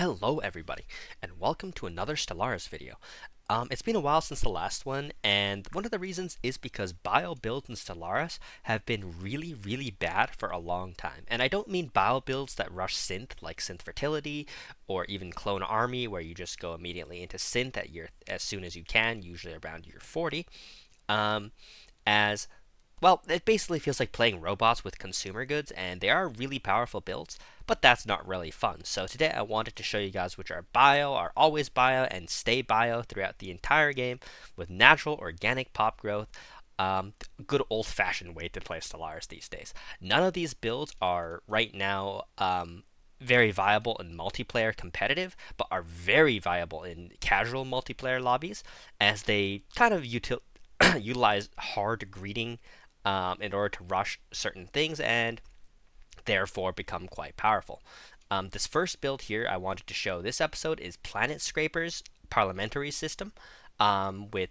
Hello everybody, and welcome to another Stellaris video. It's been a while since the last one, and one of the reasons is because bio builds in Stellaris have been really bad for a long time. And I don't mean bio builds that rush synth, like synth fertility, or even clone army, where you just go immediately into synth at year as soon as you can, usually around year 40. Um, as well, it basically feels like playing robots with consumer goods, and they are really powerful builds, but that's not really fun. So today I wanted to show you guys which are bio, are always bio, and stay bio throughout the entire game with natural organic pop growth. Good old-fashioned way to play Stellaris these days. None of these builds are right now very viable in multiplayer competitive, but are very viable in casual multiplayer lobbies, as they kind of utilize hard greeting in order to rush certain things and therefore become quite powerful. This first build here I wanted to show this episode is Planetscapers parliamentary system with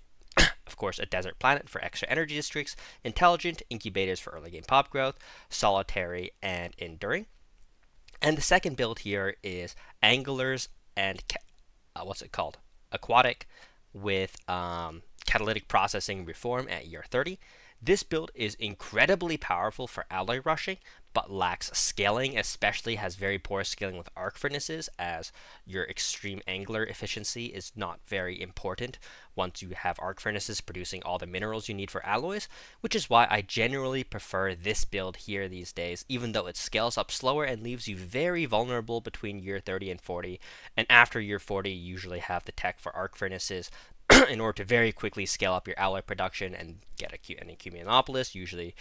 of course a desert planet for extra energy districts, intelligent incubators for early game pop growth, solitary and enduring. And the second build here is anglers and what's it called? Aquatic with catalytic processing reform at year 30. This build is incredibly powerful for alloy rushing, but lacks scaling, especially has very poor scaling with arc furnaces, as your extreme angler efficiency is not very important once you have arc furnaces producing all the minerals you need for alloys, which is why I generally prefer this build here these days, even though it scales up slower and leaves you very vulnerable between year 30 and 40, and after year 40 you usually have the tech for arc furnaces, in order to very quickly scale up your alloy production and get an Ecumenopolis, usually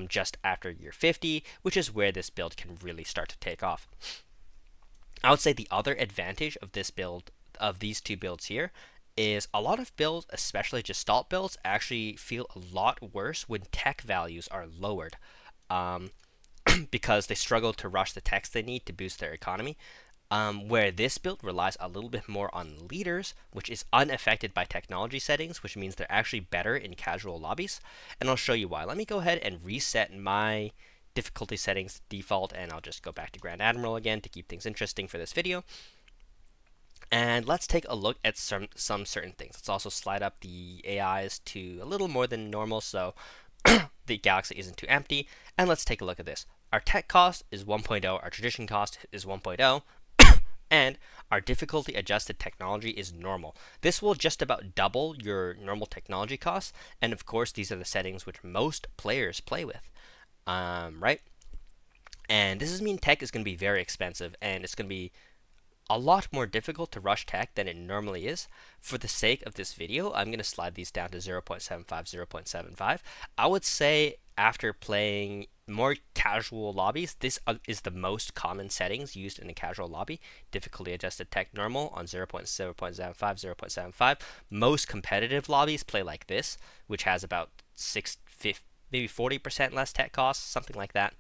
just after year 50, which is where this build can really start to take off. I would say the other advantage of this build, of these two builds here, is a lot of builds, especially Gestalt builds, actually feel a lot worse when tech values are lowered, because they struggle to rush the techs they need to boost their economy. Where this build relies a little bit more on leaders, which is unaffected by technology settings, which means they're actually better in casual lobbies. And I'll show you why. Let me go ahead and reset my difficulty settings to default, and I'll just go back to Grand Admiral again to keep things interesting for this video. And let's take a look at some certain things. Let's also slide up the AIs to a little more than normal so the galaxy isn't too empty. And let's take a look at this. Our tech cost is 1.0, our tradition cost is 1.0, and our difficulty adjusted technology is normal. This will just about double your normal technology costs, and of course these are the settings which most players play with, right? And this means tech is going to be very expensive, and it's going to be a lot more difficult to rush tech than it normally is. For the sake of this video, I'm going to slide these down to 0.75, 0.75. I would say after playing more casual lobbies, this is the most common settings used in a casual lobby. Difficulty adjusted tech normal on 0.0.75, 0.75. Most competitive lobbies play like this, which has about 50, maybe 40% less tech costs, something like that.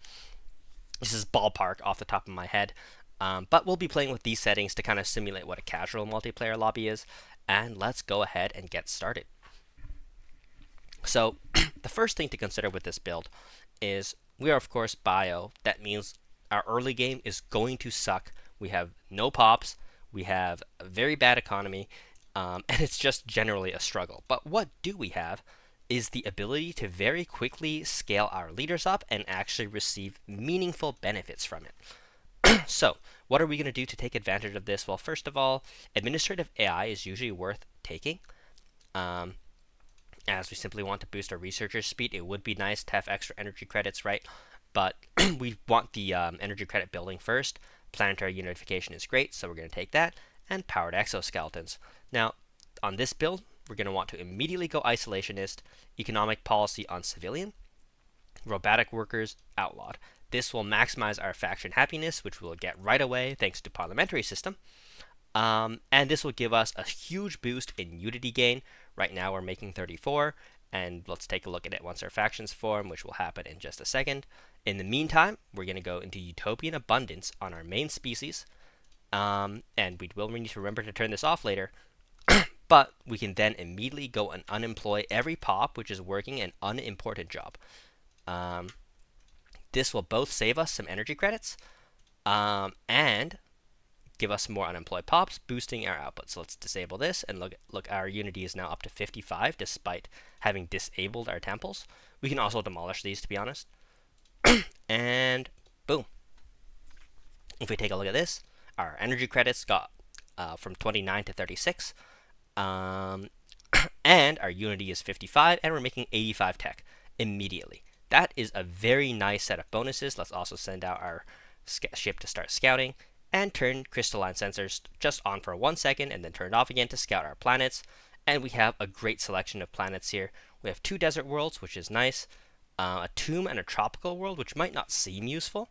This is ballpark off the top of my head. But we'll be playing with these settings to kind of simulate what a casual multiplayer lobby is. And let's go ahead and get started. So the first thing to consider with this build is we are, of course, bio. That means our early game is going to suck. We have no pops. We have a very bad economy. And it's just generally a struggle. But what do we have is the ability to very quickly scale our leaders up and actually receive meaningful benefits from it. So, what are we going to do to take advantage of this? Well, first of all, administrative AI is usually worth taking. As we simply want to boost our researchers' speed. It would be nice to have extra energy credits, right? But we want the energy credit building first. Planetary unification is great, so we're going to take that. And powered exoskeletons. Now, on this build, we're going to want to immediately go isolationist, economic policy on civilian, robotic workers outlawed. This will maximize our faction happiness, which we'll get right away thanks to parliamentary system. And this will give us a huge boost in unity gain. Right now we're making 34, and let's take a look at it once our factions form, which will happen in just a second. In the meantime, we're going to go into utopian abundance on our main species, and we will need to remember to turn this off later. But we can then immediately go and unemploy every pop which is working an unimportant job. This will both save us some energy credits, and give us more unemployed pops, boosting our output. So let's disable this, and look, our Unity is now up to 55 despite having disabled our temples. We can also demolish these, to be honest. And boom. If we take a look at this, our energy credits got from 29 to 36. And our Unity is 55, and we're making 85 tech immediately. That is a very nice set of bonuses. Let's also send out our ship to start scouting, and turn crystalline sensors just on for 1 second, and then turn it off again to scout our planets. And we have a great selection of planets here. We have 2 desert worlds, which is nice, a tomb and a tropical world, which might not seem useful,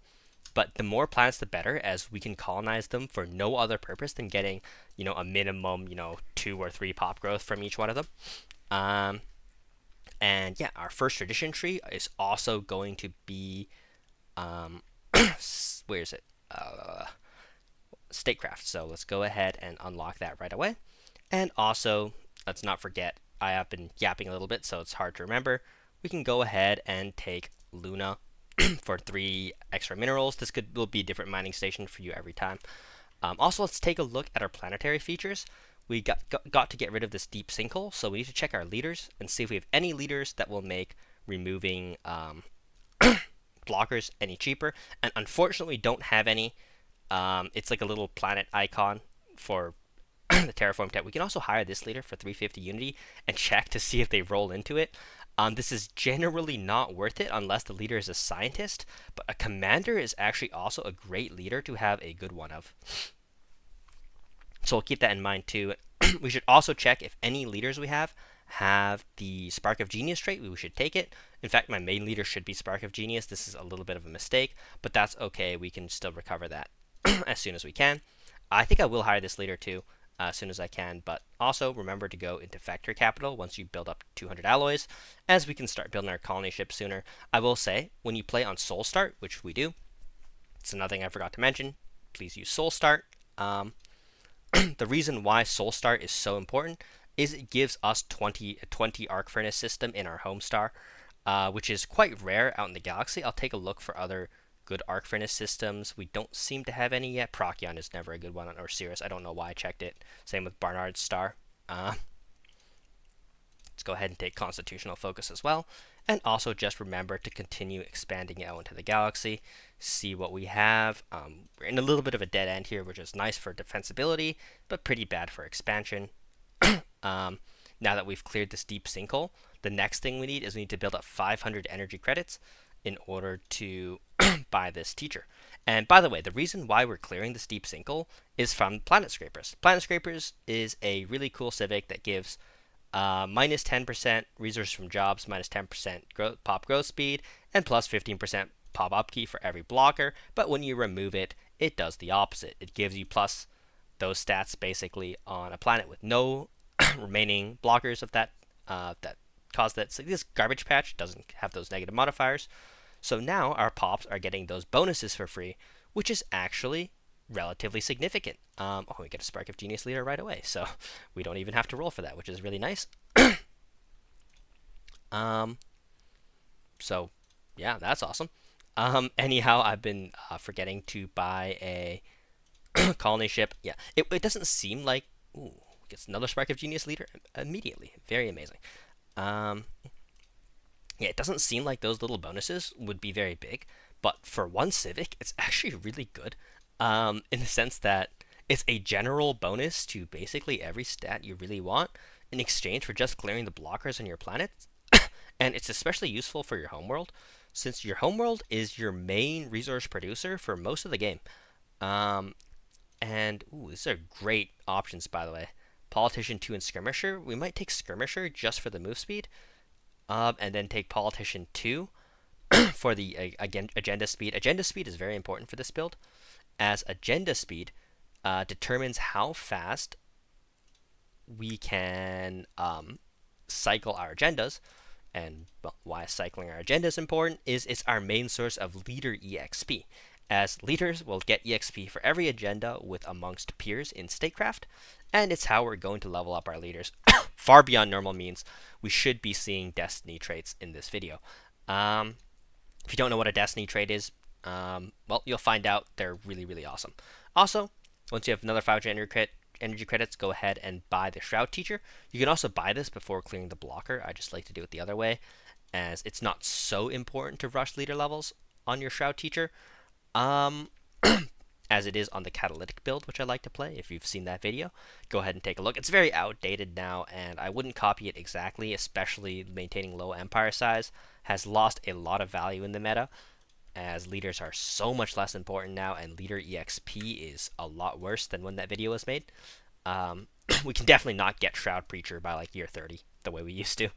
but the more planets the better, as we can colonize them for no other purpose than getting, a minimum, 2 or 3 pop growth from each one of them. And yeah, our first tradition tree is also going to be, where is it? Statecraft. So let's go ahead and unlock that right away. And also, let's not forget, I have been yapping a little bit, so it's hard to remember. We can go ahead and take Luna for 3 extra minerals. This will be a different mining station for you every time. Also, let's take a look at our planetary features. We got to get rid of this deep sinkhole, so we need to check our leaders and see if we have any leaders that will make removing blockers any cheaper. And unfortunately, we don't have any. It's like a little planet icon for the terraform tech. We can also hire this leader for 350 Unity and check to see if they roll into it. This is generally not worth it unless the leader is a scientist, but a commander is actually also a great leader to have a good one of. So we'll keep that in mind too. We should also check if any leaders we have the Spark of Genius trait. We should take it. In fact, my main leader should be Spark of Genius. This is a little bit of a mistake, but that's okay. We can still recover that as soon as we can. I think I will hire this leader too as soon as I can, but also remember to go into factory capital once you build up 200 alloys, as we can start building our colony ship sooner. I will say, when you play on Soul Start, which we do, it's another thing I forgot to mention, please use Soul Start. The reason why Soul Start is so important is it gives us 20 arc furnace system in our home star, which is quite rare out in the galaxy. I'll take a look for other good arc furnace systems. We don't seem to have any yet. Procyon is never a good one, or Cirrus. I don't know why I checked it. Same with Barnard's star. Let's go ahead and take constitutional focus as well. And also just remember to continue expanding out into the galaxy. See what we have. We're in a little bit of a dead end here, which is nice for defensibility, but pretty bad for expansion. Now that we've cleared this deep sinkhole, the next thing we need is we need to build up 500 energy credits in order to buy this teacher. And by the way, the reason why we're clearing this deep sinkhole is from Planetscapers. Planetscapers is a really cool civic that gives minus 10% resources from jobs, minus 10% pop growth speed, and plus 15% pop upkeep for every blocker. But when you remove it, it does the opposite. It gives you plus those stats basically on a planet with no remaining blockers of that cause that. So this garbage patch doesn't have those negative modifiers. So now our pops are getting those bonuses for free, which is actually relatively significant. We get a Spark of Genius leader right away, so we don't even have to roll for that, which is really nice. So yeah, that's awesome. Anyhow, I've been forgetting to buy a colony ship. Yeah, it doesn't seem like, ooh, gets another Spark of Genius leader immediately. Very amazing. Yeah, it doesn't seem like those little bonuses would be very big, but for one civic, it's actually really good. In the sense that it's a general bonus to basically every stat you really want in exchange for just clearing the blockers on your planet. And it's especially useful for your homeworld, since your homeworld is your main resource producer for most of the game. And ooh, these are great options, by the way. Politician 2 and Skirmisher. We might take Skirmisher just for the move speed, and then take Politician 2 for the agenda speed. Agenda speed is very important for this build, as agenda speed determines how fast we can cycle our agendas. And well, why cycling our agenda is important is it's our main source of leader EXP, as leaders will get EXP for every agenda with amongst peers in statecraft, and it's how we're going to level up our leaders far beyond normal means. We should be seeing destiny traits in this video. If you don't know what a destiny trait is, well, you'll find out. They're really, really awesome. Also, Once you have another 500 energy credits, go ahead and buy the Shroud Teacher. You can also buy this before clearing the blocker. I just like to do it the other way, as it's not so important to rush leader levels on your Shroud Teacher, as it is on the Catalytic build, which I like to play. If you've seen that video, go ahead and take a look. It's very outdated now, and I wouldn't copy it exactly, especially maintaining low empire size has lost a lot of value in the meta, as leaders are so much less important now, and leader EXP is a lot worse than when that video was made. We can definitely not get Shroud Preacher by like year 30 the way we used to.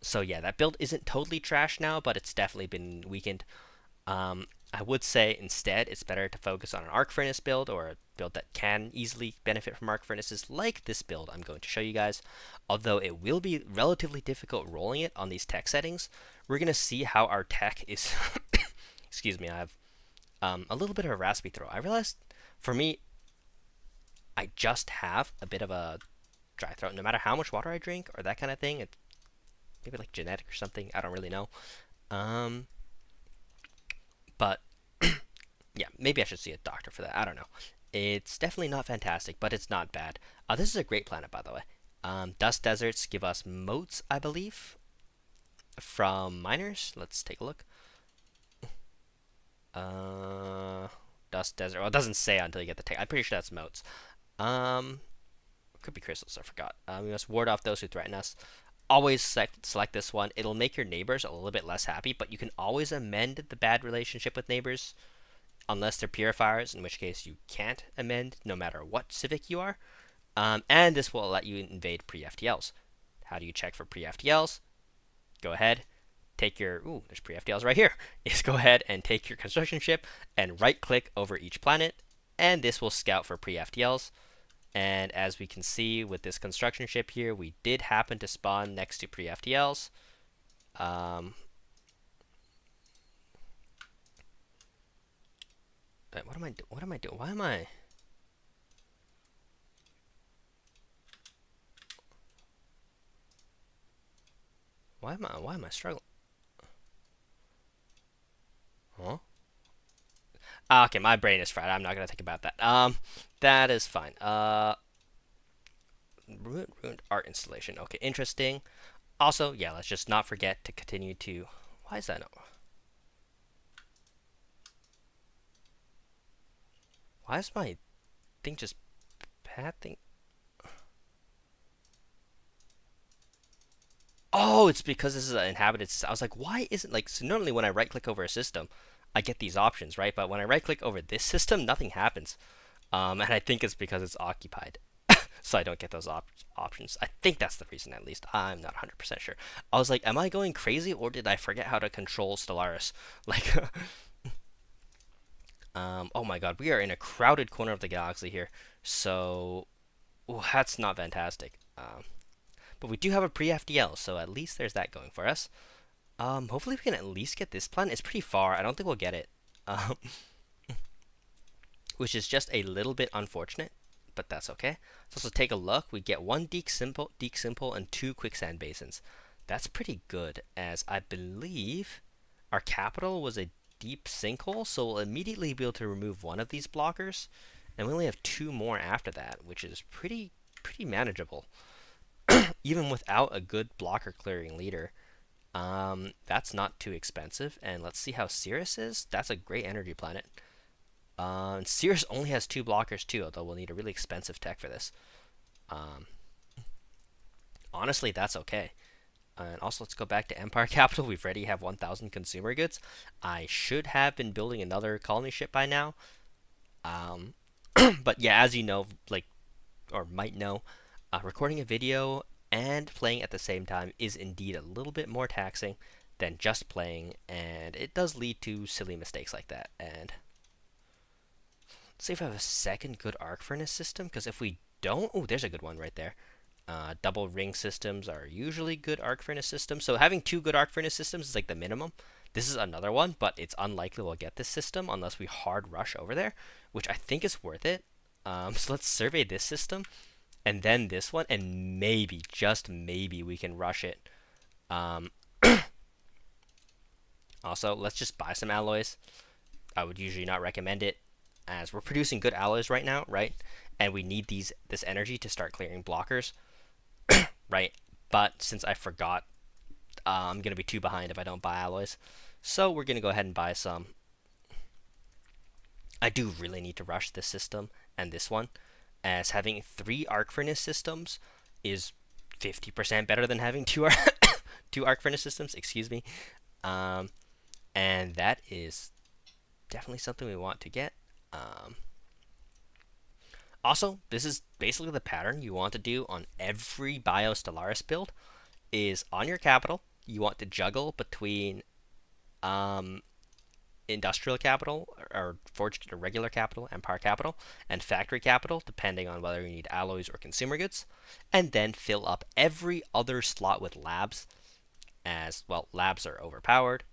So yeah, that build isn't totally trash now, but it's definitely been weakened. I would say instead it's better to focus on an Arc Furnace build, or a build that can easily benefit from Arc Furnaces, like this build I'm going to show you guys. Although it will be relatively difficult rolling it on these tech settings, we're going to see how our tech is. Excuse me, I have a little bit of a raspy throat. I realized for me, I just have a bit of a dry throat. No matter how much water I drink or that kind of thing, it's maybe like genetic or something. I don't really know. But yeah, maybe I should see a doctor for that. I don't know. It's definitely not fantastic, but it's not bad. This is a great planet, by the way. Dust deserts give us moats, I believe, from miners. Let's take a look. Dust desert. Well, it doesn't say until you get the tech. I'm pretty sure that's moats. Could be crystals. I forgot. We must ward off those who threaten us. Always select this one. It'll make your neighbors a little bit less happy, but you can always amend the bad relationship with neighbors, unless they're purifiers, in which case you can't amend no matter what civic you are. And this will let you invade pre-FTLs. How do you check for pre-FTLs? Go ahead, take your, there's pre-FTLs right here. Is go ahead and take your construction ship and right-click over each planet, and this will scout for pre-FTLs. And as we can see with this construction ship here, we did happen to spawn next to pre-FTLs. What am I doing? What am I doing? Why am I? Why am I struggling? Huh? Okay, my brain is fried. I'm not gonna think about that. That is fine. Ruined art installation. Okay, interesting. Also, yeah, let's just not forget to continue to. Why is that? Why is my thing just pathing? Oh, it's because this is an inhabited system. I was like, why isn't like so normally when I right click over a system, I get these options, right? But when I right click over this system, nothing happens. And I think it's because it's occupied. So I don't get those options. I think that's the reason, at least. I'm not 100% sure. I was like, am I going crazy, or did I forget how to control Stellaris? Like, oh my god, we are in a crowded corner of the galaxy here. So, that's not fantastic. But we do have a pre-FDL, so at least there's that going for us. Hopefully we can at least get this planet. It's pretty far. I don't think we'll get it. Which is just a little bit unfortunate, but that's okay. So let's take a look. We get one Deek Simple, and 2 Quicksand Basins. That's pretty good, as I believe our capital was a deep sinkhole, so we'll immediately be able to remove one of these blockers, and we only have 2 more after that, which is pretty manageable. Even without a good blocker clearing leader. That's not too expensive, and let's see how Cirrus is. That's a great energy planet. Cirrus only has 2 blockers too, although we'll need a really expensive tech for this. Honestly, that's okay. And also, let's go back to Empire Capital. We've already have 1,000 consumer goods. I should have been building another colony ship by now. But yeah, as you know, like, or might know, recording a video and playing at the same time is indeed a little bit more taxing than just playing, and it does lead to silly mistakes like that. And let's see if I have a second good arc furnace system, because if we don't, there's a good one right there. Double ring systems are usually good arc furnace systems, so having 2 good arc furnace systems is like the minimum. This is another one, but it's unlikely we'll get this system unless we hard rush over there, which I think is worth it. So let's survey this system, and then this one, and maybe, just maybe, we can rush it. Also, let's just buy some alloys. I would usually not recommend it. as we're producing good alloys right now, right? And we need this energy to start clearing blockers, right? But since I forgot, I'm gonna be too behind if I don't buy alloys. So we're gonna go ahead and buy some. I do really need to rush this system and this one, as having 3 arc furnace systems is 50% better than having 2 arc furnace systems. Excuse me. Um, and that is definitely something we want to get. Also, this is basically the pattern you want to do on every Bio Stellaris build. Is on your capital, you want to juggle between industrial capital or forged or regular capital, empire capital, and factory capital, depending on whether you need alloys or consumer goods, and then fill up every other slot with labs, as well, labs are overpowered,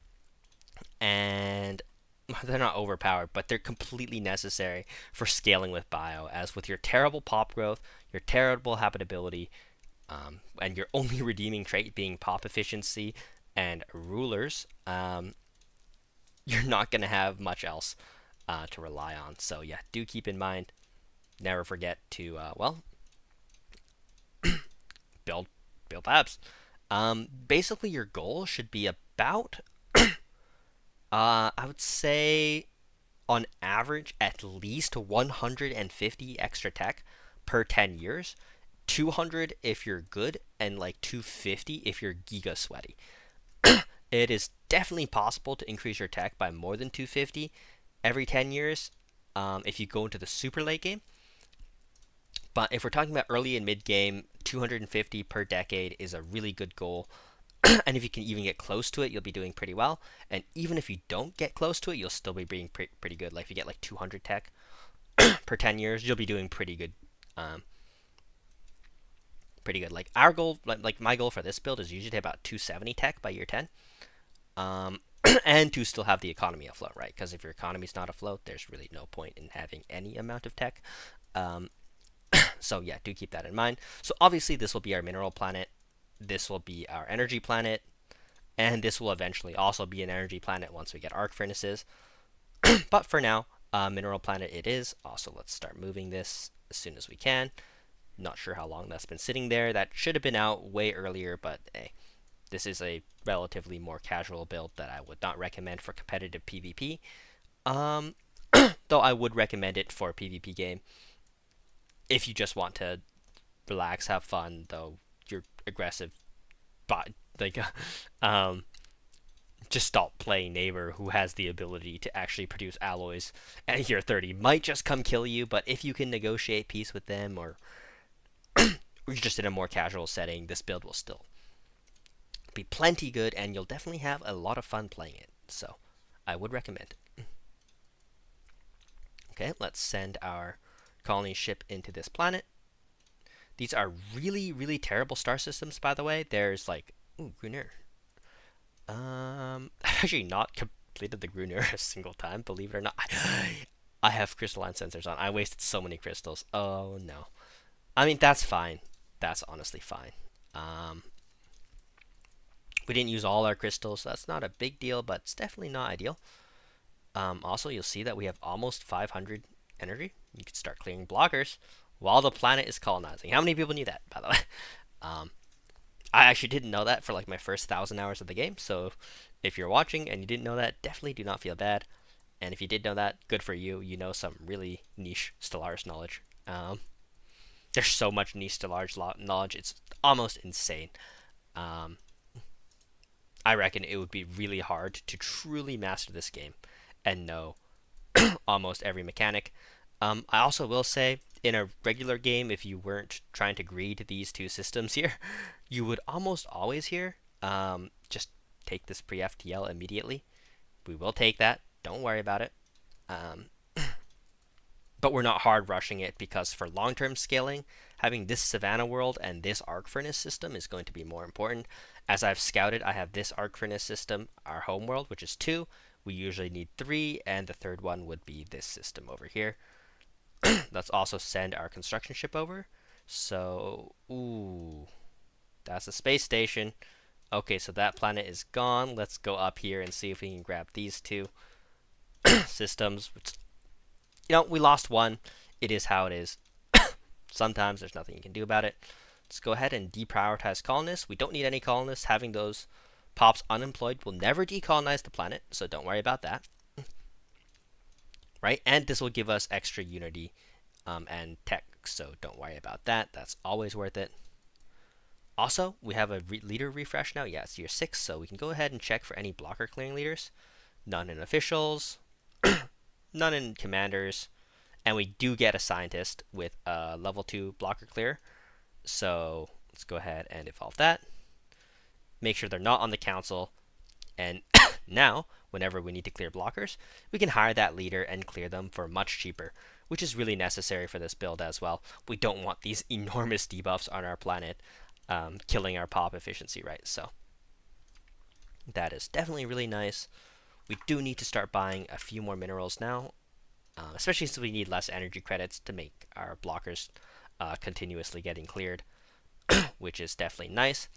and they're not overpowered, but they're completely necessary for scaling with bio, as with your terrible pop growth, your terrible habitability, and your only redeeming trait being pop efficiency and rulers, you're not going to have much else to rely on. So yeah, do keep in mind, never forget to, build labs. Basically, your goal should be about, I would say, on average, at least 150 extra tech per 10 years. 200 if you're good, and like 250 if you're giga sweaty. It is definitely possible to increase your tech by more than 250 every 10 years if you go into the super late game. But if we're talking about early and mid game, 250 per decade is a really good goal. And if you can even get close to it, you'll be doing pretty well. And even if you don't get close to it, you'll still be being pretty good. Like if you get like 200 tech per 10 years, you'll be doing pretty good. Pretty good. Like our goal, like my goal for this build is usually to about 270 tech by year 10. And to still have the economy afloat, right? Because if your economy's not afloat, there's really no point in having any amount of tech. So yeah, do keep that in mind. So obviously this will be our mineral planet, this will be our energy planet, and this will eventually also be an energy planet once we get arc furnaces. But for now, mineral planet it is. Also, let's start moving this as soon as we can. Not sure how long that's been sitting there. That should have been out way earlier, but hey, this is a relatively more casual build that I would not recommend for competitive PvP. Though I would recommend it for a PvP game if you just want to relax, have fun. Though you're aggressive, but like, just stop playing neighbor who has the ability to actually produce alloys at year 30 might just come kill you. But if you can negotiate peace with them, or you're just in a more casual setting, this build will still be plenty good, and you'll definitely have a lot of fun playing it. So I would recommend it. Okay, let's send our colony ship into this planet. These are really, really terrible star systems, by the way. There's like, ooh, Grunir. I've actually not completed the Grunir a single time, believe it or not. I have crystalline sensors on. I wasted so many crystals. Oh no. I mean, that's fine. That's honestly fine. We didn't use all our crystals, so that's not a big deal, but it's definitely not ideal. Also, you'll see that we have almost 500 energy. You can start clearing blockers while the planet is colonizing. How many people knew that, by the way? I actually didn't know that for like my first 1,000 hours of the game, so if you're watching and you didn't know that, definitely do not feel bad. And if you did know that, good for you. You know some really niche Stellaris knowledge. There's so much niche Stellaris knowledge, it's almost insane. I reckon it would be really hard to truly master this game and know almost every mechanic. I also will say, in a regular game, if you weren't trying to greed these two systems here, you would almost always hear, just take this pre-FTL immediately. We will take that. Don't worry about it. But we're not hard rushing it, because for long-term scaling, having this Savannah world and this arc furnace system is going to be more important. As I've scouted, I have this arc furnace system, our home world, which is 2. We usually need 3, and the third one would be this system over here. Let's also send our construction ship over. So, ooh, that's a space station. Okay, so that planet is gone. Let's go up here and see if we can grab these two systems, which we lost one. It is how it is. Sometimes there's nothing you can do about it. Let's go ahead and deprioritize colonists. We don't need any colonists. Having those pops unemployed will never decolonize the planet, so don't worry about that. Right? And this will give us extra unity and tech, so don't worry about that. That's always worth it. Also, we have a leader refresh now. Yeah, it's year 6, so we can go ahead and check for any blocker clearing leaders. None in officials, none in commanders, and we do get a scientist with a level 2 blocker clear. So let's go ahead and evolve that. Make sure they're not on the council, and now, whenever we need to clear blockers, we can hire that leader and clear them for much cheaper, which is really necessary for this build as well. We don't want these enormous debuffs on our planet killing our pop efficiency, right? So that is definitely really nice. We do need to start buying a few more minerals now, especially since we need less energy credits to make our blockers continuously getting cleared, which is definitely nice.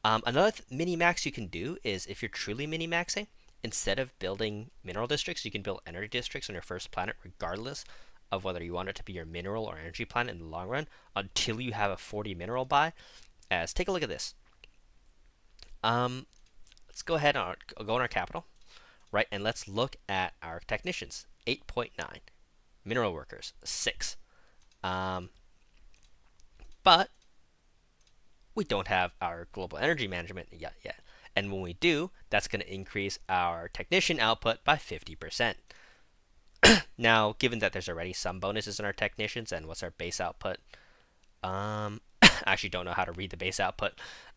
Another mini-max you can do is if you're truly mini-maxing, instead of building mineral districts, you can build energy districts on your first planet regardless of whether you want it to be your mineral or energy planet in the long run until you have a 40 mineral buy. As take a look at this. Let's go ahead and go on our capital, right? And let's look at our technicians. 8.9. Mineral workers, 6. But we don't have our global energy management yet. And when we do, that's going to increase our technician output by 50%. Now, given that there's already some bonuses in our technicians, and what's our base output? I actually don't know how to read the base output,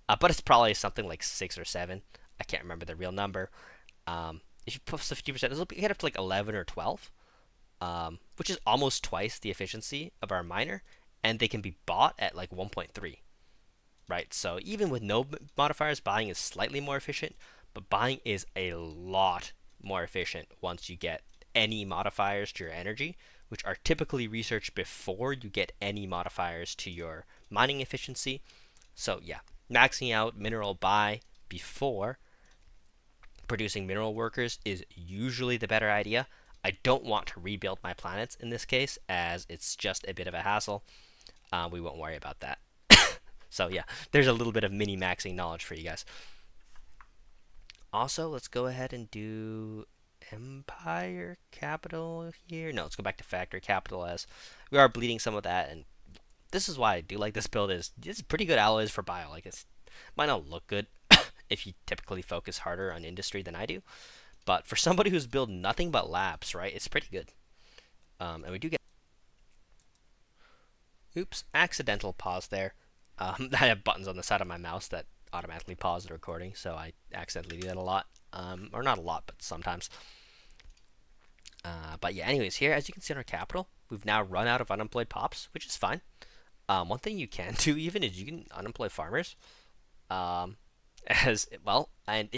but it's probably something like 6 or 7. I can't remember the real number. If you put 50%, this will get up to like 11 or 12, which is almost twice the efficiency of our miner, and they can be bought at like 1.3. Right, so even with no modifiers, buying is slightly more efficient, but buying is a lot more efficient once you get any modifiers to your energy, which are typically researched before you get any modifiers to your mining efficiency. So yeah, maxing out mineral buy before producing mineral workers is usually the better idea. I don't want to rebuild my planets in this case, as it's just a bit of a hassle. We won't worry about that. So yeah, there's a little bit of mini-maxing knowledge for you guys. Also, let's go ahead and do Empire Capital here. No, let's go back to Factory Capital, as we are bleeding some of that, and this is why I do like this build. It's pretty good alloys for bio. Like, it might not look good if you typically focus harder on industry than I do, but for somebody who's built nothing but labs, right, it's pretty good. And we do get... Oops, accidental pause there. I have buttons on the side of my mouse that automatically pause the recording, so I accidentally do that a lot. Or not a lot, but sometimes. But yeah, anyways, here, as you can see on our capital, we've now run out of unemployed pops, which is fine. One thing you can do even is you can unemploy farmers. As well, and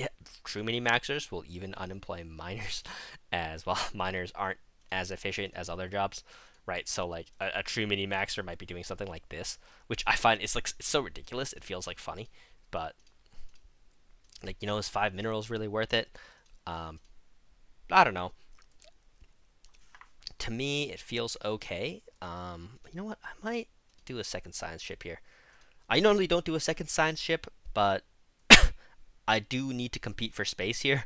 true mini-maxers will even unemploy miners, as well. Miners aren't as efficient as other jobs. Right, so like a true mini-maxer might be doing something like this, which I find it's so ridiculous, it feels like funny, but like, is 5 minerals really worth it? I don't know. To me, it feels okay. You know what? I might do a second science ship here. I normally don't do a second science ship, but I do need to compete for space here,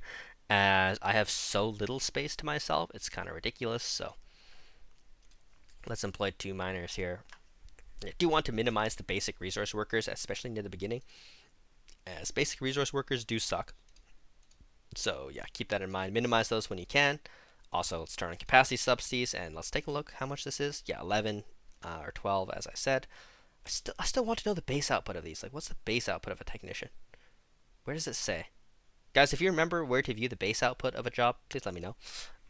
as I have so little space to myself. It's kind of ridiculous, so let's employ 2 miners here. I do want to minimize the basic resource workers, especially near the beginning, as basic resource workers do suck. So yeah, keep that in mind. Minimize those when you can. Also, let's turn on capacity subsidies, and let's take a look how much this is. Yeah, 11 or 12, as I said. I still want to know the base output of these. Like, what's the base output of a technician? Where does it say? Guys, if you remember where to view the base output of a job, please let me know.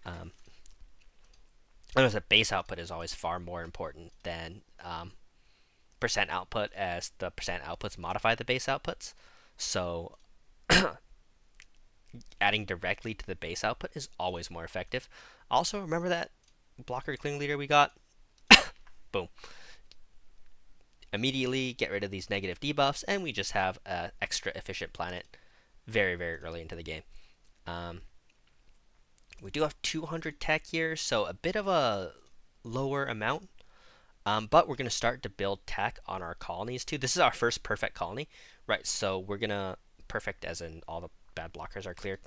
I know that base output is always far more important than percent output, as the percent outputs modify the base outputs. So adding directly to the base output is always more effective. Also, remember that blocker clearing leader we got? Boom. Immediately get rid of these negative debuffs, and we just have an extra efficient planet very, very early into the game. We do have 200 tech here, so a bit of a lower amount. But we're going to start to build tech on our colonies too. This is our first perfect colony, right? So we're going to, perfect as in all the bad blockers are cleared.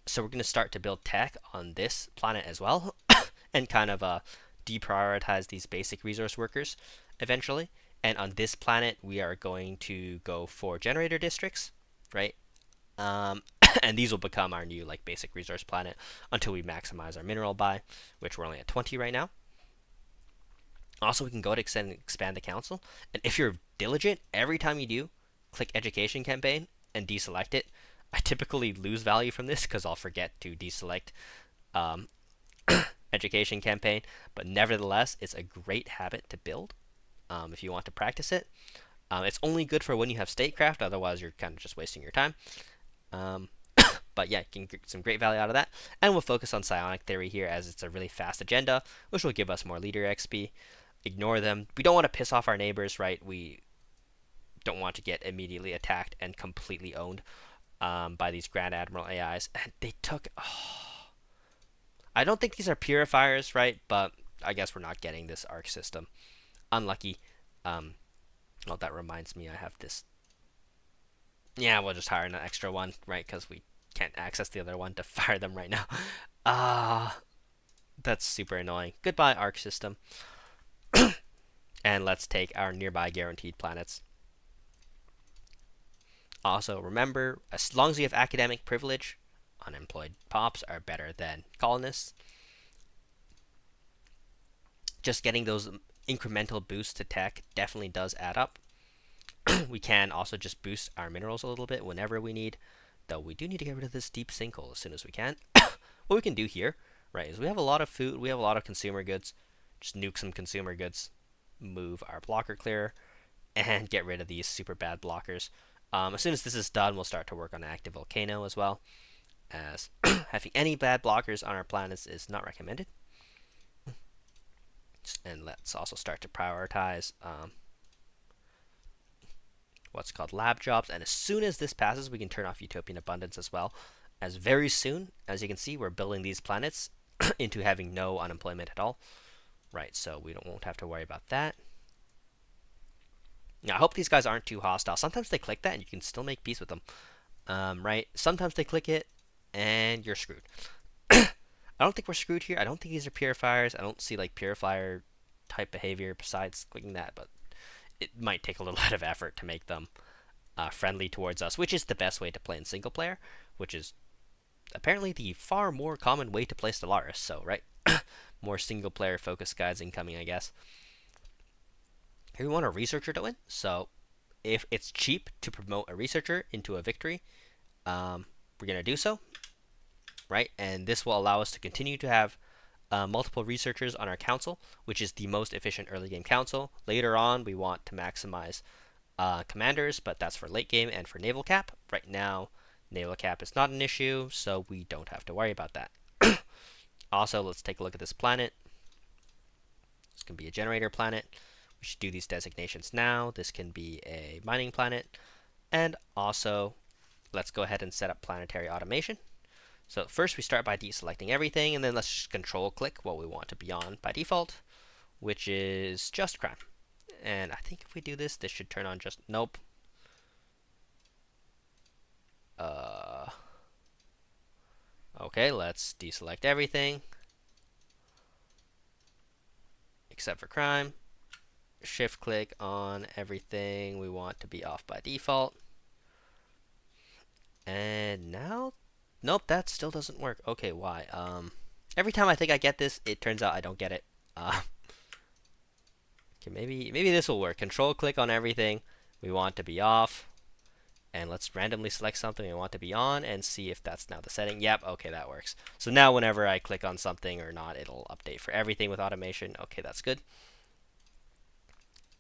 So we're going to start to build tech on this planet as well and kind of deprioritize these basic resource workers eventually. And on this planet, we are going to go for generator districts, right? Um, and these will become our new like basic resource planet until we maximize our mineral buy, which we're only at 20 right now. Also, we can go to expand the council, and if you're diligent, every time you do, click education campaign and deselect it. I typically lose value from this because I'll forget to deselect um, education campaign, but nevertheless, it's a great habit to build if you want to practice it. It's only good for when you have statecraft, otherwise you're kind of just wasting your time. Um, but yeah, you can get some great value out of that. And we'll focus on psionic theory here as it's a really fast agenda, which will give us more leader XP. Ignore them. We don't want to piss off our neighbors, right? We don't want to get immediately attacked and completely owned by these Grand Admiral AIs. And they took... Oh, I don't think these are purifiers, right? But I guess we're not getting this arc system. Unlucky. Well, that reminds me, I have this... Yeah, we'll just hire an extra one, right? Because we can't access the other one to fire them right now. That's super annoying. Goodbye, arc system. And let's take our nearby guaranteed planets. Also, remember, as long as you have academic privilege, unemployed pops are better than colonists. Just getting those incremental boosts to tech definitely does add up. We can also just boost our minerals a little bit whenever we need, though we do need to get rid of this deep sinkhole as soon as we can. What we can do here, right, is we have a lot of food, we have a lot of consumer goods. Just nuke some consumer goods, move our blocker clearer, and get rid of these super bad blockers. As soon as this is done, we'll start to work on active volcano as well, as having any bad blockers on our planets is not recommended. And let's also start to prioritize what's called lab jobs. And as soon as this passes, we can turn off utopian abundance as well, as very soon, as you can see, we're building these planets into having no unemployment at all. Right, so we won't have to worry about that. Now, I hope these guys aren't too hostile. Sometimes they click that and you can still make peace with them. Right, sometimes they click it and you're screwed. I don't think we're screwed here. I don't think these are purifiers. I don't see like purifier type behavior besides clicking that, but it might take a little bit of effort to make them friendly towards us, which is the best way to play in single player, which is apparently the far more common way to play Stellaris. So, right, more single player focused guides incoming, I guess. Here we want a researcher to win. So, if it's cheap to promote a researcher into a victory, we're going to do so, right? And this will allow us to continue to have multiple researchers on our council, which is the most efficient early game council. Later on, we want to maximize commanders, but that's for late game and for naval cap. Right now, naval cap is not an issue, so we don't have to worry about that. Also, let's take a look at this planet. This can be a generator planet. We should do these designations now. This can be a mining planet. And also, let's go ahead and set up planetary automation. So first we start by deselecting everything, and then let's just control click what we want to be on by default, which is just crime. And I think if we do this, this should turn on just, nope. Okay, let's deselect everything except for crime. Shift click on everything we want to be off by default. And now, nope, that still doesn't work. Okay, why? Every time I think I get this, it turns out I don't get it. Okay, maybe this will work. Control click on everything we want to be off. And let's randomly select something we want to be on and see if that's now the setting. Yep, okay, that works. So now whenever I click on something or not, it'll update for everything with automation. Okay, that's good.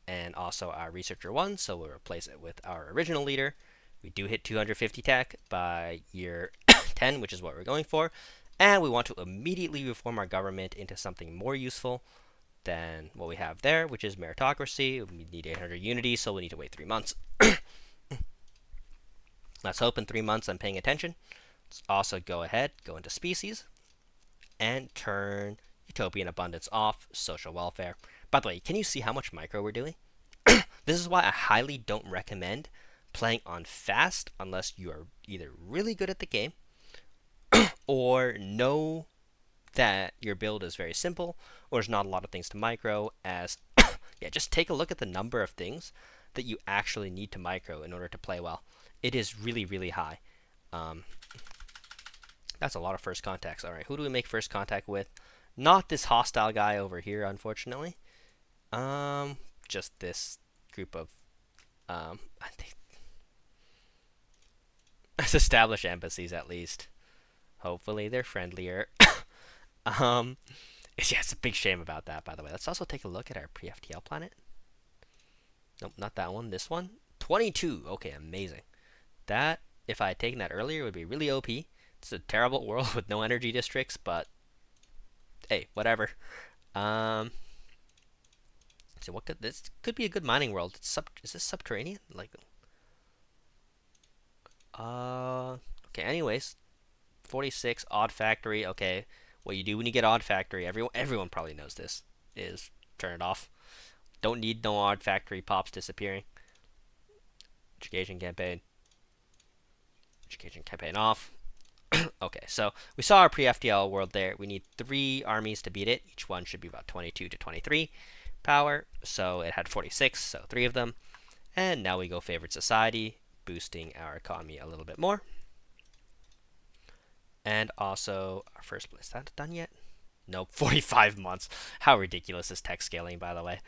And also our researcher 1, so we'll replace it with our original leader. We do hit 250 tech by year 10, which is what we're going for. And we want to immediately reform our government into something more useful than what we have there, which is meritocracy. We need 800 unity, so we need to wait 3 months. Let's hope in 3 months I'm paying attention. Let's also go ahead, go into species, and turn Utopian abundance off, social welfare. By the way, can you see how much micro we're doing? This is why I highly don't recommend playing on fast unless you are either really good at the game or know that your build is very simple or there's not a lot of things to micro. As yeah, just take a look at the number of things that you actually need to micro in order to play well. It is really, really high. Um, that's a lot of first contacts. All right, who do we make first contact with? Not this hostile guy over here, unfortunately. Just this group of I think let's establish embassies at least. Hopefully they're friendlier. um, it's a big shame about that, by the way. Let's also take a look at our pre-FTL planet. Nope, not that one. This one. 22. Okay, amazing. That, if I had taken that earlier, would be really OP. It's a terrible world with no energy districts, but hey, whatever. So what could this could be a good mining world? Is this subterranean? Like, okay. Anyways, 46 odd factory. Okay, what you do when you get odd factory? Everyone probably knows this. Is turn it off. Don't need no odd factory pops disappearing. Education campaign. Education campaign off. Okay, so we saw our pre-FTL world there. We need 3 armies to beat it. Each one should be about 22 to 23 power. So it had 46, so 3 of them. And now we go favored society, boosting our economy a little bit more. And also our first, is that done yet? Nope, 45 months. How ridiculous is tech scaling, by the way?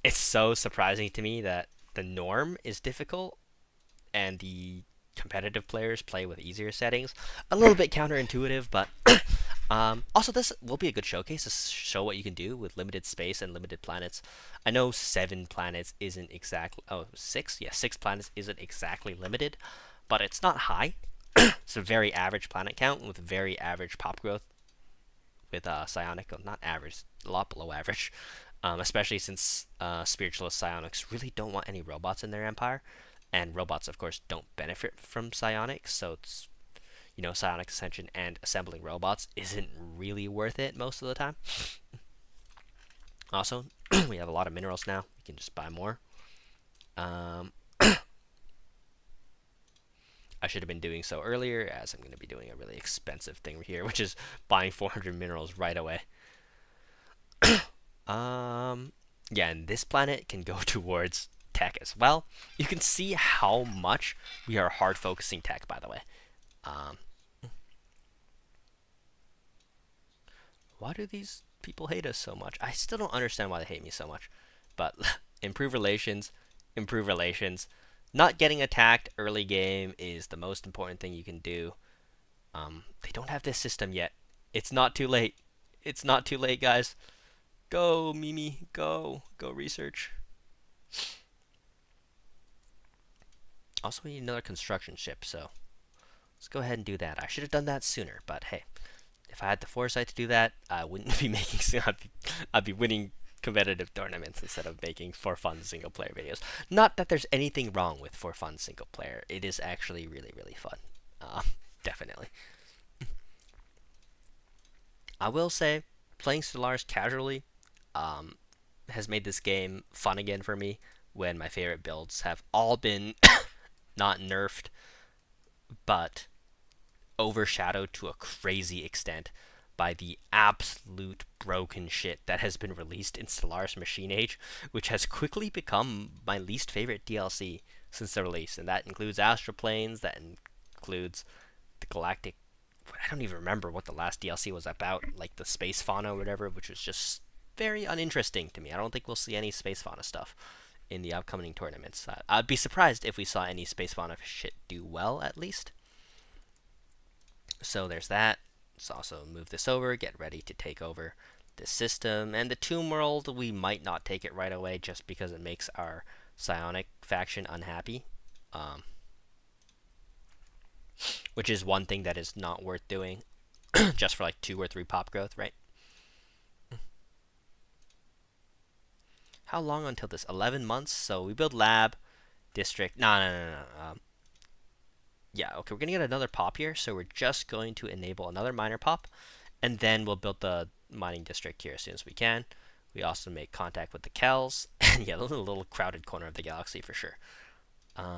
It's so surprising to me that the norm is difficult and the competitive players play with easier settings. A little bit counterintuitive, but also this will be a good showcase to show what you can do with limited space and limited planets. I know 7 planets isn't exactly, 6? Yeah, 6 planets isn't exactly limited, but it's not high. It's a very average planet count with very average pop growth with psionic, not average, a lot below average. Especially since spiritualist psionics really don't want any robots in their empire. And robots, of course, don't benefit from psionics, so it's, psionic ascension and assembling robots isn't really worth it most of the time. Also, we have a lot of minerals now. We can just buy more. I should have been doing so earlier, as I'm going to be doing a really expensive thing here, which is buying 400 minerals right away. Yeah, and this planet can go towards tech as well. You can see how much we are hard focusing tech, by the way. Why do these people hate us so much? I still don't understand why they hate me so much. But improve relations, improve relations. Not getting attacked early game is the most important thing you can do. They don't have this system yet. It's not too late. It's not too late, guys. Go, Mimi. Go. Go research. Also, we need another construction ship, so let's go ahead and do that. I should have done that sooner, but hey, if I had the foresight to do that, I wouldn't be making. I'd be winning competitive tournaments instead of making for fun single player videos. Not that there's anything wrong with for fun single player. It is actually really, really fun. Definitely. I will say, playing Stellaris casually has made this game fun again for me. When my favorite builds have all been not nerfed, but overshadowed to a crazy extent by the absolute broken shit that has been released in Stellaris Machine Age, which has quickly become my least favorite DLC since the release. And that includes Astral Planes, that includes the Galactic. I don't even remember what the last DLC was about, like the Space Fauna or whatever, which was just very uninteresting to me. I don't think we'll see any Space Fauna stuff in the upcoming tournaments. I'd be surprised if we saw any Space Fauna shit do well, at least. So there's that. Let's also move this over, get ready to take over this system. And the Tomb World, we might not take it right away just because it makes our psionic faction unhappy. Which is one thing that is not worth doing just for like 2 or 3 pop growth, right? How long until this? 11 months. So we build lab, district. No. Yeah, okay, we're going to get another pop here. So we're just going to enable another minor pop. And then we'll build the mining district here as soon as we can. We also make contact with the Kells. And yeah, a little crowded corner of the galaxy for sure.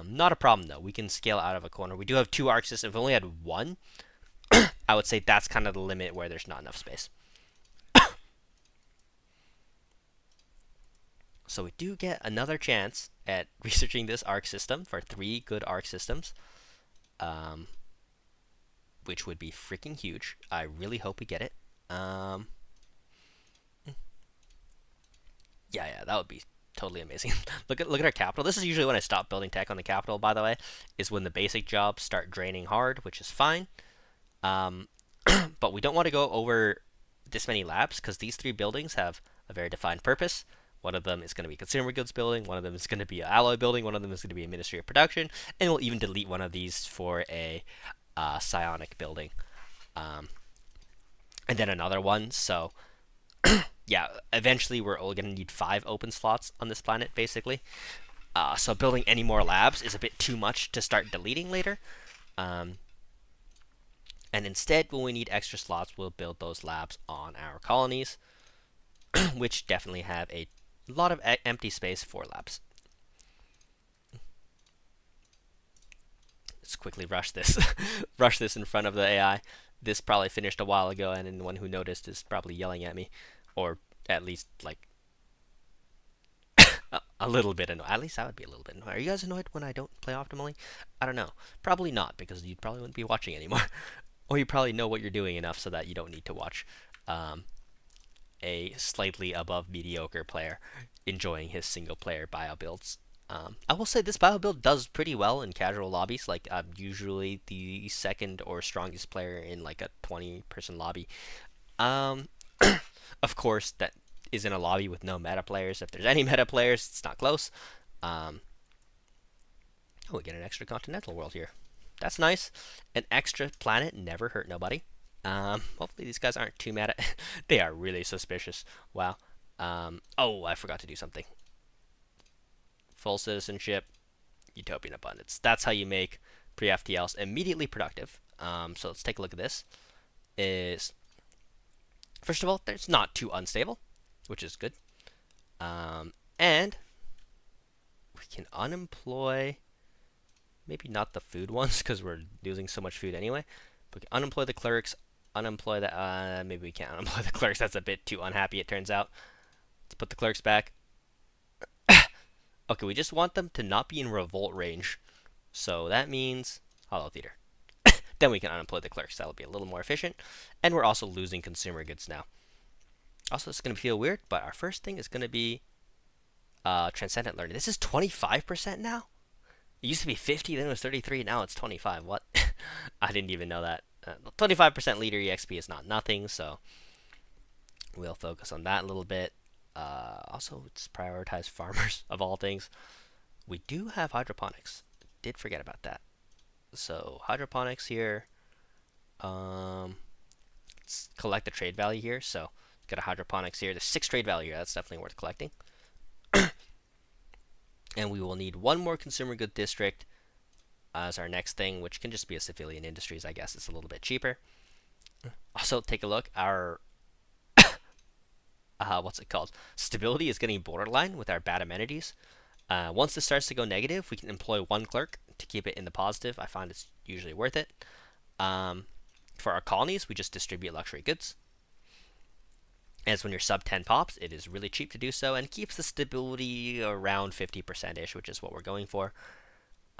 Not a problem though. We can scale out of a corner. We do have 2 arc systems. If we only had 1, I would say that's kind of the limit where there's not enough space. So we do get another chance at researching this arc system for 3 good arc systems, which would be freaking huge. I really hope we get it. Yeah, that would be totally amazing. look at our capital. This is usually when I stop building tech on the capital, by the way, is when the basic jobs start draining hard, which is fine. But we don't want to go over this many labs because these 3 buildings have a very defined purpose. One of them is going to be a consumer goods building, one of them is going to be an alloy building, one of them is going to be a Ministry of Production, and we'll even delete one of these for a psionic building. And then another one, so yeah, eventually we're all going to need 5 open slots on this planet, basically. So building any more labs is a bit too much to start deleting later. And instead, when we need extra slots, we'll build those labs on our colonies, which definitely have a lot of empty space for labs. Let's quickly rush this. Rush this in front of the AI. This probably finished a while ago, and anyone who noticed is probably yelling at me. Or at least, like, a little bit annoyed. At least I would be a little bit annoyed. Are you guys annoyed when I don't play optimally? I don't know. Probably not, because you probably wouldn't be watching anymore. Or you probably know what you're doing enough so that you don't need to watch a slightly above mediocre player enjoying his single player bio builds. I will say this bio build does pretty well in casual lobbies. Like, I'm usually the second or strongest player in like a 20-person lobby. Of course, that is in a lobby with no meta players. If there's any meta players, it's not close. Oh, we get an extra continental world here. That's nice. An extra planet never hurt nobody. Hopefully these guys aren't too mad at. They are really suspicious. Wow. Oh, I forgot to do something. Full citizenship, utopian abundance. That's how you make pre-FTLs immediately productive. So let's take a look at this. First of all, it's not too unstable, which is good. And we can unemploy, maybe not the food ones because we're losing so much food anyway. But we can unemploy the clerks, unemploy the, maybe we can't unemploy the clerks. That's a bit too unhappy, it turns out. Let's put the clerks back. Okay, we just want them to not be in revolt range. So that means Hollow Theater. Then we can unemploy the clerks. That'll be a little more efficient. And we're also losing consumer goods now. Also, it's going to feel weird, but our first thing is going to be Transcendent Learning. This is 25% now? It used to be 50, then it was 33, now it's 25. What? I didn't even know that. 25% leader EXP is not nothing, so we'll focus on that a little bit. Also, let's prioritize farmers, of all things. We do have hydroponics. Did forget about that. So, hydroponics here. Let's collect the trade value here. So, got a hydroponics here. There's 6 trade value here. That's definitely worth collecting. And we will need 1 more consumer good district as our next thing, which can just be a civilian industries, I guess. It's a little bit cheaper. Also, take a look. Our what's it called? Stability is getting borderline with our bad amenities. Once this starts to go negative, we can employ 1 clerk to keep it in the positive. I find it's usually worth it. For our colonies, we just distribute luxury goods. As when you're sub 10 pops, it is really cheap to do so and keeps the stability around 50%-ish, which is what we're going for.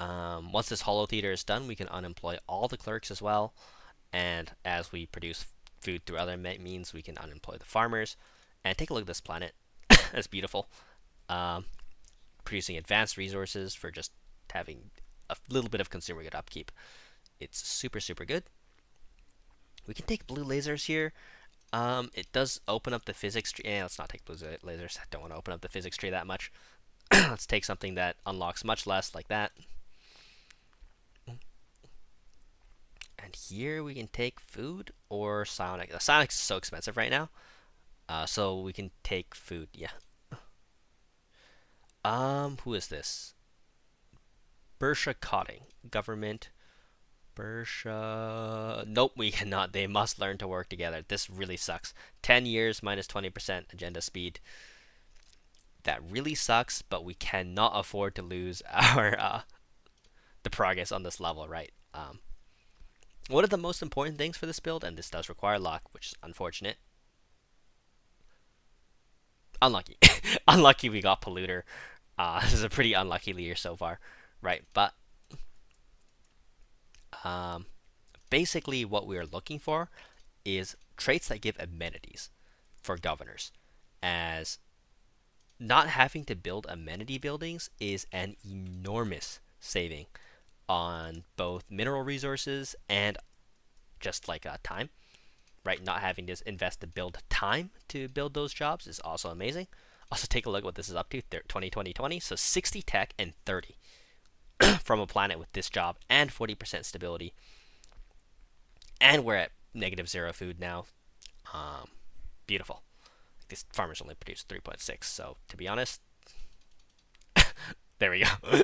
Once this Hollow Theater is done, we can unemploy all the clerks as well. And as we produce food through other means, we can unemploy the farmers. And take a look at this planet. It's beautiful. Producing advanced resources for just having a little bit of consumer good upkeep. It's super, super good. We can take blue lasers here. It does open up the physics tree. Let's not take blue lasers. I don't want to open up the physics tree that much. Let's take something that unlocks much less, like that. And here we can take food or psionic. The psionic is so expensive right now. So we can take food, yeah. Who is this? Bersha Cotting, government. Bersha. Nope, we cannot. They must learn to work together. This really sucks. 10 years minus 20% agenda speed. That really sucks, but we cannot afford to lose our the progress on this level, right? One of the most important things for this build, and this does require luck, which is unfortunate. Unlucky. Unlucky we got Polluter. This is a pretty unlucky leader so far, right? But basically what we are looking for is traits that give amenities for governors, as not having to build amenity buildings is an enormous saving on both mineral resources and just like time, right? Not having to invest to build time to build those jobs is also amazing. Also, take a look at what this is up to 20, so 60 tech and 30 from a planet with this job and 40% stability. And we're at -0 food now. Beautiful. These farmers only produce 3.6, so to be honest, there we go.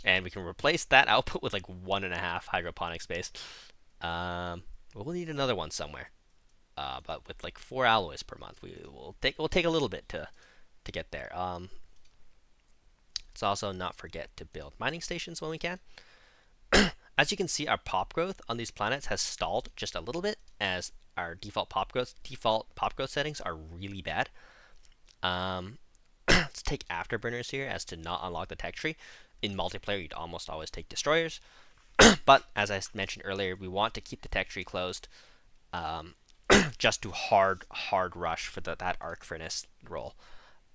And we can replace that output with like 1.5 hydroponic space. We'll need another one somewhere. But with like 4 alloys per month, we'll take a little bit to get there. Let's also not forget to build mining stations when we can. As you can see, our pop growth on these planets has stalled just a little bit, as our default pop growth settings are really bad. Let's take afterburners here as to not unlock the tech tree. In multiplayer, you'd almost always take destroyers, but as I mentioned earlier, we want to keep the tech tree closed, just to hard rush for that arc furnace roll.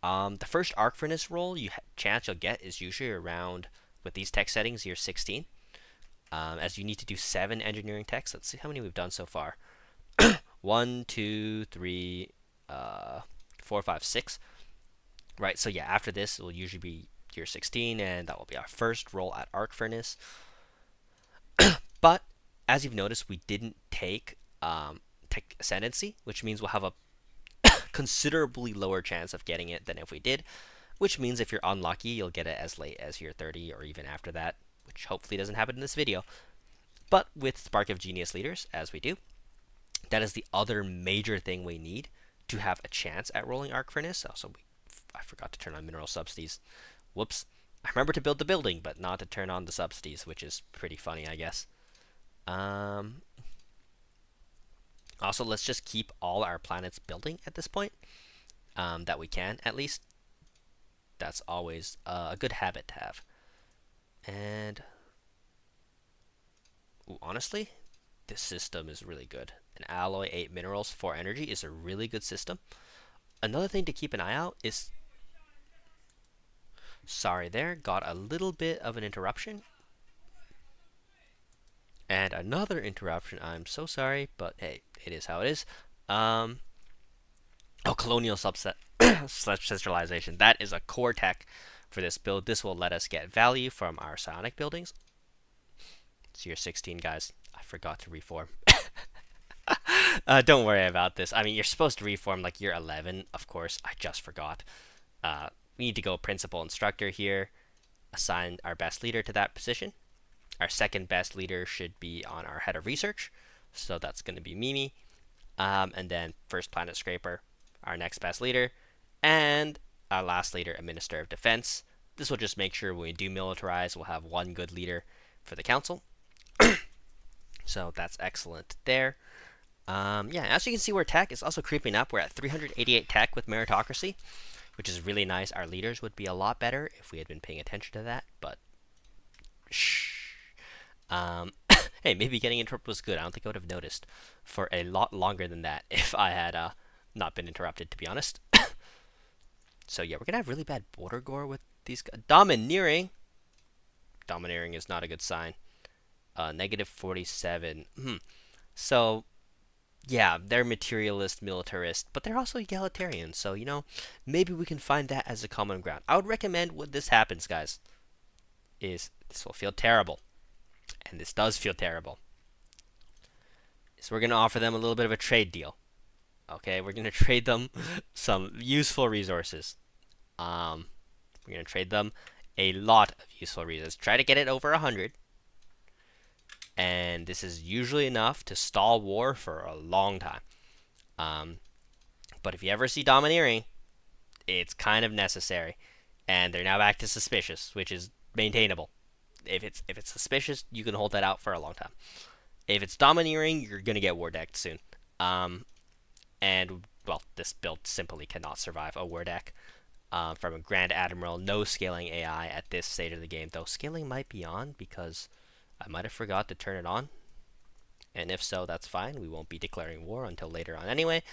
The first arc furnace roll chance you'll get is usually around, with these tech settings, year 16. As you need to do 7 engineering techs. Let's see how many we've done so far. 1, 2, 3, 4, 5, 6. Right, so yeah, after this, it will usually be year 16, and that will be our first roll at arc furnace. But as you've noticed, we didn't take tech ascendancy, which means we'll have a considerably lower chance of getting it than if we did, which means if you're unlucky, you'll get it as late as year 30 or even after that, which hopefully doesn't happen in this video. But with Spark of Genius leaders, as we do, that is the other major thing we need to have a chance at rolling arc furnace. Also, I forgot to turn on mineral subsidies. Whoops. I remember to build the building, but not to turn on the subsidies, which is pretty funny, I guess. Also, let's just keep all our planets building at this point, that we can, at least. That's always a good habit to have. And honestly, this system is really good. An alloy, 8 minerals, 4 energy is a really good system. Another thing to keep an eye out is... Sorry there, got a little bit of an interruption. And another interruption, I'm so sorry, but hey, it is how it is. Colonial subset centralization. That is a core tech for this build. This will let us get value from our psionic buildings. It's year 16, guys. I forgot to reform. Don't worry about this. I mean, you're supposed to reform like year 11, of course. I just forgot. We need to go principal instructor here. Assign our best leader to that position. Our second best leader should be on our head of research. So that's going to be Mimi. And then first Planetscaper, our next best leader. And our last leader, a Minister of Defense. This will just make sure when we do militarize, we'll have one good leader for the council. So that's excellent there. Yeah, as you can see, where tech is also creeping up. We're at 388 tech with meritocracy, which is really nice. Our leaders would be a lot better if we had been paying attention to that, but shh. Hey, maybe getting interrupted was good. I don't think I would have noticed for a lot longer than that if I had not been interrupted, to be honest. So yeah, we're gonna have really bad border gore with these guys. Domineering. Domineering is not a good sign. -47. So yeah, they're materialist, militarist, but they're also egalitarian. So, you know, maybe we can find that as a common ground. I would recommend when this happens, guys, is this will feel terrible. And this does feel terrible. So we're going to offer them a little bit of a trade deal. Okay, we're going to trade them some useful resources. We're going to trade them a lot of useful resources. Try to get it over 100. and this is usually enough to stall war for a long time. Um, but if you ever see domineering, it's kind of necessary, and they're now back to suspicious, which is maintainable. If it's suspicious, you can hold that out for a long time. If it's domineering, you're gonna get war decked soon. And well, this build simply cannot survive a war deck. From a Grand Admiral, no scaling AI at this stage of the game, though scaling might be on because I might have forgot to turn it on. And if so, that's fine. We won't be declaring war until later on anyway.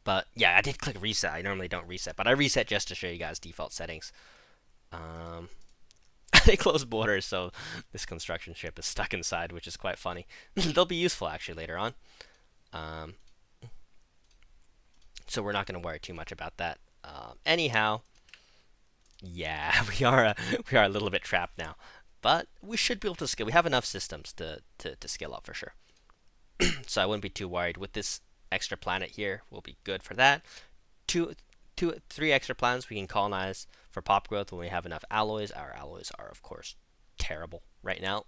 But yeah, I did click reset. I normally don't reset, but I reset just to show you guys default settings. They close borders, so this construction ship is stuck inside, which is quite funny. They'll be useful actually later on. So we're not going to worry too much about that. Anyhow, yeah, we are a little bit trapped now, but we should be able to scale. We have enough systems to scale up for sure. So I wouldn't be too worried with this extra planet here. We'll be good for that. Three extra planets we can colonize for pop growth when we have enough alloys. Our alloys are of course terrible right now.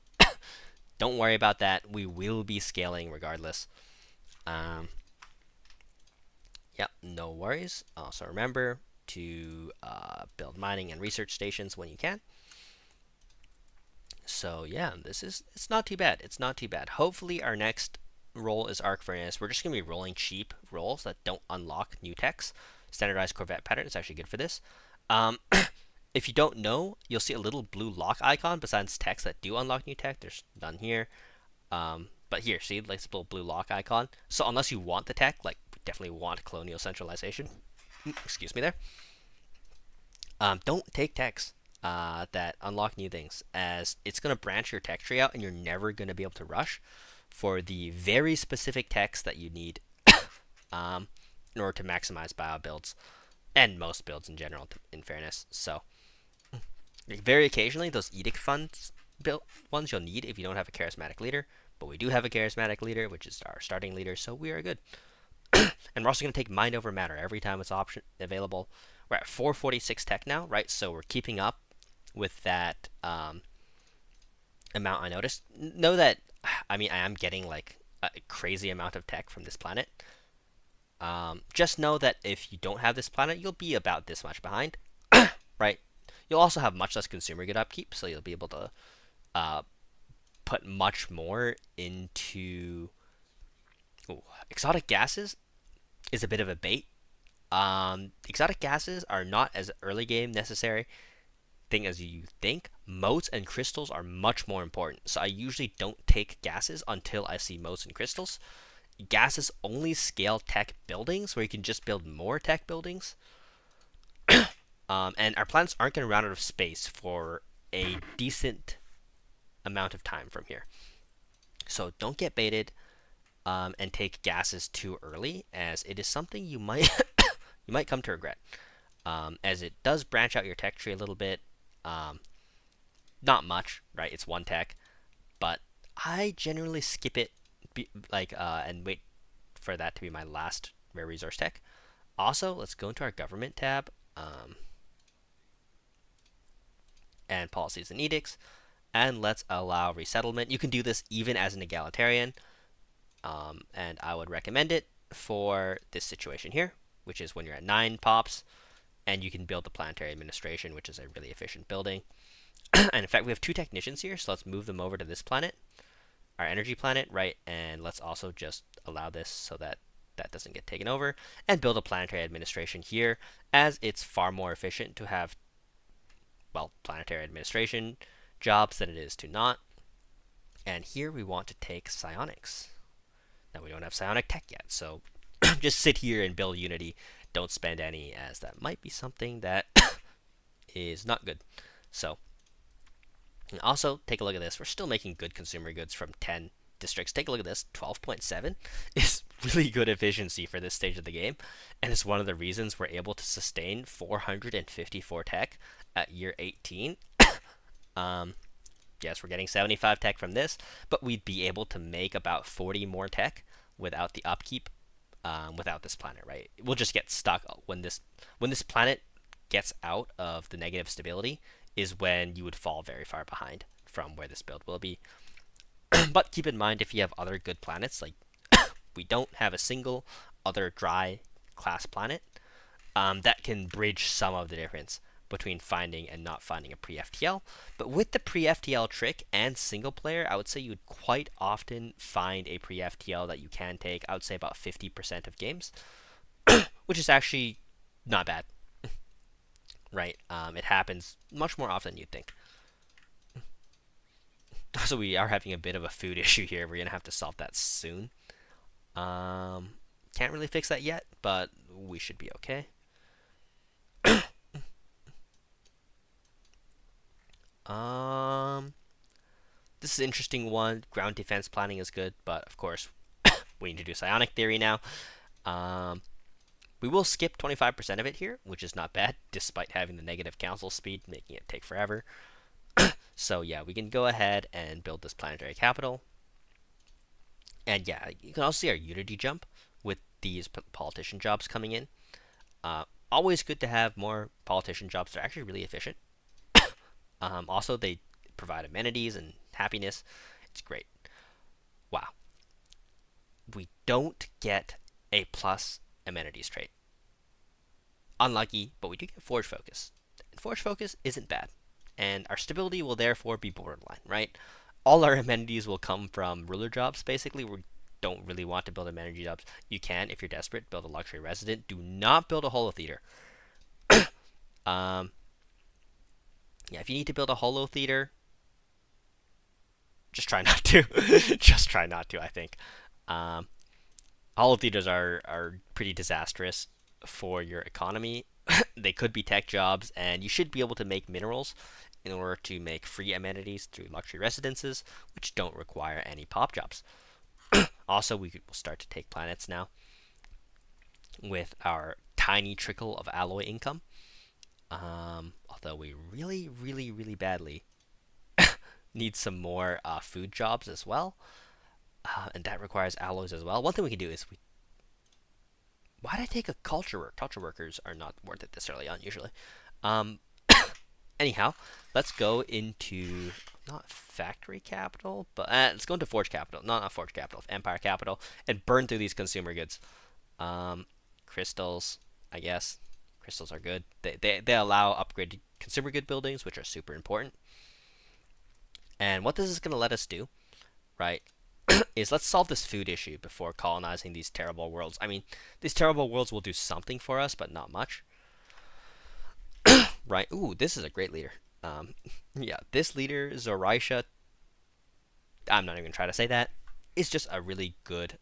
Don't worry about that. We will be scaling regardless. Yep, no worries. Also remember to build mining and research stations when you can. So yeah, it's not too bad. It's not too bad. Hopefully our next roll is Arc Furnace. We're just going to be rolling cheap rolls that don't unlock new techs. Standardized Corvette pattern is actually good for this. If you don't know, you'll see a little blue lock icon besides techs that do unlock new tech. There's none here. But here, see, like this little blue lock icon. So unless you want the tech, like we definitely want colonial centralization. Excuse me there. Don't take techs that unlock new things, as it's going to branch your tech tree out and you're never going to be able to rush for the very specific techs that you need in order to maximize bio builds and most builds in general, in fairness. So very occasionally those edict funds built ones you'll need if you don't have a charismatic leader, but we do have a charismatic leader, which is our starting leader, so we are good. And we're also going to take mind over matter every time it's option available. We're at 446 tech now, right? So we're keeping up with that amount I noticed. Know that, I mean, I am getting like a crazy amount of tech from this planet. Just know that if you don't have this planet, you'll be about this much behind, right? You'll also have much less consumer good upkeep, so you'll be able to put much more into... Ooh, exotic gases is a bit of a bait. Exotic gases are not as early game necessary thing as you think. Motes and crystals are much more important, so I usually don't take gases until I see motes and crystals. Gases only scale tech buildings, where you can just build more tech buildings. And our planets aren't going to run out of space for a decent amount of time from here. So don't get baited and take gases too early, as it is something you might you might come to regret, as it does branch out your tech tree a little bit. Not much, right? It's one tech, but I generally skip it, and wait for that to be my last rare resource tech. Also, let's go into our government tab, and policies and edicts, and let's allow resettlement. You can do this even as an egalitarian, and I would recommend it for this situation here, which is when you're at 9 pops, and you can build the planetary administration, which is a really efficient building. And in fact, we have 2 technicians here, so let's move them over to this planet, our energy planet, right? And let's also just allow this so that that doesn't get taken over, and build a planetary administration here, as it's far more efficient to have, well, planetary administration jobs than it is to not. And here we want to take psionics. Now we don't have psionic tech yet, so just sit here and build unity. Don't spend any, as that might be something that is not good. So, and also take a look at this. We're still making good consumer goods from 10 districts. Take a look at this. 12.7 is really good efficiency for this stage of the game, and it's one of the reasons we're able to sustain 454 tech at year 18. Yes, we're getting 75 tech from this, but we'd be able to make about 40 more tech without the upkeep, without this planet, right? We'll just get stuck when this planet gets out of the negative stability is when you would fall very far behind from where this build will be. But keep in mind, if you have other good planets, like we don't have a single other dry class planet, that can bridge some of the difference between finding and not finding a pre-FTL. But with the pre-FTL trick and single player, I would say you would quite often find a pre-FTL that you can take. I would say about 50% of games, which is actually not bad, right? It happens much more often than you'd think. So we are having a bit of a food issue here. We're gonna have to solve that soon. Can't really fix that yet, but we should be okay. This is an interesting one. Ground defense planning is good, but of course, we need to do psionic theory now. We will skip 25% of it here, which is not bad, despite having the negative council speed, making it take forever. So yeah, we can go ahead and build this planetary capital. And yeah, you can also see our unity jump with these politician jobs coming in. Always good to have more politician jobs. They're actually really efficient. Also, they provide amenities and happiness. It's great. Wow. We don't get a plus amenities trait. Unlucky, but we do get Forge Focus. And Forge Focus isn't bad. And our stability will therefore be borderline, right? All our amenities will come from ruler jobs, basically. We don't really want to build amenity jobs. You can, if you're desperate, build a luxury resident. Do not build a holotheater. Yeah, if you need to build a holo theater, just try not to. Just try not to, I think. Holo theaters are pretty disastrous for your economy. They could be tech jobs, and you should be able to make minerals in order to make free amenities through luxury residences, which don't require any pop jobs. Also, we will start to take planets now with our tiny trickle of alloy income. Although we really, really, really badly need some more food jobs as well. And that requires alloys as well. One thing we can do is why did I take a culture work? Culture workers are not worth it this early on, usually. Anyhow, let's go into, not factory capital, but let's go into forge capital. Not forge capital, empire capital, and burn through these consumer goods. Crystals, I guess. Crystals are good. They allow upgraded consumer good buildings, which are super important. And what this is going to let us do, right, is let's solve this food issue before colonizing these terrible worlds. I mean, these terrible worlds will do something for us, but not much. Right? Ooh, this is a great leader. Yeah, this leader, Zoraisha, I'm not even going to try to say that, is just a really good,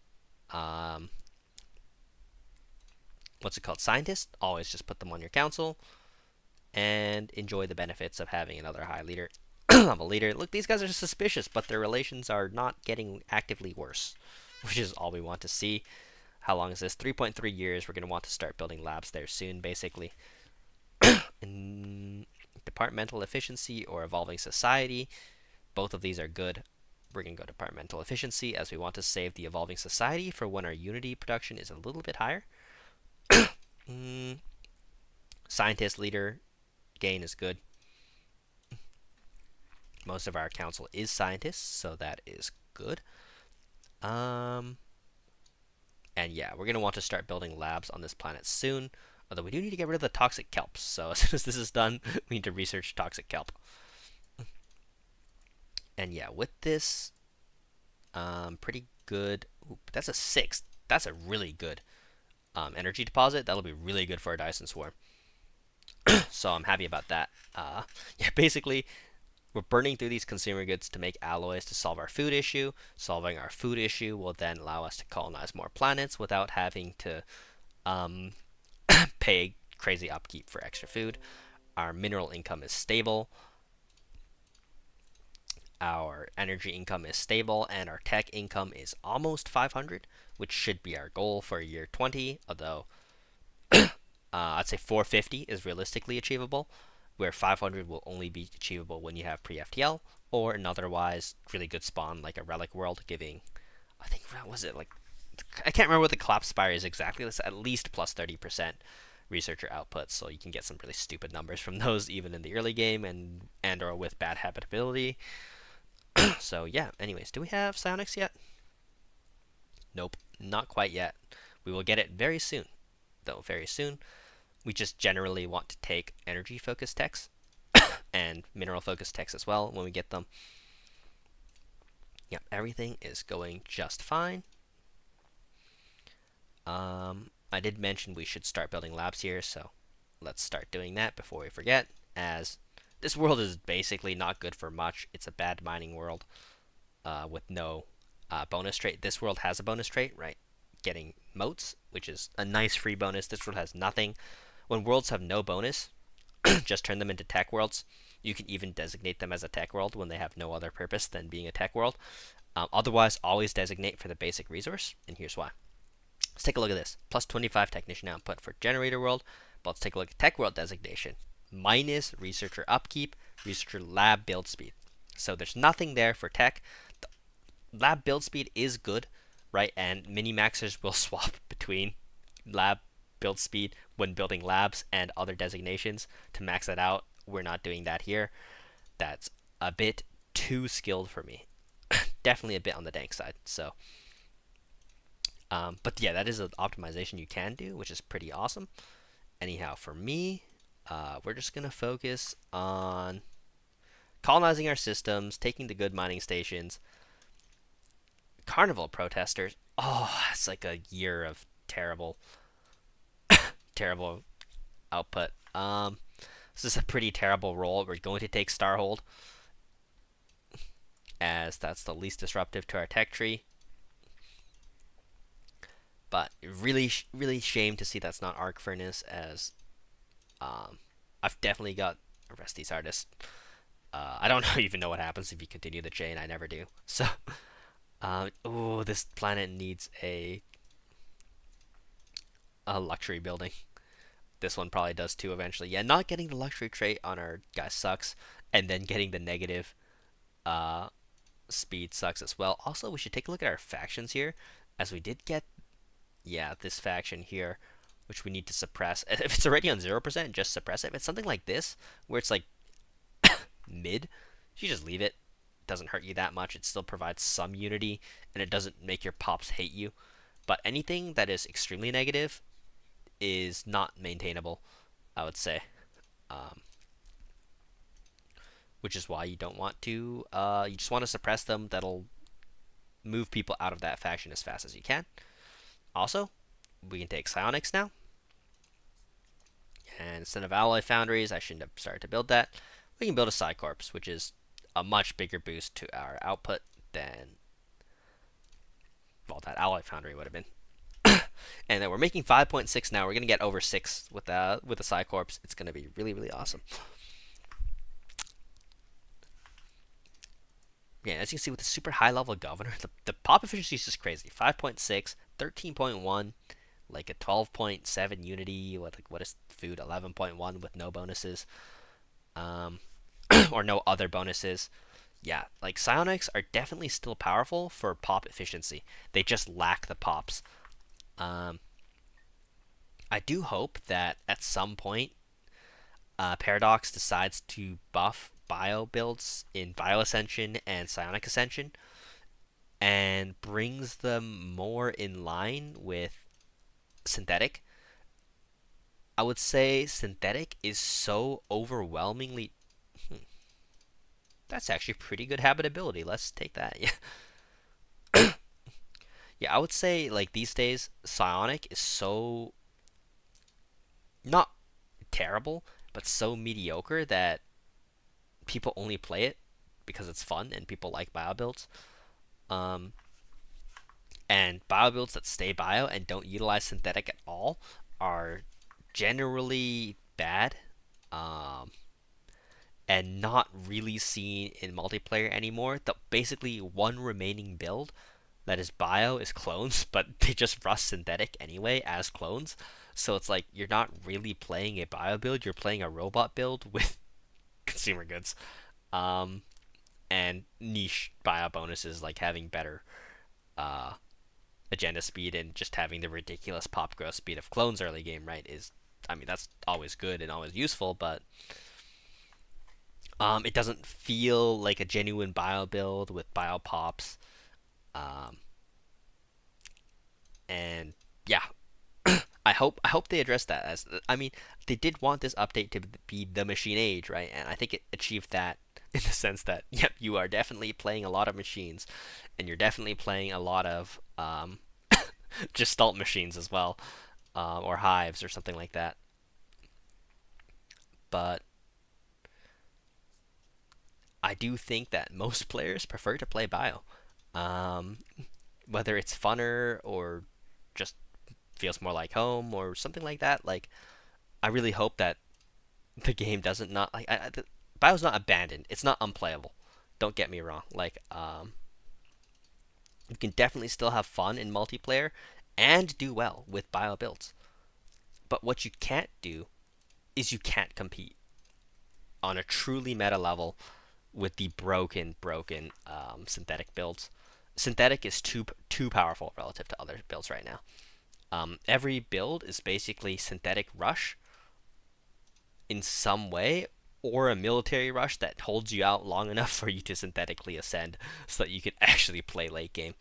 what's it called, scientist. Always just put them on your council and enjoy the benefits of having another high leader. Level leader. Look, these guys are suspicious, but their relations are not getting actively worse, which is all we want to see. How long is this? 3.3 years. We're going to want to start building labs there soon, basically. In departmental efficiency or evolving society, both of these are good. We're going to go departmental efficiency as we want to save the evolving society for when our unity production is a little bit higher. Scientist leader gain is good. Most of our council is scientists, so that is good. And yeah, we're going to want to start building labs on this planet soon. Although we do need to get rid of the toxic kelps. So as soon as this is done, we need to research toxic kelp. And yeah, with this, pretty good. Ooh, that's a 6. That's a really good energy deposit. That'll be really good for our Dyson Swarm. So I'm happy about that. Yeah, basically, we're burning through these consumer goods to make alloys to solve our food issue. Solving our food issue will then allow us to colonize more planets without having to pay crazy upkeep for extra food. Our mineral income is stable. Our energy income is stable, and our tech income is almost 500, which should be our goal for year 20, although I'd say 450 is realistically achievable, where 500 will only be achievable when you have pre-FTL, or an otherwise really good spawn like a relic world giving, I think, what was it, like, I can't remember what the collapse spire is exactly. It's at least plus 30% researcher output, so you can get some really stupid numbers from those even in the early game and or with bad habitability. So yeah, anyways, do we have psionics yet? Nope, not quite yet. We will get it very soon, though, very soon. We just generally want to take energy focused techs and mineral focused techs as well when we get them. Yep, everything is going just fine. I did mention we should start building labs here, so let's start doing that before we forget, as this world is basically not good for much. It's a bad mining world with no bonus trait. This world has a bonus trait, right? Getting motes, which is a nice free bonus. This world has nothing. When worlds have no bonus, just turn them into tech worlds. You can even designate them as a tech world when they have no other purpose than being a tech world. Otherwise, always designate for the basic resource, and here's why. Let's take a look at this. Plus 25 technician output for generator world, but let's take a look at tech world designation. Minus researcher upkeep, researcher lab build speed. So there's nothing there for tech. The lab build speed is good, right? And mini-maxers will swap between lab build speed when building labs and other designations to max that out. We're not doing that here. That's a bit too skilled for me. Definitely a bit on the dank side. So, but yeah, that is an optimization you can do, which is pretty awesome. Anyhow, for me, we're just gonna focus on colonizing our systems, taking the good mining stations. Carnival protesters. Oh, it's like a year of terrible, terrible output. This is a pretty terrible roll. We're going to take Starhold, as that's the least disruptive to our tech tree. But really, really shame to see that's not Arc Furnace, as I've definitely got arrest these artists. I don't even know what happens if you continue the chain. I never do. So, oh, this planet needs a luxury building. This one probably does too eventually. Yeah, not getting the luxury trait on our guy sucks, and then getting the negative speed sucks as well. Also, we should take a look at our factions here, as we did get, yeah, this faction here, which we need to suppress. If it's already on 0%, just suppress it. If it's something like this, where it's like mid, you just leave it. It doesn't hurt you that much. It still provides some unity, and it doesn't make your pops hate you. But anything that is extremely negative is not maintainable, I would say. Which is why you don't want to, you just want to suppress them. That'll move people out of that faction as fast as you can. Also, we can take psionics now. And instead of alloy foundries, I shouldn't have started to build that. We can build a Psi-Corps, which is a much bigger boost to our output than, well, that alloy foundry would have been. And then we're making 5.6 now. We're going to get over 6 with the Psi-Corps. It's going to be really, really awesome. Yeah, as you can see with the super high level governor, the pop efficiency is just crazy. 5.6, 13.1, like a 12.7 unity, what is food, 11.1 with no bonuses, or no other bonuses. Yeah, like psionics are definitely still powerful for pop efficiency. They just lack the pops. I do hope that at some point, Paradox decides to buff bio builds in Bio Ascension and Psionic Ascension, and brings them more in line with Synthetic. I would say Synthetic is so overwhelmingly. That's actually pretty good habitability. Let's take that. Yeah. Yeah, I would say like these days, Psionic is so not terrible, but so mediocre that people only play it because it's fun and people like bio builds. Um, and bio builds that stay bio and don't utilize synthetic at all are generally bad, and not really seen in multiplayer anymore. The basically one remaining build that is bio is clones, but they just rust synthetic anyway as clones. So it's like you're not really playing a bio build, you're playing a robot build with consumer goods. Um, and niche bio bonuses like having better uh, agenda speed and just having the ridiculous pop growth speed of clones early game, right? Is, I mean, that's always good and always useful, but It doesn't feel like a genuine bio build with bio pops. Um, and yeah, I hope they address that. As I mean, they did want this update to be the machine age, right? And I think it achieved that in the sense that yep, you are definitely playing a lot of machines, and you're definitely playing a lot of gestalt machines as well, or hives or something like that. But I do think that most players prefer to play bio, um, whether it's funner or just feels more like home or something like that. Like I really hope that the game doesn't not like Bio's not abandoned. It's not unplayable. Don't get me wrong. Like you can definitely still have fun in multiplayer and do well with Bio builds. But what you can't do is you can't compete on a truly meta level with the broken synthetic builds. Synthetic is too powerful relative to other builds right now. Every build is basically synthetic rush in some way, or a military rush that holds you out long enough for you to synthetically ascend, so that you can actually play late game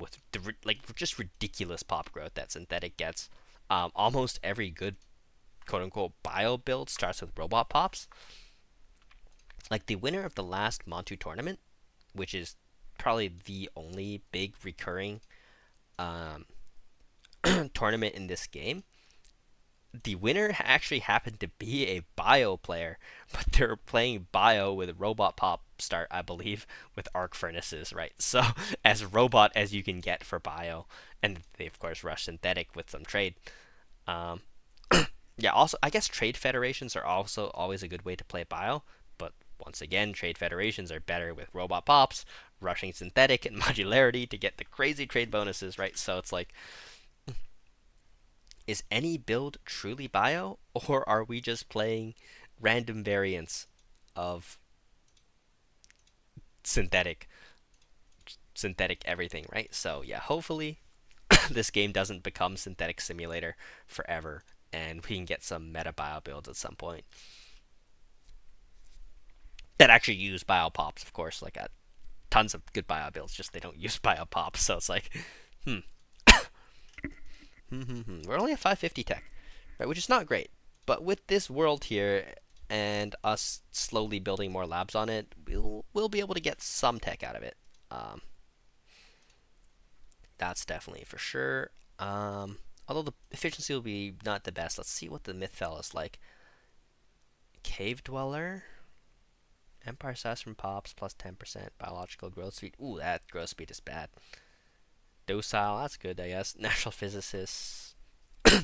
with the like just ridiculous pop growth that synthetic gets. Almost every good quote unquote bio build starts with robot pops. Like the winner of the last Montu tournament, which is probably the only big recurring um, tournament in this game, the winner actually happened to be a bio player, but they're playing bio with robot pop start, I believe, with arc furnaces, right? So as robot as you can get for bio, and they of course rush synthetic with some trade. Um, yeah, also I guess trade federations are also always a good way to play bio, but once again, trade federations are better with robot pops, rushing synthetic, and modularity to get the crazy trade bonuses, right? So it's like, is any build truly bio, or are we just playing random variants of synthetic everything, right? So yeah, hopefully this game doesn't become synthetic simulator forever, and we can get some meta bio builds at some point that actually use bio pops, of course. Like tons of good bio builds, just they don't use bio pops. So it's like, hmm, we're only at 550 tech, right? Which is not great. But with this world here and us slowly building more labs on it, we'll be able to get some tech out of it. Um, that's definitely for sure. Although the efficiency will be not the best. Let's see what the myth fell is like. Cave Dweller, Empire Size from Pops plus 10% biological growth speed. Ooh, that growth speed is bad. Docile, that's good, I guess. Natural Physicist,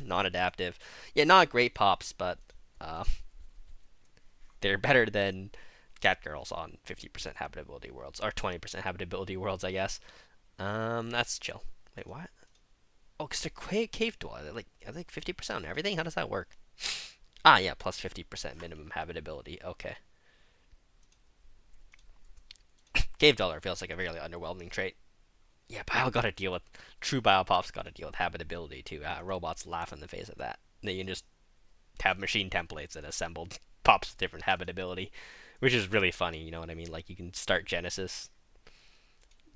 non-adaptive. Yeah, not great pops, but uh, they're better than Cat Girls on 50% habitability worlds, or 20% habitability worlds, I guess. That's chill. Wait, what? Oh, because they're cave dweller. Are they like 50% on everything? How does that work? Ah, yeah, plus 50% minimum habitability. Okay. Cave dweller feels like a really underwhelming trait. Yeah, Bio got to deal with true Biopops. Got to deal with habitability too. Robots laugh in the face of that. They can just have machine templates and assembled pops with different habitability, which is really funny. You know what I mean? Like you can start Genesis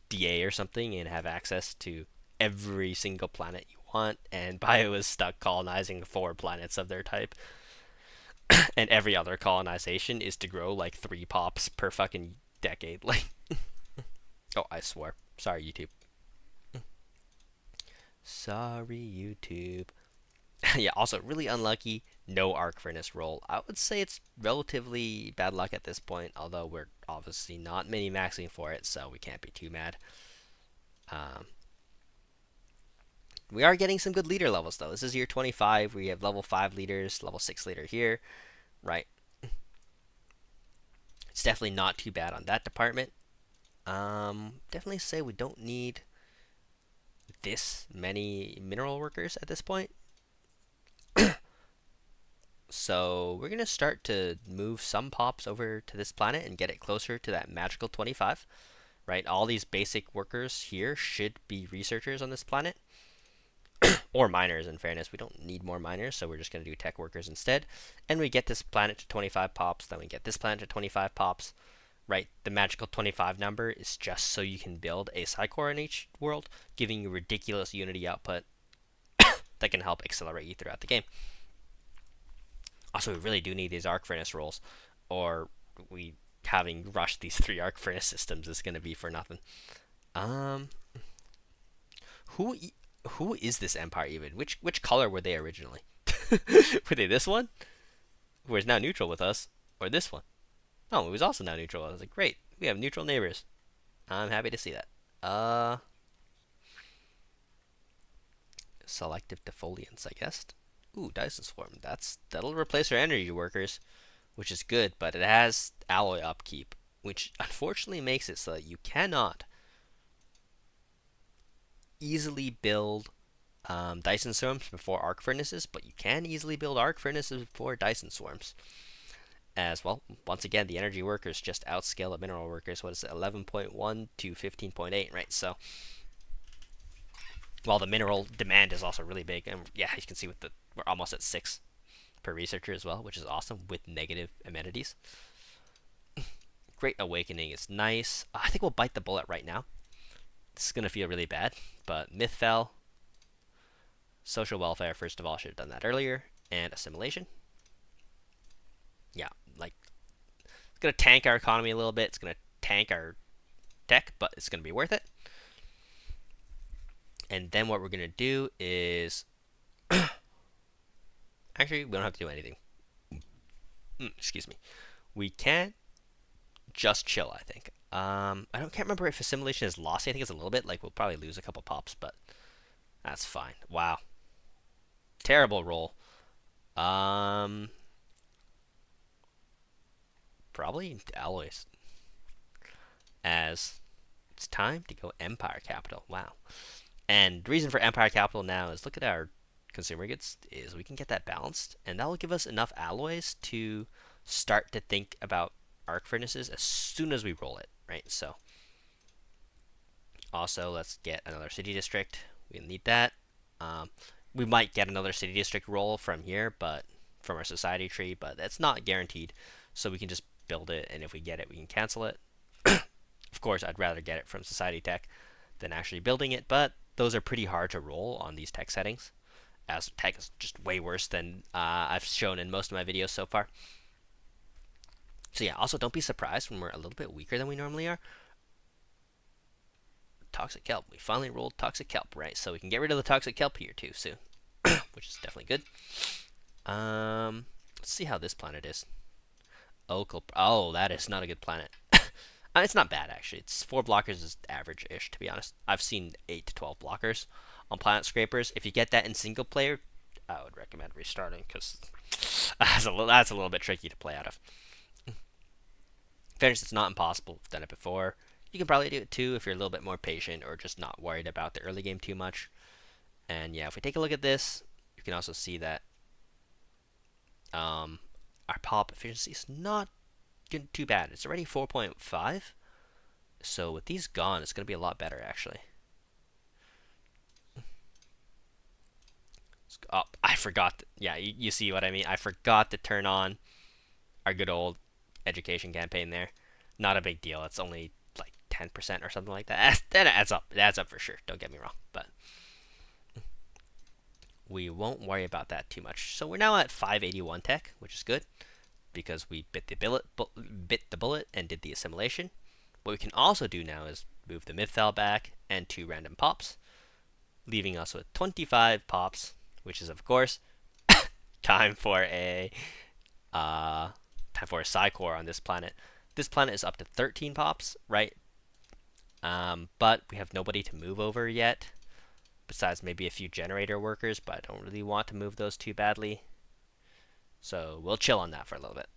DA or something and have access to every single planet you want, and Bio is stuck colonizing 4 planets of their type, and every other colonization is to grow like 3 pops per fucking decade. Like, oh, I swore. Sorry, YouTube. Sorry, YouTube. Yeah, also really unlucky. No arc furnace roll. I would say it's relatively bad luck at this point, although we're obviously not mini maxing for it, so we can't be too mad. Um, we are getting some good leader levels though. This is year 25. We have level 5 leaders, level 6 leader here, right? It's definitely not too bad on that department. Definitely say we don't need this many mineral workers at this point. So we're going to start to move some pops over to this planet and get it closer to that magical 25, right? All these basic workers here should be researchers on this planet. or miners in fairness. We don't need more miners, so we're just going to do tech workers instead. And we get this planet to 25 pops, then we get this planet to 25 pops, right? The magical 25 number is just so you can build a Psycore in each world, giving you ridiculous Unity output that can help accelerate you throughout the game. Also, we really do need these arc furnace rolls, or we having rushed these 3 arc furnace systems is going to be for nothing. Um, who who is this empire even? Which color were they originally? Were they this one, who is now neutral with us, or this one? Oh, it was also now neutral. I was like, great, we have neutral neighbors. I'm happy to see that. Selective defoliants, I guess. Ooh, Dyson Swarm. That'll replace our energy workers, which is good, but it has alloy upkeep, which unfortunately makes it so that you cannot easily build Dyson Swarms before Arc Furnaces, but you can easily build Arc Furnaces before Dyson Swarms. As well, once again, the energy workers just outscale the mineral workers. What is it, 11.1 to 15.8, right? So, while the mineral demand is also really big, and yeah, you can see we're almost at 6 per researcher as well, which is awesome with negative amenities. Great Awakening is nice. I think we'll bite the bullet right now. This is gonna feel really bad, but Myth fell. Social welfare, first of all, should have done that earlier, and assimilation. Yeah, like, it's gonna tank our economy a little bit. It's gonna tank our tech, but it's gonna be worth it. And then what we're gonna do is, actually, we don't have to do anything. Excuse me. We can just chill, I think. Can't remember if assimilation is lost. I think it's a little bit. Like, we'll probably lose a couple pops, but that's fine. Wow. Terrible roll. Probably alloys. As it's time to go Empire Capital. Wow. And the reason for Empire Capital now is, look at our consumer goods, is we can get that balanced, and that will give us enough alloys to start to think about arc furnaces as soon as we roll it, right? So, also, let's get another city district. We need that. We might get another city district roll from here, but from our society tree, but that's not guaranteed. So we can just build it, and if we get it, we can cancel it. Of course, I'd rather get it from society tech than actually building it, but those are pretty hard to roll on these tech settings, as tech is just way worse than I've shown in most of my videos so far. So yeah, also don't be surprised when we're a little bit weaker than we normally are. Toxic kelp. We finally rolled toxic kelp, right? So we can get rid of the toxic kelp here too soon, which is definitely good. Let's see how this planet is. Oh, that is not a good planet. It's not bad, actually. It's 4 blockers is average-ish, to be honest. I've seen 8 to 12 blockers on Planetscapers. If you get that in single player, I would recommend restarting, because that's a little bit tricky to play out of. In fairness, it's not impossible. We've done it before. You can probably do it too if you're a little bit more patient or just not worried about the early game too much. And yeah, if we take a look at this, you can also see that our pop efficiency is not too bad. It's already 4.5. So with these gone, it's going to be a lot better, actually. Oh, I forgot. Yeah, you see what I mean? I forgot to turn on our good old education campaign there. Not a big deal. It's only like 10% or something like that. Then it adds up. It adds up for sure. Don't get me wrong. But we won't worry about that too much. So we're now at 581 tech, which is good, because we bit the bullet and did the assimilation. What we can also do now is move the Mythal back and 2 random pops, leaving us with 25 pops, which is of course time for a Psycore on this planet. This planet is up to 13 pops, right? But we have nobody to move over yet, besides maybe a few generator workers, but I don't really want to move those too badly. So we'll chill on that for a little bit.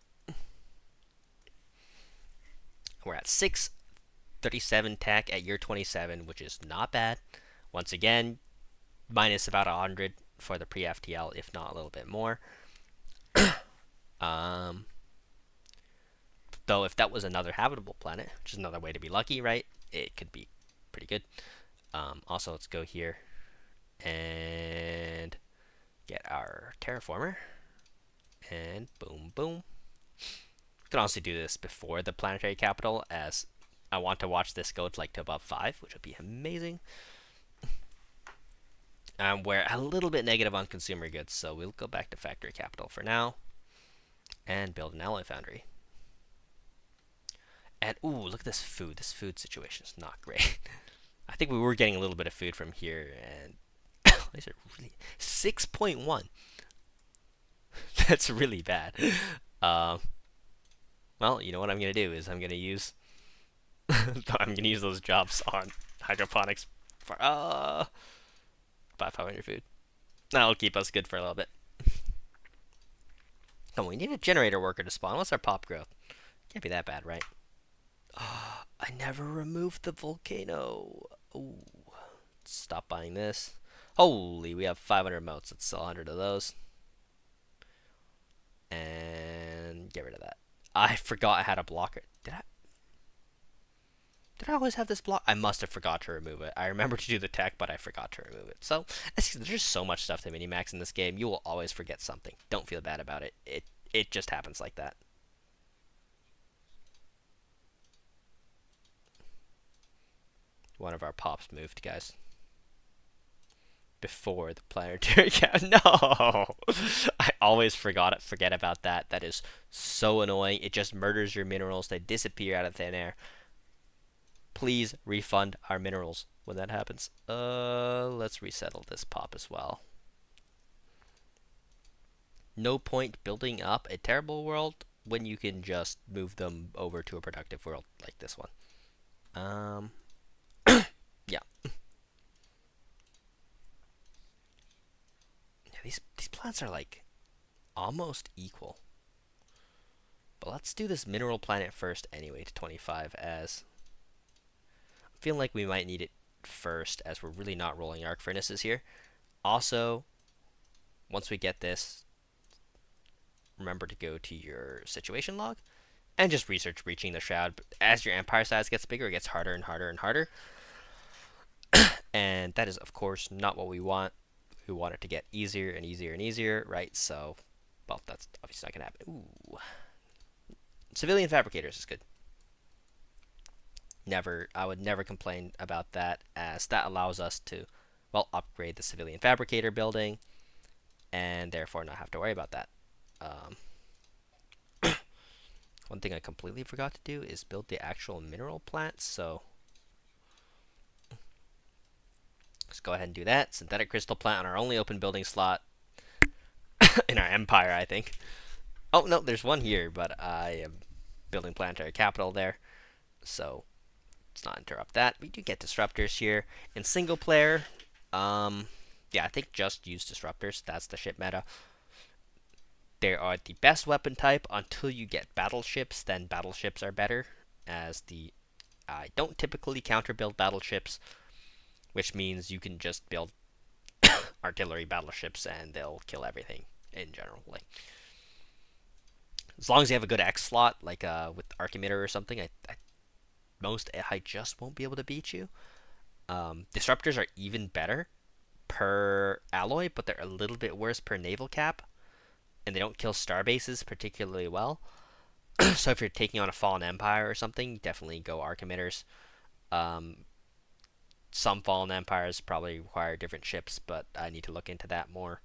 We're at 637 tech at year 27, which is not bad. Once again, minus about 100 for the pre-FTL, if not a little bit more. Though if that was another habitable planet, which is another way to be lucky, right? It could be pretty good. Also, let's go here. And get our terraformer. And boom, boom. We can also do this before the planetary capital, as I want to watch this go to like to above 5, which would be amazing. We're a little bit negative on consumer goods, so we'll go back to factory capital for now and build an alloy foundry. And ooh, look at this food. This food situation is not great. I think we were getting a little bit of food from here, and these are really 6.1. That's really bad. Well, you know what I'm gonna do is I'm gonna use those jobs on hydroponics for 500 food. That'll keep us good for a little bit. Come on, we need a generator worker to spawn. What's our pop growth? Can't be that bad, right? I never removed the volcano. Ooh. Stop buying this. Holy, we have 500 motes. Let's sell 100 of those. And get rid of that. I forgot I had a blocker. Did I always have this block? I must have forgot to remove it. I remember to do the tech, but I forgot to remove it. So, there's just so much stuff to minimax in this game. You will always forget something. Don't feel bad about it. It just happens like that. One of our pops moved, guys. Before the planetary cap. No! I always forget about that. That is so annoying. It just murders your minerals. They disappear out of thin air. Please refund our minerals when that happens. Let's resettle this pop as well. No point building up a terrible world when you can just move them over to a productive world like this one. Yeah. These plants are like almost equal. But let's do this mineral planet first anyway to 25, as I'm feeling like we might need it first, as we're really not rolling arc furnaces here. Also, once we get this, remember to go to your situation log and just research breaching the Shroud. But as your empire size gets bigger, it gets harder and harder and harder. And that is, of course, not what we want. We want it to get easier and easier and easier, right? So, well, that's obviously not going to happen. Ooh. Civilian fabricators is good. I would never complain about that, as that allows us to, well, upgrade the civilian fabricator building and therefore not have to worry about that. One thing I completely forgot to do is build the actual mineral plant, so let's go ahead and do that. Synthetic crystal plant on our only open building slot in our empire, I think. Oh, no, there's one here, but I am building planetary capital there, so let's not interrupt that. We do get disruptors here. In single player, yeah, I think just use disruptors. That's the ship meta. They are the best weapon type until you get battleships. Then battleships are better, as I don't typically counter build battleships, which means you can just build artillery battleships and they'll kill everything in general. Like, as long as you have a good X slot, like with Archimeter or something, I just won't be able to beat you. Disruptors are even better per alloy, but they're a little bit worse per naval cap, and they don't kill star bases particularly well. So if you're taking on a fallen empire or something, definitely go Archimeters. Some fallen empires probably require different ships, but I need to look into that more.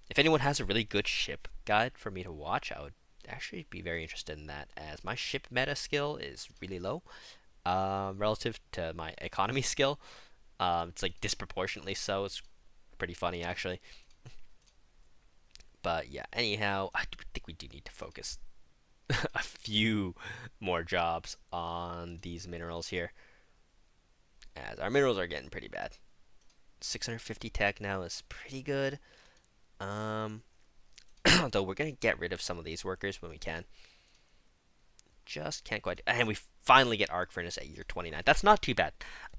If anyone has a really good ship guide for me to watch, I would actually be very interested in that, as my ship meta skill is really low relative to my economy skill. It's like disproportionately so. It's pretty funny, actually. But yeah, anyhow, I think we do need to focus a few more jobs on these minerals here, as our minerals are getting pretty bad. 650 tech now is pretty good. Though we're going to get rid of some of these workers when we can. Just can't quite. And we finally get arc furnace at year 29. That's not too bad.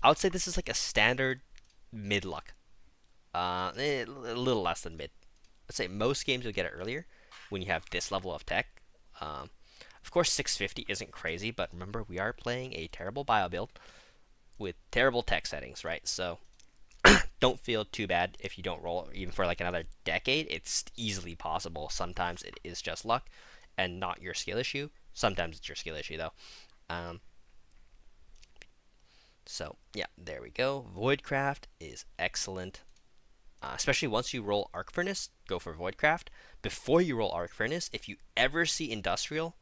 I would say this is like a standard mid luck. A little less than mid. Let's say most games you'll get it earlier when you have this level of tech. Of course, 650 isn't crazy, but remember, we are playing a terrible bio build with terrible tech settings, right? So don't feel too bad if you don't roll even for like another decade. It's easily possible. Sometimes it is just luck and not your skill issue. Sometimes it's your skill issue though. Um, so yeah, there we go. Voidcraft is excellent. Especially once you roll Arc Furnace, go for Voidcraft. Before you roll Arc Furnace, if you ever see Industrial,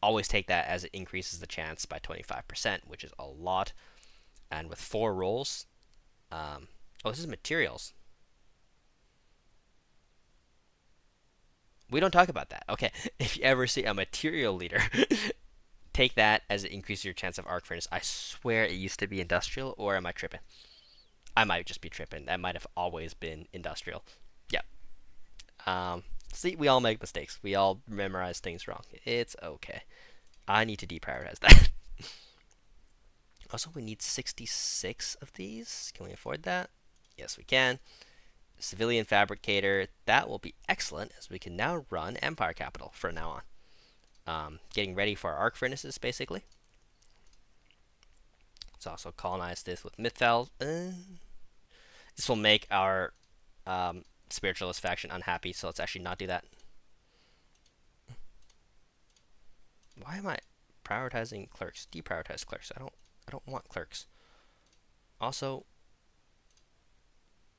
always take that as it increases the chance by 25%, which is a lot. And with 4 rolls, oh, this is materials. We don't talk about that. Okay, if you ever see a material leader, take that as it increases your chance of Arc Furnace. I swear it used to be Industrial, or am I tripping? I might just be tripping. That might have always been Industrial. Yeah. See, we all make mistakes. We all memorize things wrong. It's okay. I need to deprioritize that. Also, we need 66 of these. Can we afford that? Yes, we can. Civilian Fabricator. That will be excellent, as we can now run Empire Capital from now on. Getting ready for our Arc Furnaces, basically. Let's also colonize this with Mythal. This will make our Spiritualist faction unhappy, so let's actually not do that. Why am I prioritizing clerks? Deprioritize clerks. I don't want clerks. Also,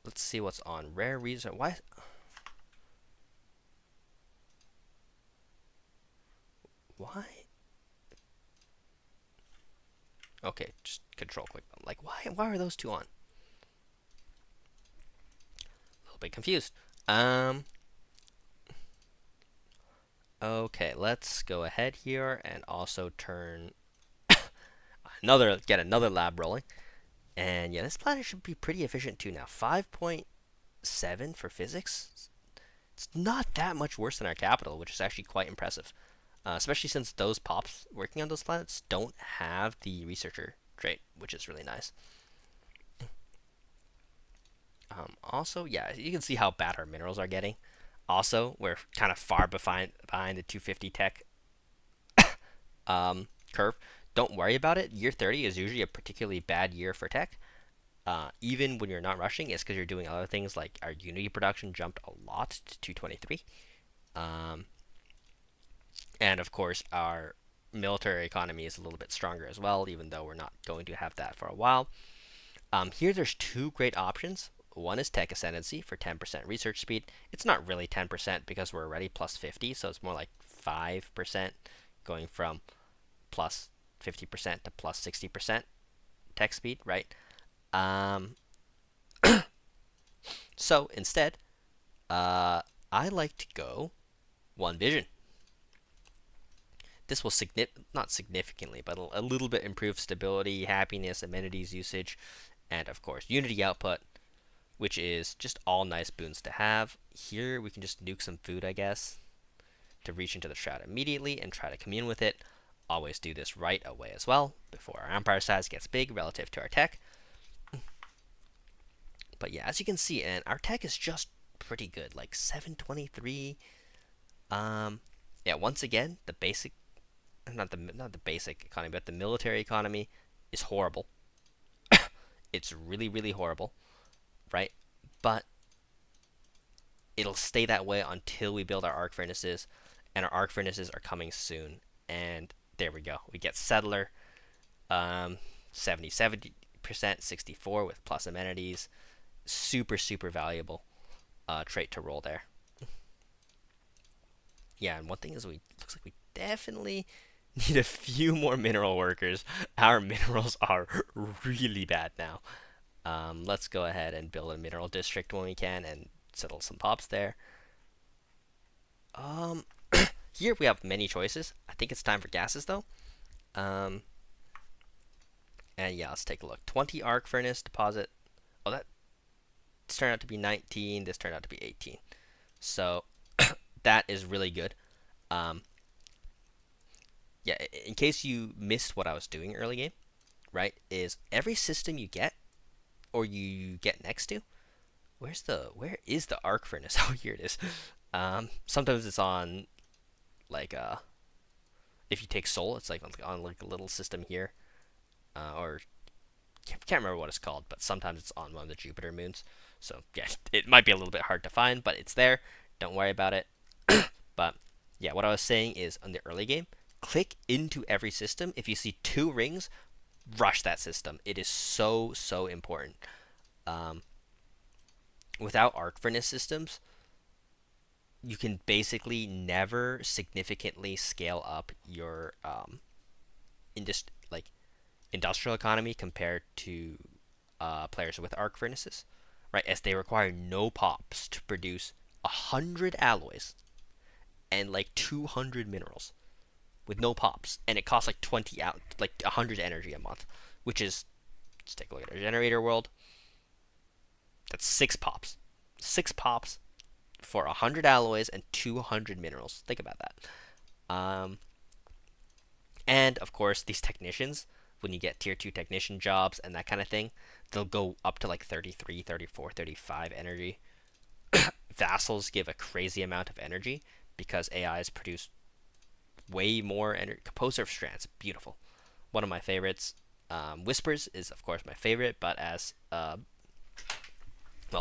let's see what's on rare reason. Why? Okay, just control quick. Like, why are those two on? A little bit confused. Okay, let's go ahead here and also turn get another lab rolling. And yeah, this planet should be pretty efficient too now. 5.7 for physics. It's not that much worse than our capital, which is actually quite impressive. Especially since those pops working on those planets don't have the researcher trait, which is really nice. Also, yeah, you can see how bad our minerals are getting. Also, we're kind of far behind the 250 tech curve. Don't worry about it. Year 30 is usually a particularly bad year for tech. Even when you're not rushing, it's because you're doing other things, like our Unity production jumped a lot to 223. And of course, our military economy is a little bit stronger as well, even though we're not going to have that for a while. Here, there's 2 great options. One is Tech Ascendancy for 10% research speed. It's not really 10% because we're already plus 50, so it's more like 5%, going from plus 50% to plus 60% tech speed, right? So instead, I like to go 1 vision. This will not significantly, but a little bit improve stability, happiness, amenities usage, and of course Unity output, which is just all nice boons to have. Here we can just nuke some food, I guess, to reach into the Shroud immediately and try to commune with it. Always do this right away as well, before our empire size gets big relative to our tech. But yeah, as you can see, and our tech is just pretty good, like 723. Yeah, once again, the basic, not the basic economy, but the military economy is horrible. It's really, really horrible, right? But it'll stay that way until we build our arc furnaces, and our arc furnaces are coming soon. And there we go. We get settler, 70%, 64 with plus amenities. Super, super valuable trait to roll there. Yeah, and one thing is, looks like we definitely need a few more mineral workers. Our minerals are really bad now. Let's go ahead and build a mineral district when we can and settle some pops there. Here we have many choices. I think it's time for gases though. And yeah, let's take a look. 20 arc furnace deposit. Oh, this turned out to be 19. This turned out to be 18. So that is really good. Yeah, in case you missed what I was doing early game, right, is every system you get or you get next to, where is the arc furnace? Oh, here it is. Sometimes it's on, like, if you take Sol, it's like on like a little system here, or can't remember what it's called, but sometimes it's on one of the Jupiter moons. So yeah, it might be a little bit hard to find, but it's there. Don't worry about it. But yeah, what I was saying is on the early game, click into every system. If you see 2 rings, rush that system. It is so important. Um, Without arc furnace systems, you can basically never significantly scale up your like industrial economy compared to players with arc furnaces, right? As they require no pops to produce 100 alloys and like 200 minerals with no pops, and it costs like 20 out, like 100 energy a month, which is, let's take a look at our generator world. That's 6 pops, 6 pops for 100 alloys and 200 minerals. Think about that. And of course, these technicians, when you get tier 2 technician jobs and that kind of thing, they'll go up to like 33, 34, 35 energy. Vassals give a crazy amount of energy because AIs produce way more energy. Composer of Strands, beautiful. One of my favorites. Whispers is, of course, my favorite, but as,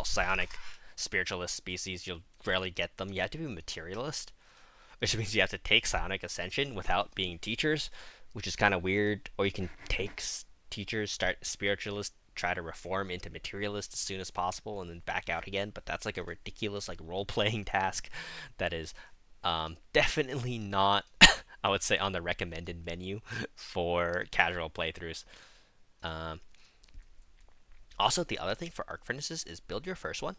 psionic spiritualist species, you'll rarely get them. You have to be a materialist, which means you have to take psionic ascension without being teachers, which is kind of weird. Or you can take teachers, start spiritualist, try to reform into materialist as soon as possible, and then back out again. But that's like a ridiculous like role playing task that is definitely not, I would say, on the recommended menu for casual playthroughs. Um, Also, the other thing for arc furnaces is build your first one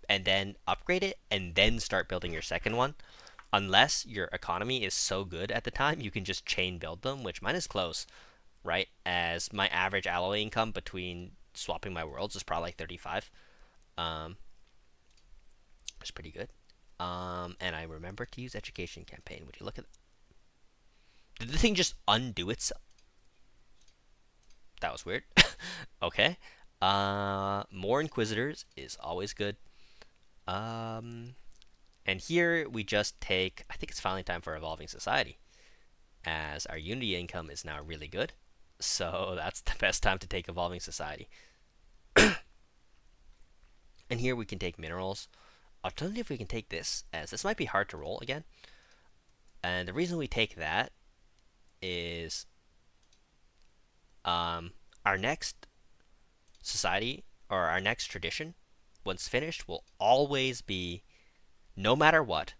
and then upgrade it and then start building your second one. Unless your economy is so good at the time, you can just chain build them, which mine is close, right? As my average alloy income between swapping my worlds is probably like 35. It's pretty good. And I remember to use education campaign. Would you look at? Did the thing just undo itself? That was weird. Okay. More Inquisitors is always good. And here we just take, I think it's finally time for Evolving Society, as our Unity income is now really good. So that's the best time to take Evolving Society. And here we can take minerals. Alternative, we can take this, as this might be hard to roll again. And the reason we take that is our next society, or our next tradition, once finished, will always be, no matter what,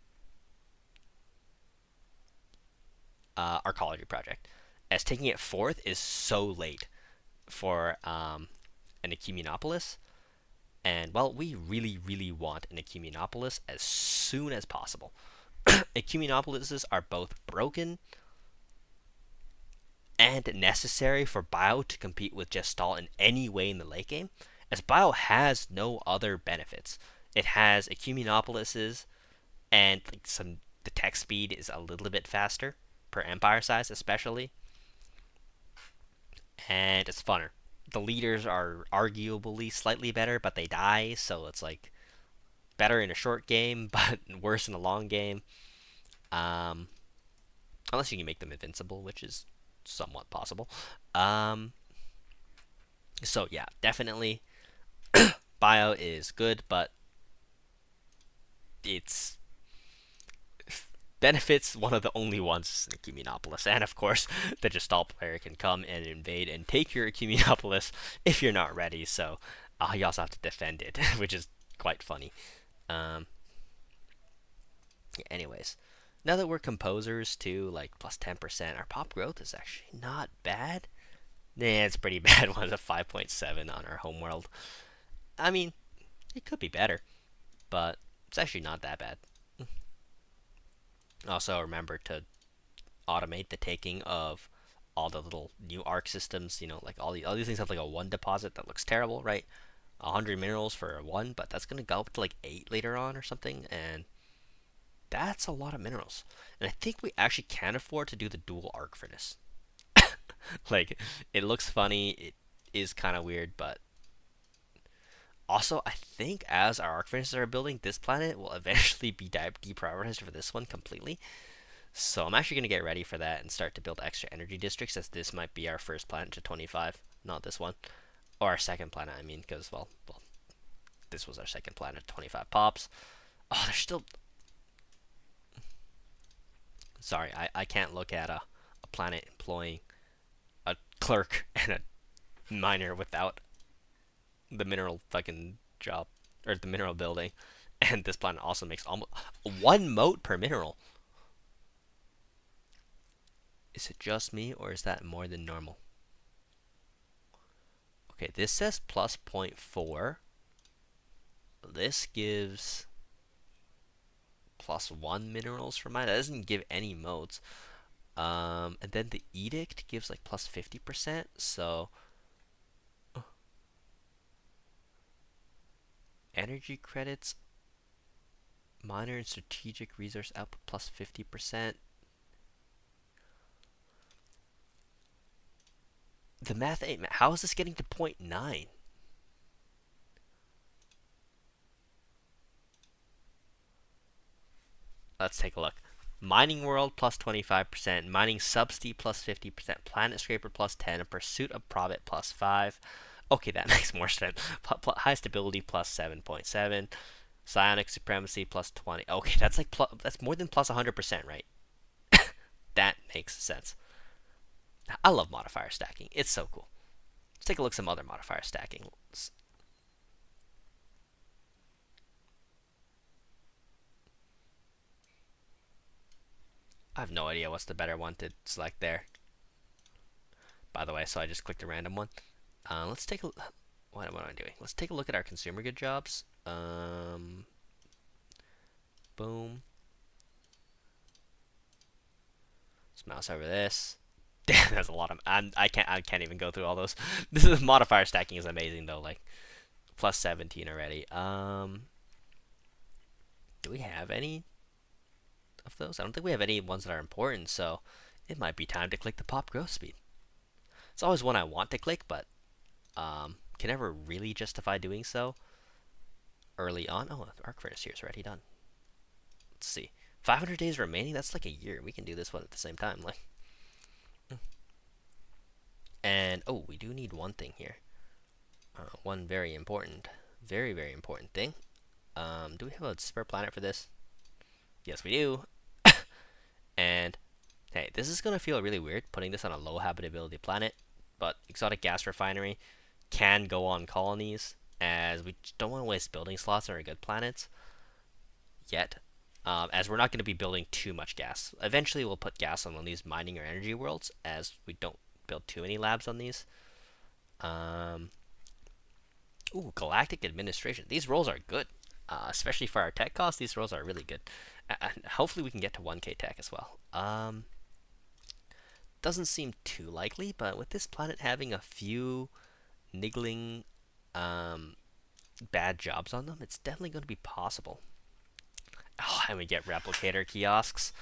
arcology project. As taking it fourth is so late for an Ecumenopolis. And, well, we really want an Ecumenopolis as soon as possible. Ecumenopolises are both broken and necessary for Bio to compete with Gestal in any way in the late game, as Bio has no other benefits. It has Ecumenopolises, and like the tech speed is a little bit faster per empire size, especially, and it's funner. The leaders are arguably slightly better, but they die, so it's like better in a short game, but worse in a long game. Um, Unless you can make them invincible, which is somewhat possible. So yeah, definitely Bio is good, but its benefits, one of the only ones in Ecumenopolis. And of course, the Gestalt player can come and invade and take your Ecumenopolis if you're not ready, so you also have to defend it, which is quite funny. Anyways, now that we're composers too, like plus 10%, our pop growth is actually not bad. Yeah, it's pretty bad. One's a 5.7 on our homeworld. I mean, it could be better, but it's actually not that bad. Also, remember to automate the taking of all the little new arc systems. You know, like all these things have like a 1 deposit that looks terrible, right? 100 minerals for a 1, but that's gonna go up to like 8 later on or something, and that's a lot of minerals. And I think we actually can afford to do the dual arc furnace. Like, it looks funny, it is kind of weird, but also, I think as our arc furnaces are building, this planet will eventually be deprioritized for this one completely. So I'm actually going to get ready for that and start to build extra energy districts, as this might be our first planet to 25, not this one. Or our second planet, I mean, because, well, this was our second planet, 25 pops. Oh, there's still. Sorry, I can't look at a planet employing a clerk and a miner without the mineral fucking job, or the mineral building. And this planet also makes almost 1 mote per mineral. Is it just me, or is that more than normal? Okay, this says plus 0.4. This gives +1 minerals for mine. That doesn't give any motes. And then the edict gives like plus 50%. So energy credits, minor and strategic resource output plus 50%. The math ain't. How is this getting to 0.9? Let's take a look. Mining World plus 25%, Mining Substea plus 50%, Planetscaper plus 10, Pursuit of Profit plus 5. Okay, that makes more sense. High Stability plus 7.7, Psionic Supremacy plus 20. Okay, that's like that's more than plus 100%, right? That makes sense. I love modifier stacking. It's so cool. Let's take a look at some other modifier stacking. I have no idea what's the better one to select there. By the way, so I just clicked a random one. Let's take a. What am I doing? Let's take a look at our consumer good jobs. Boom. Let's mouse over this. Damn, there's a lot of. I can't even go through all those. This is modifier stacking is amazing though. Like plus 17 already. Do we have any of those? I don't think we have any ones that are important. So it might be time to click the pop growth speed. It's always one I want to click, but can never really justify doing so early on. Oh, the arc furnace here is already done. Let's see. 500 days remaining? That's like a year. We can do this one at the same time. Like, and oh, we do need one thing here. One very important thing. Do we have a spare planet for this? Yes, we do. And hey, this is gonna feel really weird putting this on a low habitability planet, but exotic gas refinery can go on colonies, as we don't want to waste building slots on our good planets yet, as we're not going to be building too much gas. Eventually, we'll put gas on one of these mining or energy worlds, as we don't build too many labs on these. Ooh, galactic administration. These roles are good, especially for our tech costs. These roles are really good. Hopefully, we can get to 1K tech as well. Doesn't seem too likely, but with this planet having a few niggling bad jobs on them, it's definitely going to be possible. Oh, and we get replicator kiosks.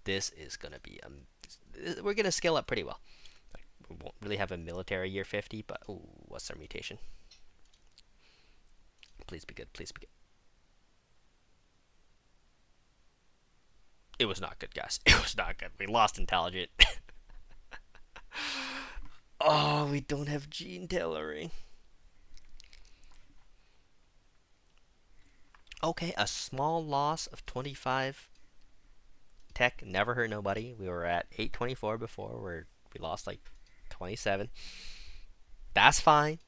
This is going to be we're going to scale up pretty well. We won't really have a military year 50, but ooh, what's our mutation? Please be good. Please be good. It was not good, guys. It was not good. We lost intelligent. Oh, we don't have gene tailoring. Okay, a small loss of 25 tech never hurt nobody. We were at 824 before, where we lost like 27. That's fine.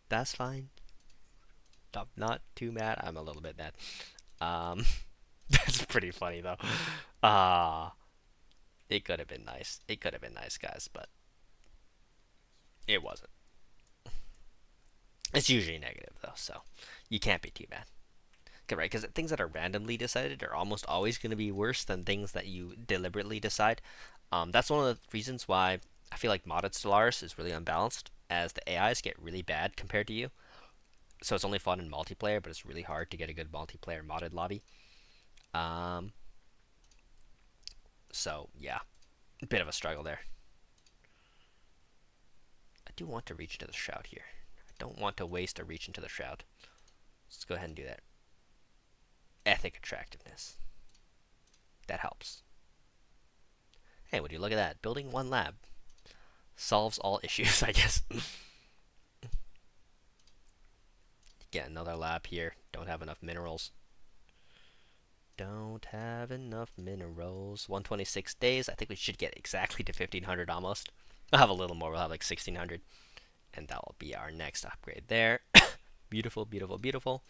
That's fine. I'm not too mad. I'm a little bit mad. That's pretty funny though. It could have been nice. It could have been nice, guys, but it wasn't. It's usually negative though, so you can't be too bad. Right? Because things that are randomly decided are almost always going to be worse than things that you deliberately decide. That's one of the reasons why I feel like modded Stellaris is really unbalanced, as the AIs get really bad compared to you. So it's only fun in multiplayer, but it's really hard to get a good multiplayer modded lobby. So yeah, a bit of a struggle there. I do want to reach into the Shroud here. I don't want to waste a reach into the Shroud. Let's go ahead and do that. Ethic attractiveness. That helps. Hey, would you look at that? Building one lab solves all issues, I guess. Get another lab here. Don't have enough minerals. Don't have enough minerals. 126 days. I think we should get exactly to 1500 almost. We'll have a little more. We'll have like 1600. And that will be our next upgrade there. Beautiful, beautiful, beautiful.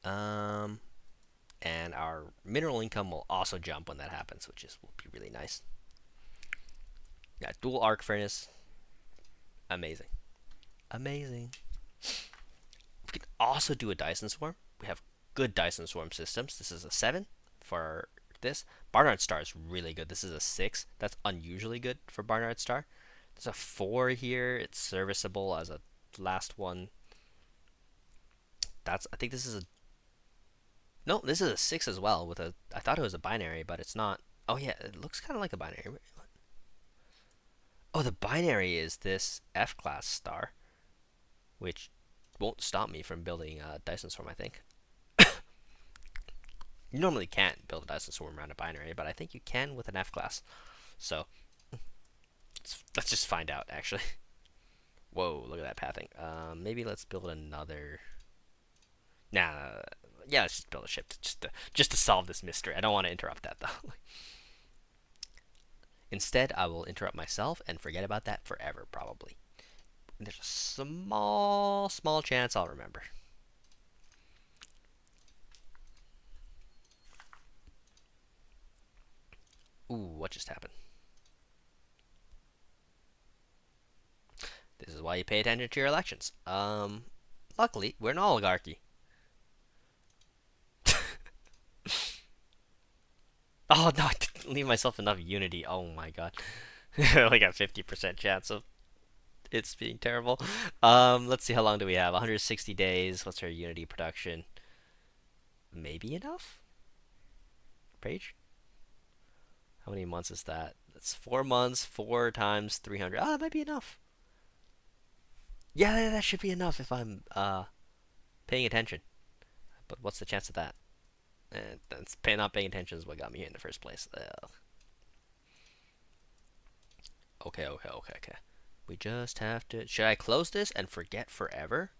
And our mineral income will also jump when that happens, which will be really nice. Yeah, dual arc furnace. Amazing. Amazing. We can also do a Dyson Swarm. We have good Dyson Swarm systems. This is a 7 for this. Barnard Star is really good. This is a 6. That's unusually good for Barnard Star. There's a 4 here. It's serviceable as a last one. I think this is a... No, this is a 6 as well with a... I thought it was a binary, but it's not. Oh yeah, it looks kind of like a binary. Oh, the binary is this F-class star, which won't stop me from building a Dyson Swarm, I think. You normally can't build a Dyson Swarm around a binary, but I think you can with an F-class. So, let's just find out, actually. Whoa, look at that pathing. Maybe let's build another... Nah, yeah, let's just build a ship just to solve this mystery. I don't want to interrupt that, though. Instead, I will interrupt myself and forget about that forever, probably. There's a small chance I'll remember. Ooh, what just happened? This is why you pay attention to your elections. Luckily, we're an oligarchy. Oh, no, I didn't leave myself enough unity. Oh, my God. Like a 50% chance of it's being terrible. Let's see, how long do we have? 160 days. What's our unity production? Maybe enough? Page? How many months is that? That's 4 months, 4 times 300. Ah, that might be enough. Yeah, that should be enough if I'm paying attention. But what's the chance of that? Not paying attention is what got me here in the first place. Okay. We just have to... Should I close this and forget forever?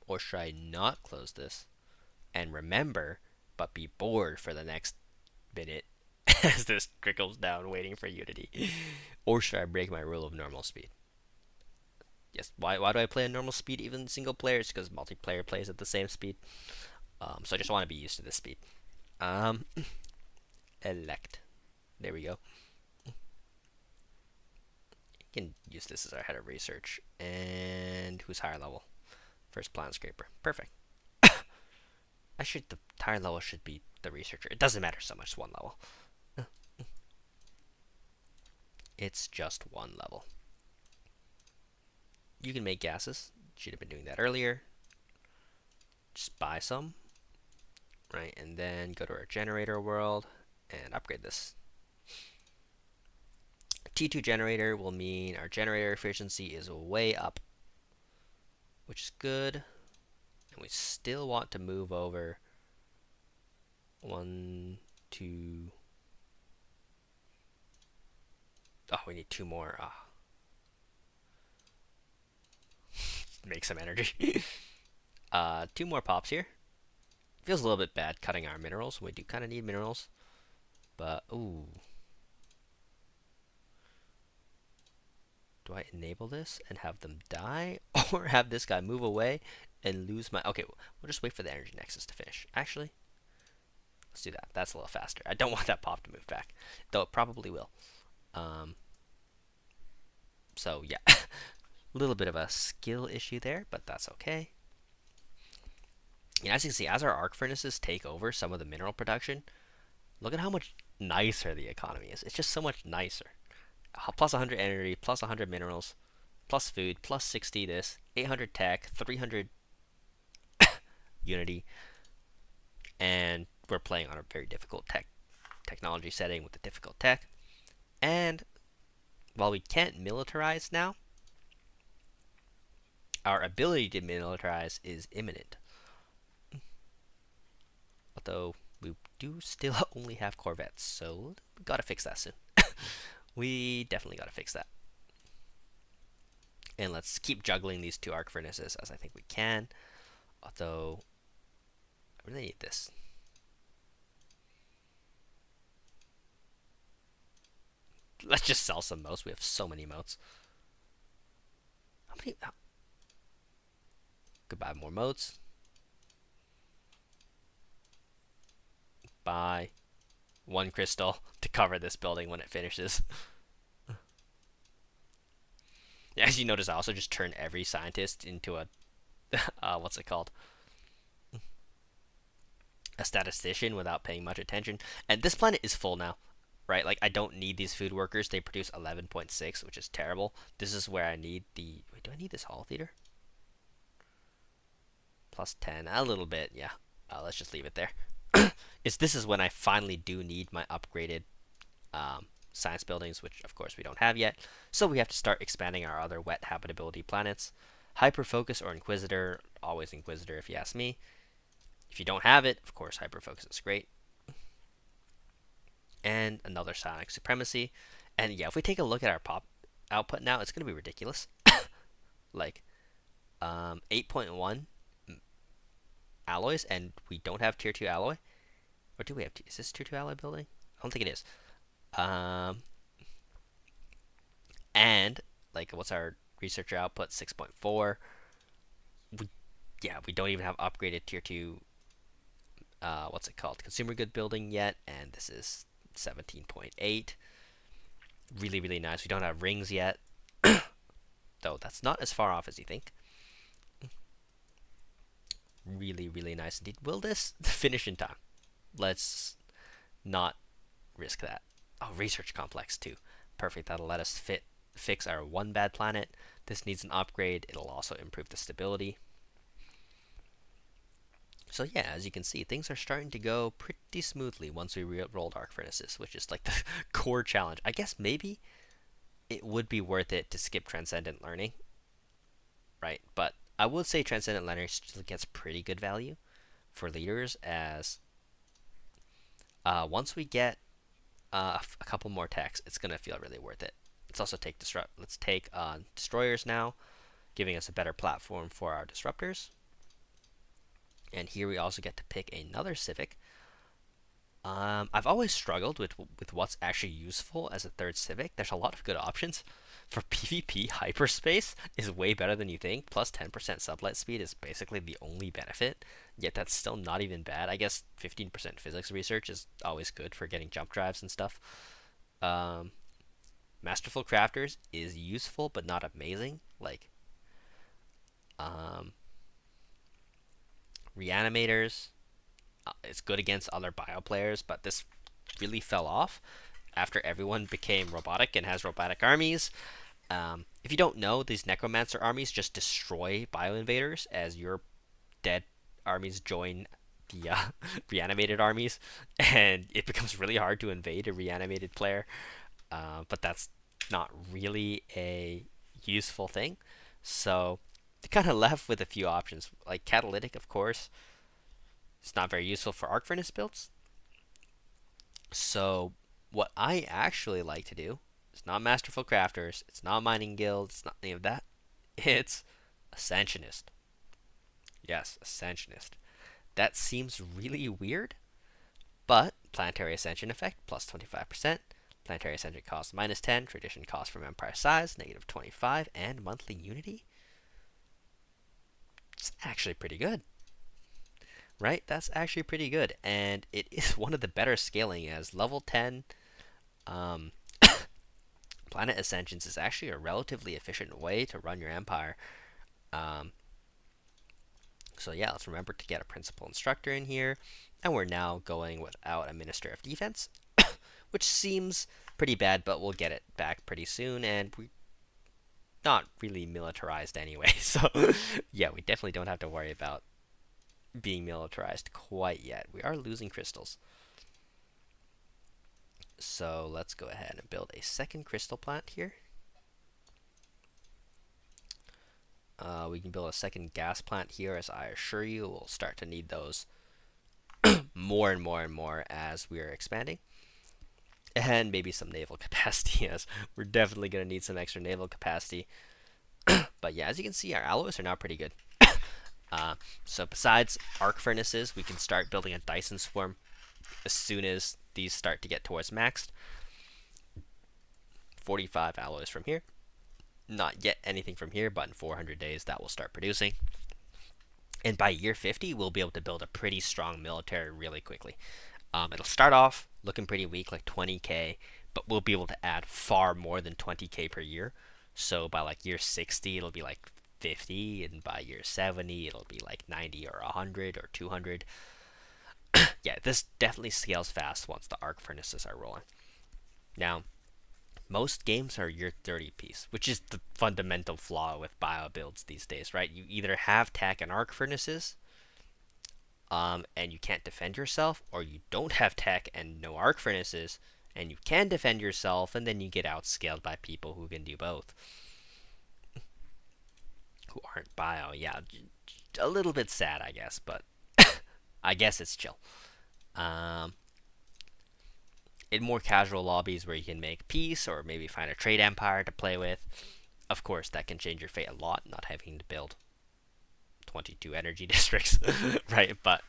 Or should I not close this and remember, but be bored for the next minute as this trickles down waiting for Unity? Or should I break my rule of normal speed? Yes, why do I play a normal speed even single player? It's because multiplayer plays at the same speed. So I just want to be used to this speed. Elect. There we go. You can use this as our head of research. And who's higher level? First Planetscaper. Perfect. The higher level should be the researcher. It doesn't matter so much, it's one level. It's just one level. You can make gases. Should have been doing that earlier. Just buy some. Right, and then go to our generator world and upgrade this. T2 generator will mean our generator efficiency is way up, which is good. And we still want to move over 1, 2. Oh, we need 2 more. Make some energy. 2 more pops here. Feels a little bit bad cutting our minerals. We do kind of need minerals. But, ooh. Do I enable this and have them die? Or have this guy move away and lose my... Okay, we'll just wait for the energy nexus to finish. Actually, let's do that. That's a little faster. I don't want that pop to move back. Though it probably will. So, yeah. A little bit of a skill issue there, but that's okay. And as you can see, as our arc furnaces take over some of the mineral production, look at how much nicer the economy is. It's just so much nicer. Plus 100 energy, plus 100 minerals, plus food, plus 60 this, 800 tech, 300 unity, and we're playing on a very difficult technology setting with the difficult tech. And while we can't militarize now, our ability to militarize is imminent. Although we do still only have corvettes, so we gotta fix that soon. We definitely gotta fix that. And let's keep juggling these 2 arc furnaces as I think we can. Although, I really need this. Let's just sell some motes. We have so many motes. How many? Could buy more motes. Buy 1 crystal to cover this building when it finishes. As you notice, I also just turned every scientist into a what's it called? A statistician without paying much attention. And this planet is full now, right? Like, I don't need these food workers. They produce 11.6, which is terrible. This is where I need the... Wait, do I need this hall theater? Plus 10, a little bit, yeah. Let's just leave it there. This is when I finally do need my upgraded science buildings, which of course we don't have yet. So we have to start expanding our other wet habitability planets. Hyperfocus or Inquisitor, always Inquisitor if you ask me. If you don't have it, of course Hyperfocus is great. And another Psionic Supremacy. And yeah, if we take a look at our pop output now, it's going to be ridiculous. Like 8.1 alloys, and we don't have tier 2 alloy. Or do we have? Is this tier 2 alloy building? I don't think it is. And like, what's our researcher output? 6.4. We don't even have upgraded tier 2. What's it called? Consumer good building yet, and this is 17.8. Really, really nice. We don't have rings yet, though. That's not as far off as you think. Really, really nice indeed. Will this finish in time? Let's not risk that. Oh, research complex too. Perfect. That'll let us fix our 1 bad planet. This needs an upgrade. It'll also improve the stability. So yeah, as you can see, things are starting to go pretty smoothly once we rolled arc furnaces, which is like the core challenge. I guess maybe it would be worth it to skip transcendent learning, right? But I would say transcendent learning still gets pretty good value for leaders, as once we get a couple more techs, it's gonna feel really worth it. Let's also take Let's take destroyers now, giving us a better platform for our disruptors. And here we also get to pick another civic. I've always struggled with what's actually useful as a 3rd civic. There's a lot of good options. For PvP, hyperspace is way better than you think. Plus 10% sublight speed is basically the only benefit. Yet that's still not even bad. I guess 15% physics research is always good for getting jump drives and stuff. Masterful Crafters is useful but not amazing. Like, Reanimators, it's good against other bio players, but this really fell off after everyone became robotic and has robotic armies. If you don't know, these necromancer armies just destroy bio invaders as your dead armies join the reanimated armies, and it becomes really hard to invade a reanimated player. But that's not really a useful thing. So kind of left with a few options, like catalytic, of course. It's not very useful for arc furnace builds. So what I actually like to do, it's not masterful crafters, it's not mining guild, it's not any of that. It's ascensionist. Yes, ascensionist. That seems really weird, but planetary ascension effect plus 25%. Planetary ascension cost minus 10, tradition cost from empire size negative 25, and monthly unity. It's actually pretty good, right? That's actually pretty good, and it is one of the better scaling, as level 10 planet ascensions is actually a relatively efficient way to run your empire. So yeah, let's remember to get a principal instructor in here, and we're now going without a minister of defense, which seems pretty bad, but we'll get it back pretty soon, and we not really militarized anyway, so yeah, we definitely don't have to worry about being militarized quite yet. We are losing crystals. So let's go ahead and build a 2nd crystal plant here. We can build a 2nd gas plant here, as I assure you we'll start to need those more and more and more as we are expanding. And maybe some naval capacity, as we're definitely going to need some extra naval capacity. But yeah, as you can see, our alloys are now pretty good. Uh, so besides arc furnaces, we can start building a Dyson swarm as soon as these start to get towards maxed. 45 alloys from here. Not yet anything from here, but in 400 days that will start producing. And by year 50, we'll be able to build a pretty strong military really quickly. It'll start off looking pretty weak, like 20k, but we'll be able to add far more than 20k per year. So by like year 60, it'll be like 50, and by year 70, it'll be like 90 or 100 or 200. Yeah, this definitely scales fast once the arc furnaces are rolling. Now, most games are year 30 piece, which is the fundamental flaw with bio builds these days, right? You either have tech and arc furnaces, and you can't defend yourself, or you don't have tech and no arc furnaces, and you can defend yourself, and then you get outscaled by people who can do both, who aren't bio. Yeah, a little bit sad, I guess, but I guess it's chill. Um, in more casual lobbies where you can make peace or maybe find a trade empire to play with, of course, that can change your fate a lot, not having to build 22 energy districts, right? But,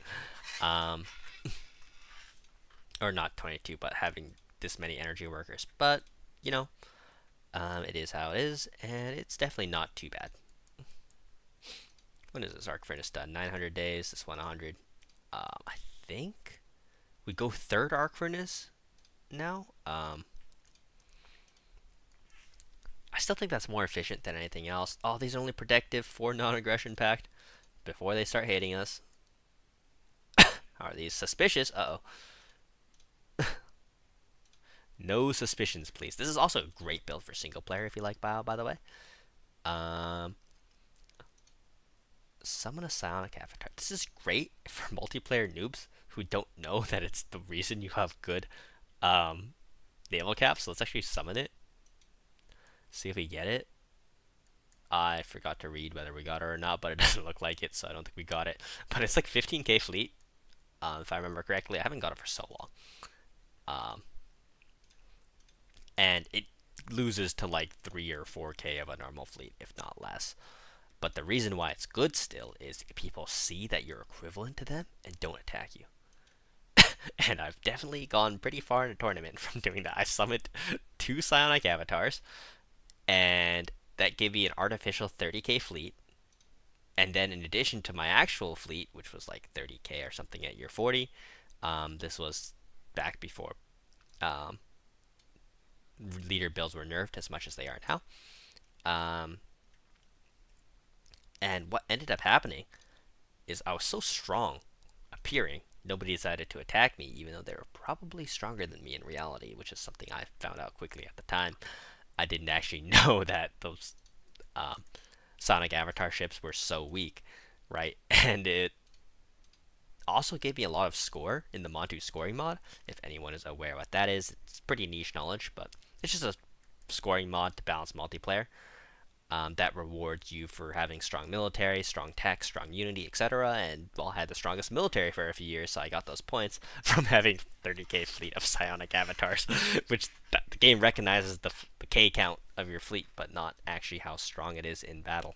or not 22, but having this many energy workers. But, you know, it is how it is, and it's definitely not too bad. When is this arc furnace done? 900 days, this one 100. I think we go third arc furnace now. I still think that's more efficient than anything else. Oh, these are only protective for non-aggression pact before they start hating us. Are these suspicious? Uh-oh. No suspicions, please. This is also a great build for single player if you like bio, by the way. Summon a psionic avatar. This is great for multiplayer noobs who don't know that it's the reason you have good naval caps. So let's actually summon it. See if we get it. I forgot to read whether we got it or not, but it doesn't look like it, so I don't think we got it. But it's like 15k fleet, if I remember correctly. I haven't got it for so long. And it loses to like 3 or 4k of a normal fleet, if not less. But the reason why it's good still is people see that you're equivalent to them and don't attack you. And I've definitely gone pretty far in a tournament from doing that. I summoned 2 psionic avatars, and that gave me an artificial 30k fleet. And then in addition to my actual fleet, which was like 30k or something at year 40, this was back before leader builds were nerfed as much as they are now. And what ended up happening is I was so strong appearing, nobody decided to attack me, even though they were probably stronger than me in reality, which is something I found out quickly at the time. I didn't actually know that those Sonic Avatar ships were so weak, right? And it also gave me a lot of score in the Montu scoring mod. If anyone is aware what that is, it's pretty niche knowledge, but it's just a scoring mod to balance multiplayer. That rewards you for having strong military, strong tech, strong unity, etc. And well, I had the strongest military for a few years, so I got those points from having 30k fleet of psionic avatars, which the game recognizes the K count of your fleet, but not actually how strong it is in battle.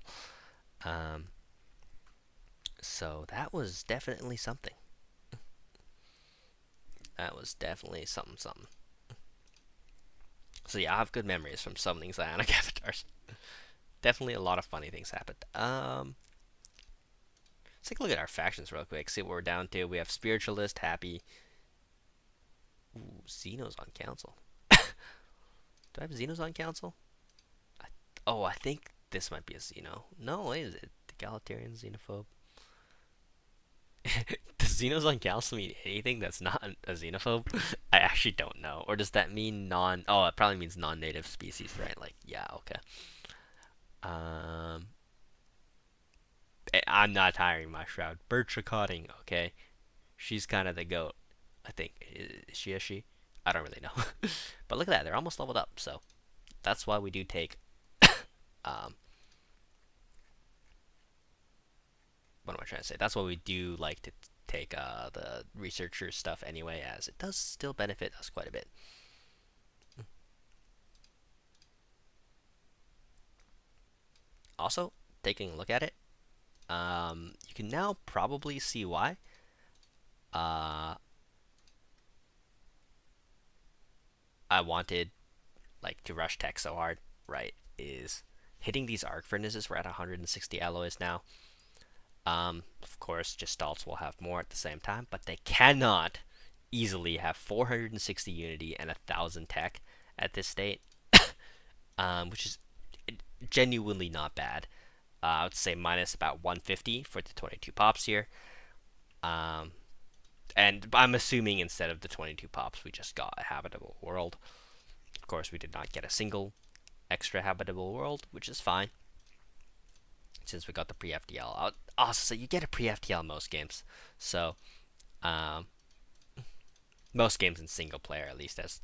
So that was definitely something. That was definitely something. So yeah, I have good memories from summoning psionic avatars. Definitely a lot of funny things happened. Let's take a look at our factions real quick. See what we're down to. We have Spiritualist, Happy. Ooh, Xenos on council. Do I have Xenos on council? I think this might be a Xeno. No, is it? Egalitarian, Xenophobe. Does Xenos on council mean anything that's not a xenophobe? I actually don't know. Or does that mean non... Oh, it probably means non-native species, right? Like, yeah, okay. I'm not hiring my Shroud. Birchicotting, okay? She's kind of the goat, I think. Is she a she? I don't really know. But look at that. They're almost leveled up, so that's why we do take... what am I trying to say? That's why we do like to take the researcher stuff anyway, as it does still benefit us quite a bit. Also, taking a look at it, you can now probably see why. Uh, I wanted like to rush tech so hard, right? Is hitting these arc furnaces. We're at 160 alloys now. Of course, Gestalts will have more at the same time, but they cannot easily have 460 unity and 1,000 tech at this state, which is genuinely not bad. I would say minus about 150 for the 22 pops here. Um, and I'm assuming instead of the 22 pops, we just got a habitable world. Of course, we did not get a single extra habitable world, which is fine since we got the pre-FTL. I'll also say you get a pre-FTL most games, so um, most games in single player at least, as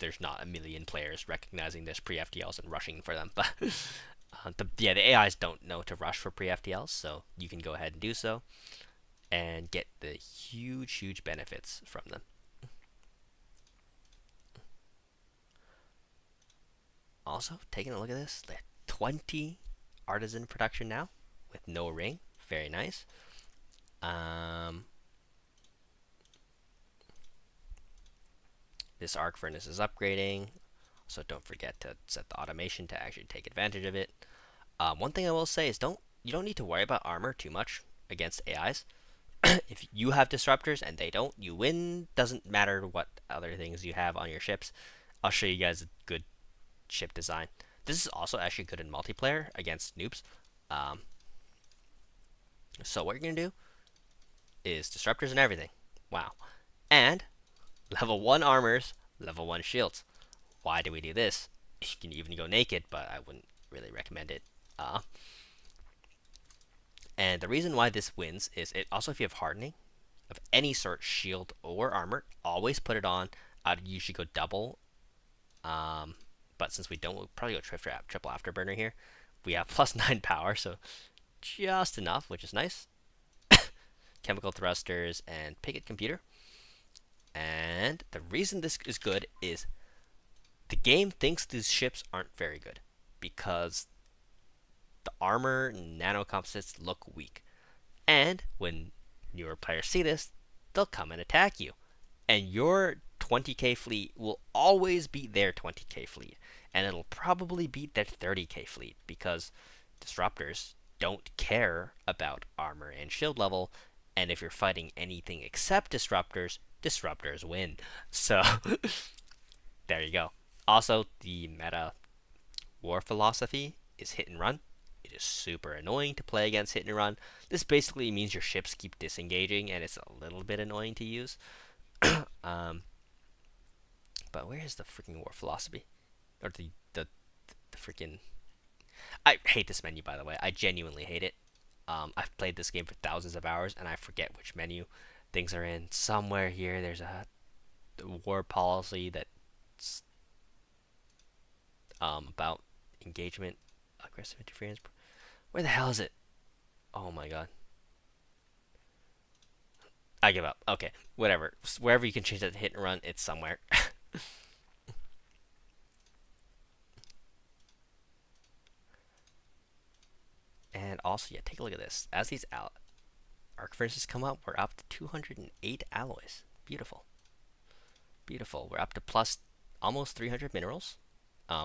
there's not a million players recognizing there's pre-FTLs and rushing for them. But the AIs don't know to rush for pre-FTLs, so you can go ahead and do so and get the huge benefits from them. Also, taking a look at this, 20 artisan production now with no ring. Very nice. Um, this arc furnace is upgrading, so don't forget to set the automation to actually take advantage of it. One thing I will say is you don't need to worry about armor too much against AIs. If you have disruptors and they don't, you win. Doesn't matter what other things you have on your ships. I'll show you guys a good ship design. This is also actually good in multiplayer against noobs. Um, so what you're gonna do is disruptors and everything. Wow. And level 1 armors, level 1 shields. Why do we do this? You can even go naked, but I wouldn't really recommend it. And the reason why this wins is it also, if you have hardening of any sort, shield or armor, always put it on. I'd usually go double. But since we don't, we'll probably go triple afterburner here. We have plus 9 power, so just enough, which is nice. Chemical thrusters and picket computer. And the reason this is good is the game thinks these ships aren't very good because the armor and nano composites look weak. And when newer players see this, they'll come and attack you. And your 20k fleet will always beat their 20k fleet. And it'll probably beat their 30k fleet because disruptors don't care about armor and shield level. And if you're fighting anything except disruptors, disruptors win. So, there you go. Also, the meta war philosophy is hit and run. It is super annoying to play against hit and run. This basically means your ships keep disengaging, and it's a little bit annoying to use. um, but where is the freaking war philosophy? Or the freaking... I hate this menu, by the way. I genuinely hate it. I've played this game for thousands of hours, and I forget which menu things are in. Somewhere here, there's a war policy that's about engagement, aggressive interference. Where the hell is it? Oh my god. I give up. Okay, whatever. Wherever you can change that to hit and run, it's somewhere. And also, yeah, take a look at this. As these arc furnaces come up, we're up to 208 alloys. Beautiful. Beautiful. We're up to plus almost 300 minerals,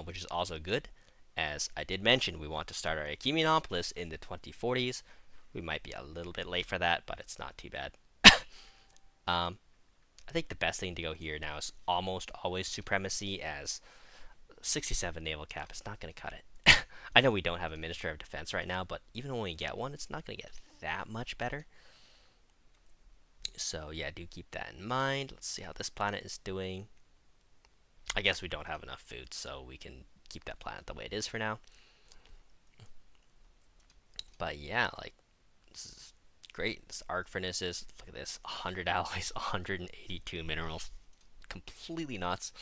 which is also good. As I did mention, we want to start our Echemionopolis in the 2040s. We might be a little bit late for that, but it's not too bad. I think the best thing to go here now is almost always Supremacy, as 67 naval cap is not going to cut it. I know we don't have a Minister of Defense right now, but even when we get one, it's not going to get that much better. So yeah, do keep that in mind. Let's see how this planet is doing. I guess we don't have enough food, so we can keep that planet the way it is for now. But yeah, like, this is great. This arc furnaces, look at this, 100 alloys, 182 minerals. Completely nuts.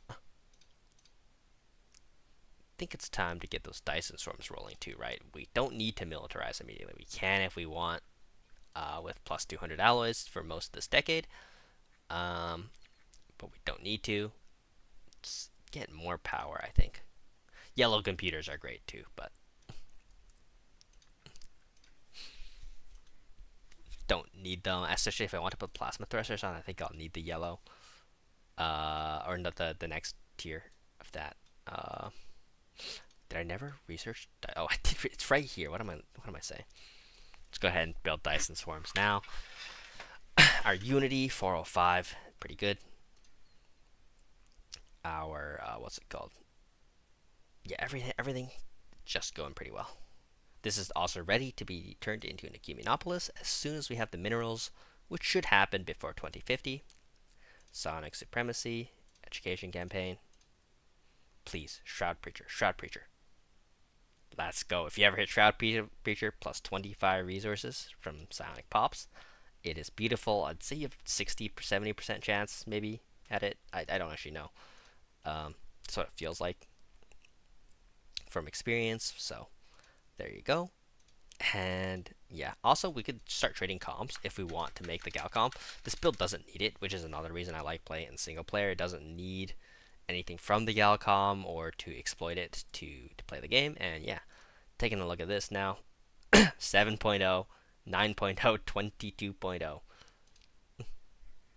I think it's time to get those Dyson Storms rolling too, right? We don't need to militarize immediately. We can if we want, with plus 200 alloys for most of this decade. But we don't need to. Just get more power, I think. Yellow computers are great too, but don't need them, especially if I want to put plasma thrusters on. I think I'll need the yellow, or not the next tier of that. Did I never research? Oh, I did. It's right here. What am I saying? Let's go ahead and build Dyson swarms now. Our Unity 405, pretty good. Our what's it called? Yeah, everything just going pretty well. This is also ready to be turned into an Ecumenopolis as soon as we have the minerals, which should happen before 2050. Sonic Supremacy, Education Campaign. Please, Shroud Preacher, Shroud Preacher. Let's go. If you ever hit Shroud Preacher plus 25 resources from Psionic Pops, it is beautiful. I'd say you have 60 70% chance maybe at it. I don't actually know. That's what it feels like from experience. So there you go. And yeah, also we could start trading comms if we want to make the Galcom. This build doesn't need it, which is another reason I like playing in single player. It doesn't need anything from the Galcom or to exploit it to play the game. And yeah, taking a look at this now, 7.0, 9.0, 22.0.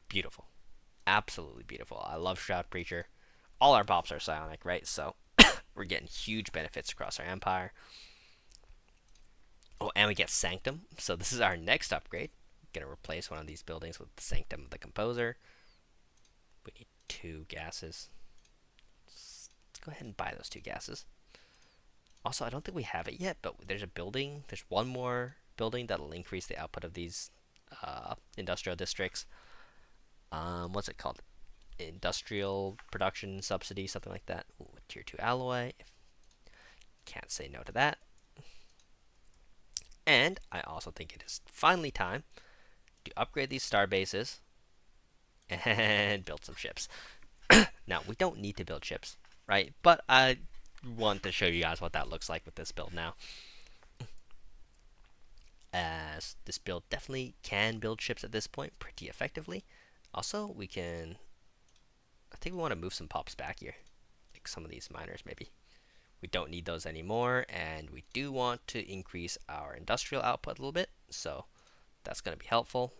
Beautiful. Absolutely beautiful. I love Shroud Preacher. All our pops are psionic, right? So we're getting huge benefits across our empire. Oh, and we get Sanctum. So this is our next upgrade. We're going to replace one of these buildings with the Sanctum of the Composer. We need 2 gases. Let's go ahead and buy those 2 gases. Also, I don't think we have it yet, but there's a building. There's one more building that'll increase the output of these industrial districts. What's it called? Industrial production subsidy, something like that. Ooh, tier 2 alloy. Can't say no to that. And I also think it is finally time to upgrade these star bases and build some ships. Now, we don't need to build ships, right? But I want to show you guys what that looks like with this build now. As this build definitely can build ships at this point pretty effectively. Also, we can... I think we want to move some pops back here. Like some of these miners, maybe. We don't need those anymore, and we do want to increase our industrial output a little bit, so that's going to be helpful.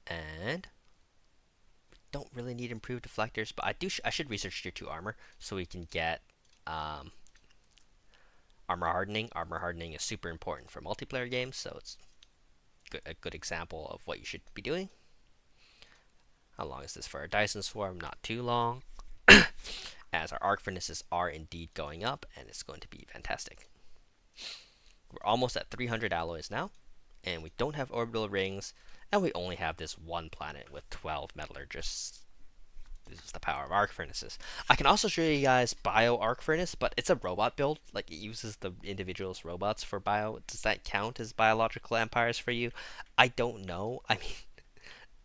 And we don't really need improved deflectors, but I should research tier 2 armor so we can get armor hardening. Armor hardening is super important for multiplayer games, so it's a good example of what you should be doing. How long is this for our Dyson Swarm? Not too long. As our arc furnaces are indeed going up, and it's going to be fantastic. We're almost at 300 alloys now, and we don't have orbital rings, and we only have this one planet with 12 metallurgists. This is the power of arc furnaces. I can also show you guys bio arc furnace, but it's a robot build. Like, it uses the individual's robots for bio. Does that count as biological empires for you? I don't know. I mean,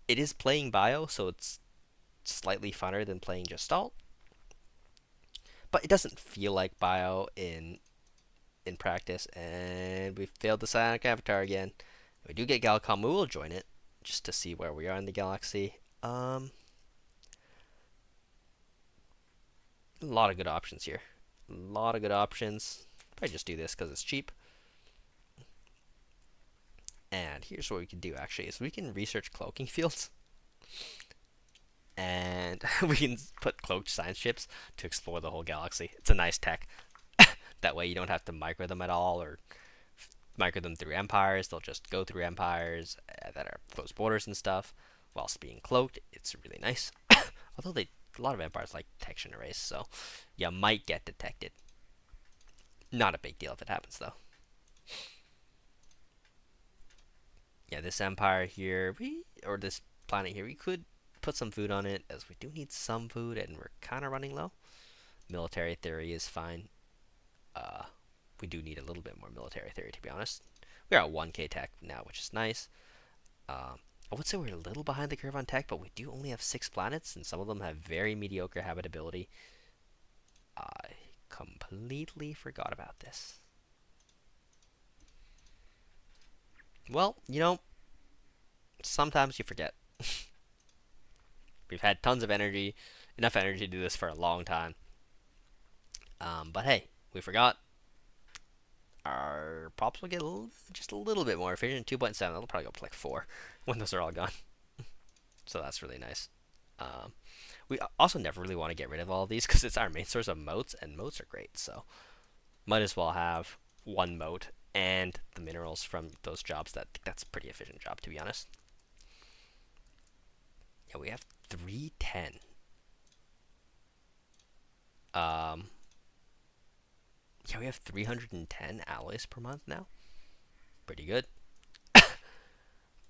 it is playing bio, so it's slightly funner than playing Gestalt. But it doesn't feel like bio in practice, and we failed the Psionic Avatar again. We do get Galcom, we will join it, just to see where we are in the galaxy. A lot of good options here. A lot of good options. Probably just do this because it's cheap. And here's what we can do, actually, is we can research cloaking fields. And we can put cloaked science ships to explore the whole galaxy. It's a nice tech. That way you don't have to micro them at all or micro them through empires. They'll just go through empires that are closed borders and stuff whilst being cloaked. It's really nice. Although a lot of empires like detection arrays, so you might get detected. Not a big deal if it happens, though. Yeah, this empire here, or this planet here, we could put some food on it, as we do need some food, and we're kind of running low. Military theory is fine. We do need a little bit more military theory, to be honest. We're at 1k tech now, which is nice. I would say we're a little behind the curve on tech, but we do only have 6 planets, and some of them have very mediocre habitability. I completely forgot about this. Well, you know, sometimes you forget. We've had tons of energy, enough energy to do this for a long time. But hey, we forgot. our props will get just a little bit more efficient. 2.7. That'll probably go up to like 4 when those are all gone. So that's really nice. Um, we also never really want to get rid of all of these because it's our main source of moats, and moats are great. So might as well have one moat and the minerals from those jobs. That's a pretty efficient job, to be honest. Yeah, we have 310. Yeah, we have 310 alloys per month now. Pretty good.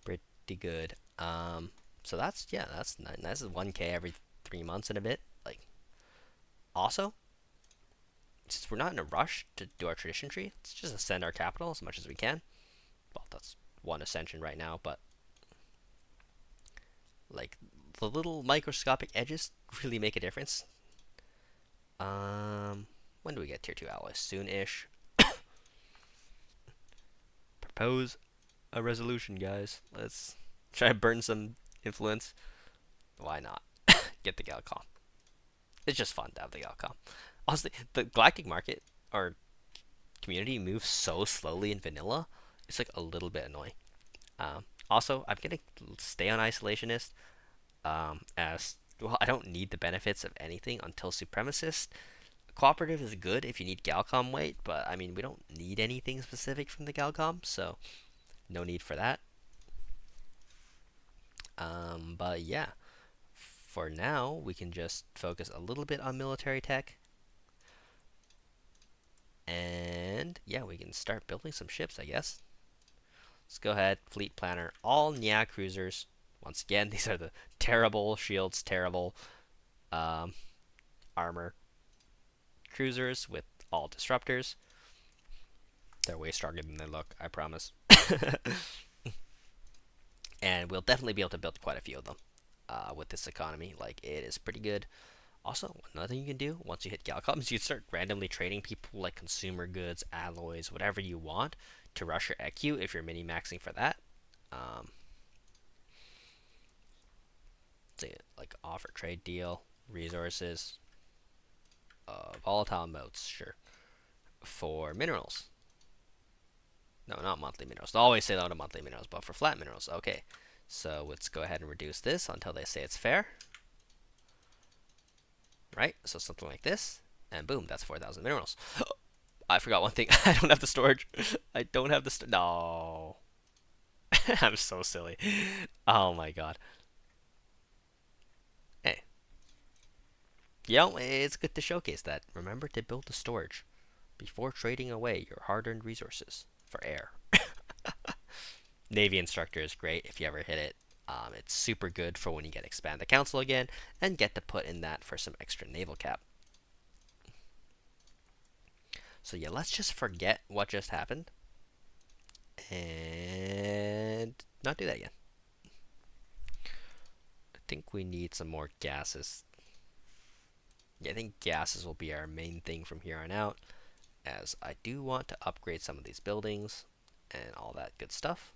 Pretty good. So that's nice. That's 1K every 3 months and a bit. Like, also, since we're not in a rush to do our tradition tree, let's just ascend our capital as much as we can. Well, that's one ascension right now, but like the little microscopic edges really make a difference. When do we get tier 2 alloys? Soon-ish. Propose a resolution, guys. Let's try to burn some influence. Why not? Get the Galcom. It's just fun to have the Galcom. Honestly, the galactic market or community moves so slowly in vanilla. It's like a little bit annoying. Also, I'm gonna stay on isolationist. As well, I don't need the benefits of anything until supremacist. Cooperative is good if you need Galcom weight, but I mean we don't need anything specific from the Galcom, so no need for that. But yeah, for now we can just focus a little bit on military tech, and yeah, we can start building some ships, I guess. Let's go ahead, fleet planner, all Nya cruisers. Once again, these are the terrible shields, terrible armor cruisers with all disruptors. They're way stronger than they look, I promise. And we'll definitely be able to build quite a few of them with this economy. Like, it is pretty good. Also, another thing you can do once you hit Galcom is you start randomly trading people like consumer goods, alloys, whatever you want to rush your EQ if you're mini-maxing for that. Say like offer trade deal, resources, volatile motes, sure. For minerals. No, not monthly minerals. They always say no to monthly minerals, but for flat minerals, okay. So let's go ahead and reduce this until they say it's fair. Right? So something like this, and boom, that's 4,000 minerals. I forgot one thing. I don't have the storage. I don't have the no. I'm so silly. Oh my god. Hey. You know, it's good to showcase that. Remember to build the storage before trading away your hard-earned resources for air. Navy instructor is great if you ever hit it. It's super good for when you get expand the council again and get to put in that for some extra naval cap. So yeah, let's just forget what just happened and not do that again. I think we need some more gases. Yeah, I think gases will be our main thing from here on out, as I do want to upgrade some of these buildings and all that good stuff.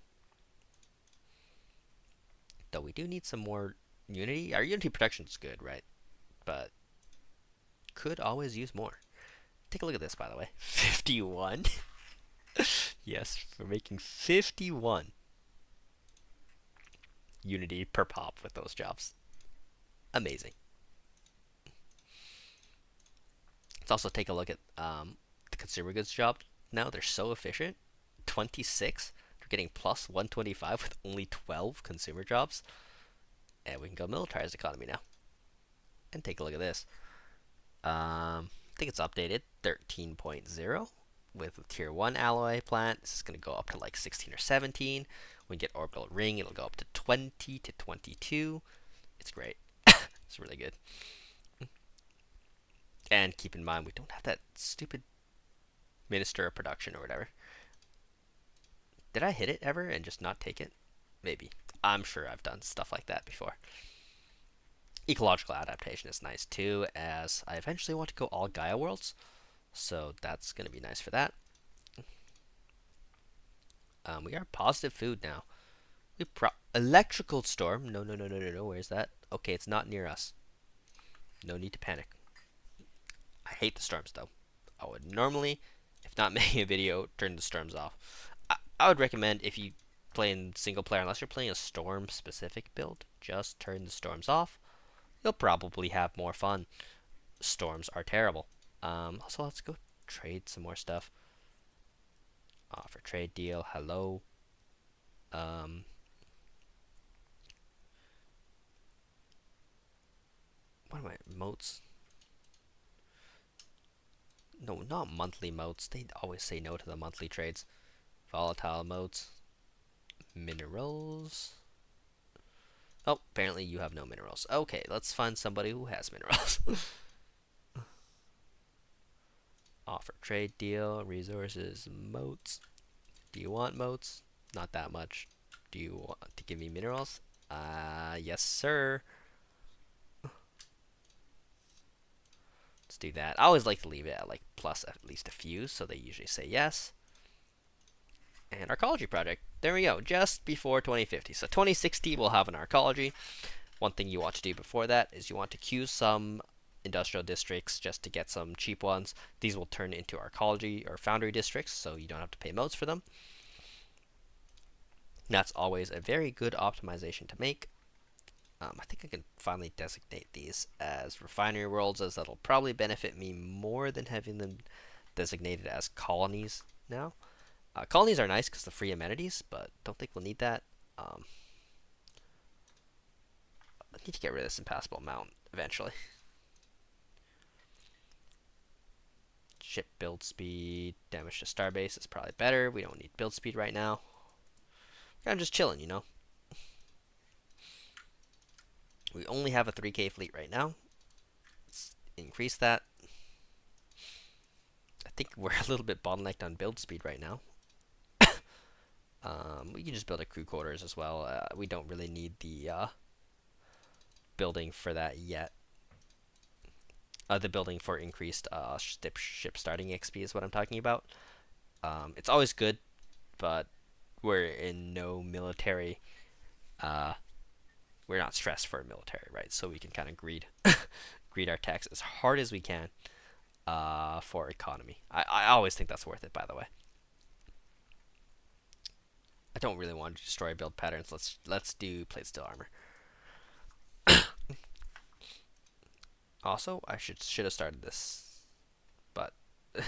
Though we do need some more Unity. Our Unity protection is good, right? But could always use more. Take a look at this, by the way. 51. Yes, we're making 51 Unity per pop with those jobs. Amazing. Let's also take a look at the consumer goods job. Now they're so efficient. 26. They're getting plus 125 with only 12 consumer jobs. And we can go militarized economy now. And take a look at this. I think it's updated 13.0 with a tier 1 alloy plant. This is going to go up to like 16 or 17. When we get orbital ring, it'll go up to 20 to 22. It's great. It's really good. And keep in mind, we don't have that stupid Minister of Production or whatever. Did I hit it ever and just not take it? Maybe. I'm sure I've done stuff like that before. Ecological adaptation is nice too, as I eventually want to go all Gaia worlds. So that's going to be nice for that. We are positive food now. Electrical storm. No. Where's that? Okay, it's not near us. No need to panic. I hate the storms though. I would normally, If not making a video, turn the storms off. I would recommend if you play in single player, unless you're playing a storm specific build, just turn the storms off. You'll probably have more fun. Storms are terrible. Also, let's go trade some more stuff. Offer trade deal. Hello. Um, what am I? Motes? No, not monthly motes. They always say no to the monthly trades. Volatile motes. Minerals. Oh, apparently you have no minerals. Okay, let's find somebody who has minerals. Offer trade deal. Resources. Motes. Do you want motes? Not that much. Do you want to give me minerals? Yes, sir. Let's do that. I always like to leave it at like plus at least a few, so they usually say yes. And arcology project. There we go. Just before 2050. So 2060 we'll have an arcology. One thing you want to do before that is you want to queue some industrial districts just to get some cheap ones. These will turn into arcology or foundry districts, so you don't have to pay motes for them. That's always a very good optimization to make. I think I can finally designate these as refinery worlds, as that'll probably benefit me more than having them designated as colonies now. Colonies are nice because the free amenities, but don't think we'll need that. I need to get rid of this impassable mountain eventually. Ship build speed, damage to starbase is probably better. We don't need build speed right now. I'm just chilling, you know. We only have a 3K fleet right now. Let's increase that. I think we're a little bit bottlenecked on build speed right now. We can just build a crew quarters as well. We don't really need the building for that yet. The building for increased ship starting XP is what I'm talking about. It's always good, but we're in no military. We're not stressed for a military, right? So we can kind of greed our tax as hard as we can for economy. I always think that's worth it, by the way. I don't really want to destroy build patterns. Let's do plate steel armor. Also, I should have started this, but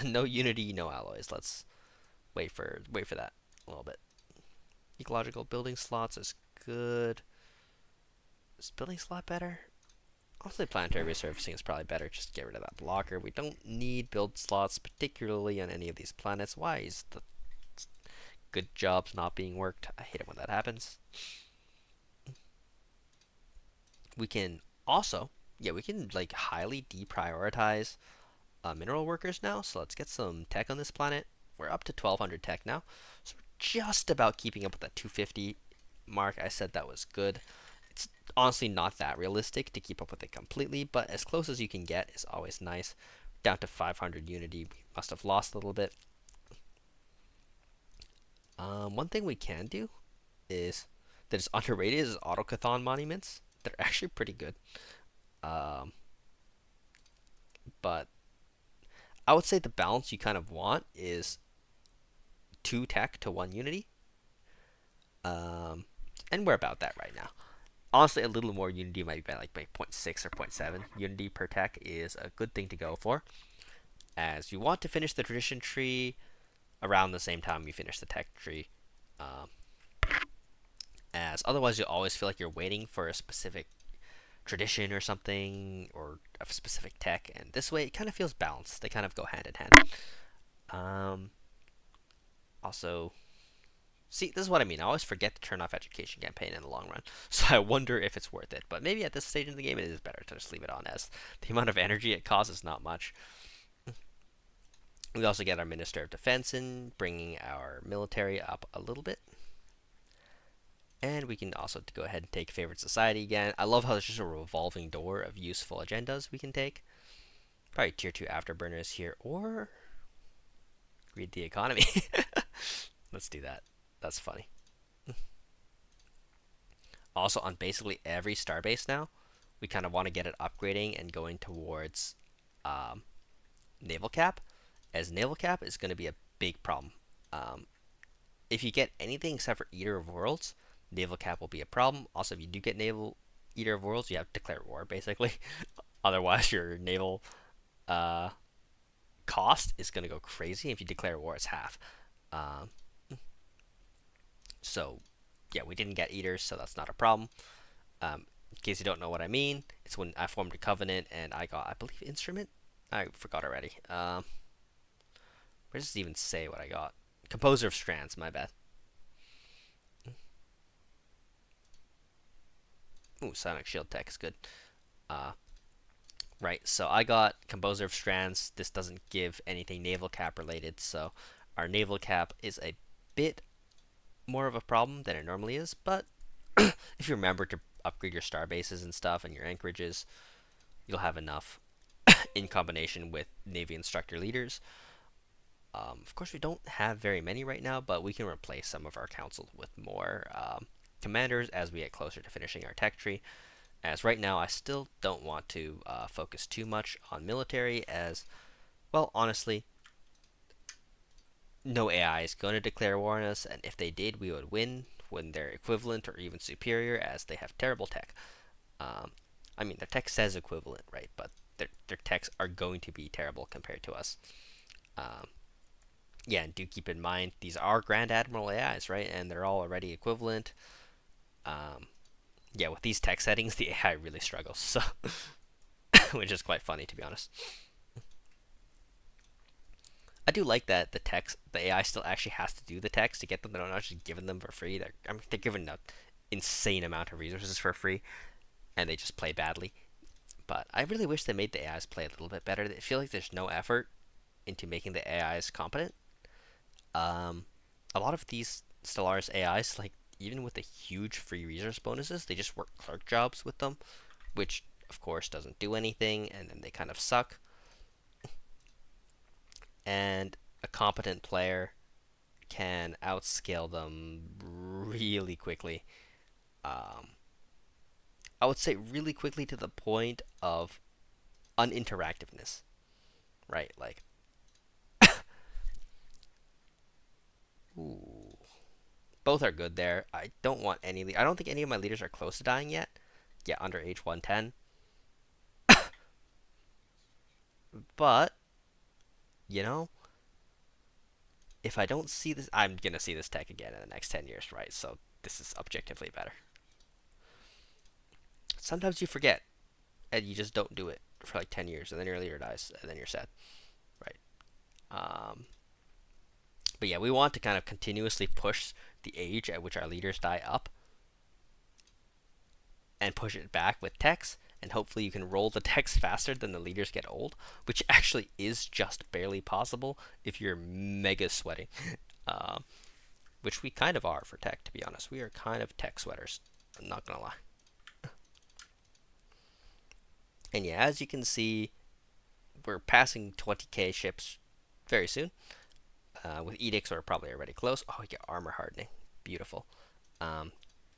no unity, no alloys. Let's wait for that a little bit. Ecological building slots is good. Is building slot better? Honestly, planetary resurfacing is probably better. Just get rid of that blocker. We don't need build slots, particularly on any of these planets. Why is the good jobs not being worked? I hate it when that happens. We can also, we can like highly deprioritize mineral workers now. So let's get some tech on this planet. We're up to 1200 tech now. So we're just about keeping up with that 250 mark. I said that was good. It's honestly not that realistic to keep up with it completely, but as close as you can get is always nice. Down to 500 unity. We must have lost a little bit. One thing we can do is that is underrated is autocathon monuments. They're actually pretty good. But I would say the balance you kind of want is 2 tech to 1 unity. And we're about that right now. Honestly, a little more unity might be like by 0.6 or 0.7 unity per tech is a good thing to go for, as you want to finish the tradition tree around the same time you finish the tech tree, as otherwise you'll always feel like you're waiting for a specific tradition or something, or a specific tech, and this way it kind of feels balanced. They kind of go hand in hand. Also, see, this is what I mean. I always forget to turn off education campaign in the long run, so I wonder if it's worth it. But maybe at this stage in the game it is better to just leave it on, as the amount of energy it costs is not much. We also get our Minister of Defense in, bringing our military up a little bit. And we can also go ahead and take Favorite Society again. I love how there's just a revolving door of useful agendas we can take. Probably tier 2 afterburners here, or read the economy. Let's do that. That's funny. Also, on basically every starbase now, we kind of want to get it upgrading and going towards naval cap. as naval cap is going to be a big problem. Um, if you get anything except for Eater of Worlds, naval cap will be a problem. Also, if you do get naval Eater of Worlds, you have to declare war basically. Otherwise, your naval uh, cost is going to go crazy. If you declare war, it's half. Um, so, yeah, we didn't get Eaters, so that's not a problem. In case you don't know what I mean, it's when I formed a covenant and I got, I believe, instrument. I forgot already. Where does it even say what I got? Composer of Strands. My bad. Ooh, Sonic Shield Tech is good. Uh, right. So I got Composer of Strands. This doesn't give anything naval cap related, so our naval cap is a bit more of a problem than it normally is. But if you remember to upgrade your star bases and stuff and your anchorages, you'll have enough in combination with Navy instructor leaders. Of course, we don't have very many right now, but we can replace some of our council with more commanders as we get closer to finishing our tech tree. As right now, I still don't want to focus too much on military, as, well, honestly, no AI is going to declare war on us, and if they did, we would win when they're equivalent or even superior, as they have terrible tech. Um, I mean, their tech says equivalent, right? But their techs are going to be terrible compared to us. Um, yeah, and do keep in mind these are Grand Admiral AIs, right? And they're all already equivalent. Um, yeah, with these tech settings, the AI really struggles, so which is quite funny to be honest. I do like that the AI still actually has to do the text to get them. They're not just giving them for free. They're given an insane amount of resources for free, and they just play badly. But I really wish they made the AIs play a little bit better. I feel like there's no effort into making the AIs competent. Um, a lot of these Stellaris AIs, like even with the huge free resource bonuses, they just work clerk jobs with them, which of course doesn't do anything, and then they kind of suck. And a competent player can outscale them really quickly. Um, I would say really quickly to the point of uninteractiveness, right? Like, ooh, both are good there. I don't want any. I don't think any of my leaders are close to dying yet. Yeah, under age 110. But you know, if I don't see this, I'm gonna see this tech again in the next 10 years, right? So this is objectively better. Sometimes you forget and you just don't do it for like 10 years, and then your leader dies, and then you're sad, right? Um, but yeah, we want to kind of continuously push the age at which our leaders die up and push it back with techs, and hopefully you can roll the techs faster than the leaders get old, which actually is just barely possible if you're mega sweating, um, which we kind of are for tech, to be honest. We are kind of tech sweaters. I'm not gonna lie. And yeah, as you can see, we're passing 20k ships very soon. With edicts, we're probably already close. Oh, we get armor hardening. Beautiful. Um,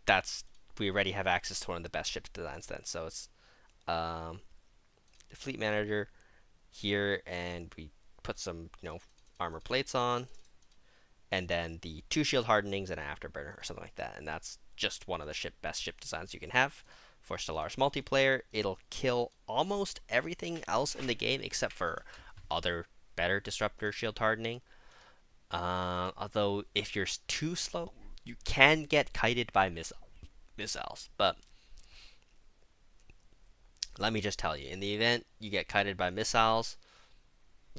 that's we already have access to one of the best ship designs then. So it's um, the fleet manager here, and we put some armor plates on, and then the 2 shield hardenings and an afterburner or something like that. And that's just one of the best ship designs you can have for Stellaris multiplayer. It'll kill almost everything else in the game except for other better disruptor shield hardening. Although if you're too slow, you can get kited by missiles. But let me just tell you, in the event you get kited by missiles,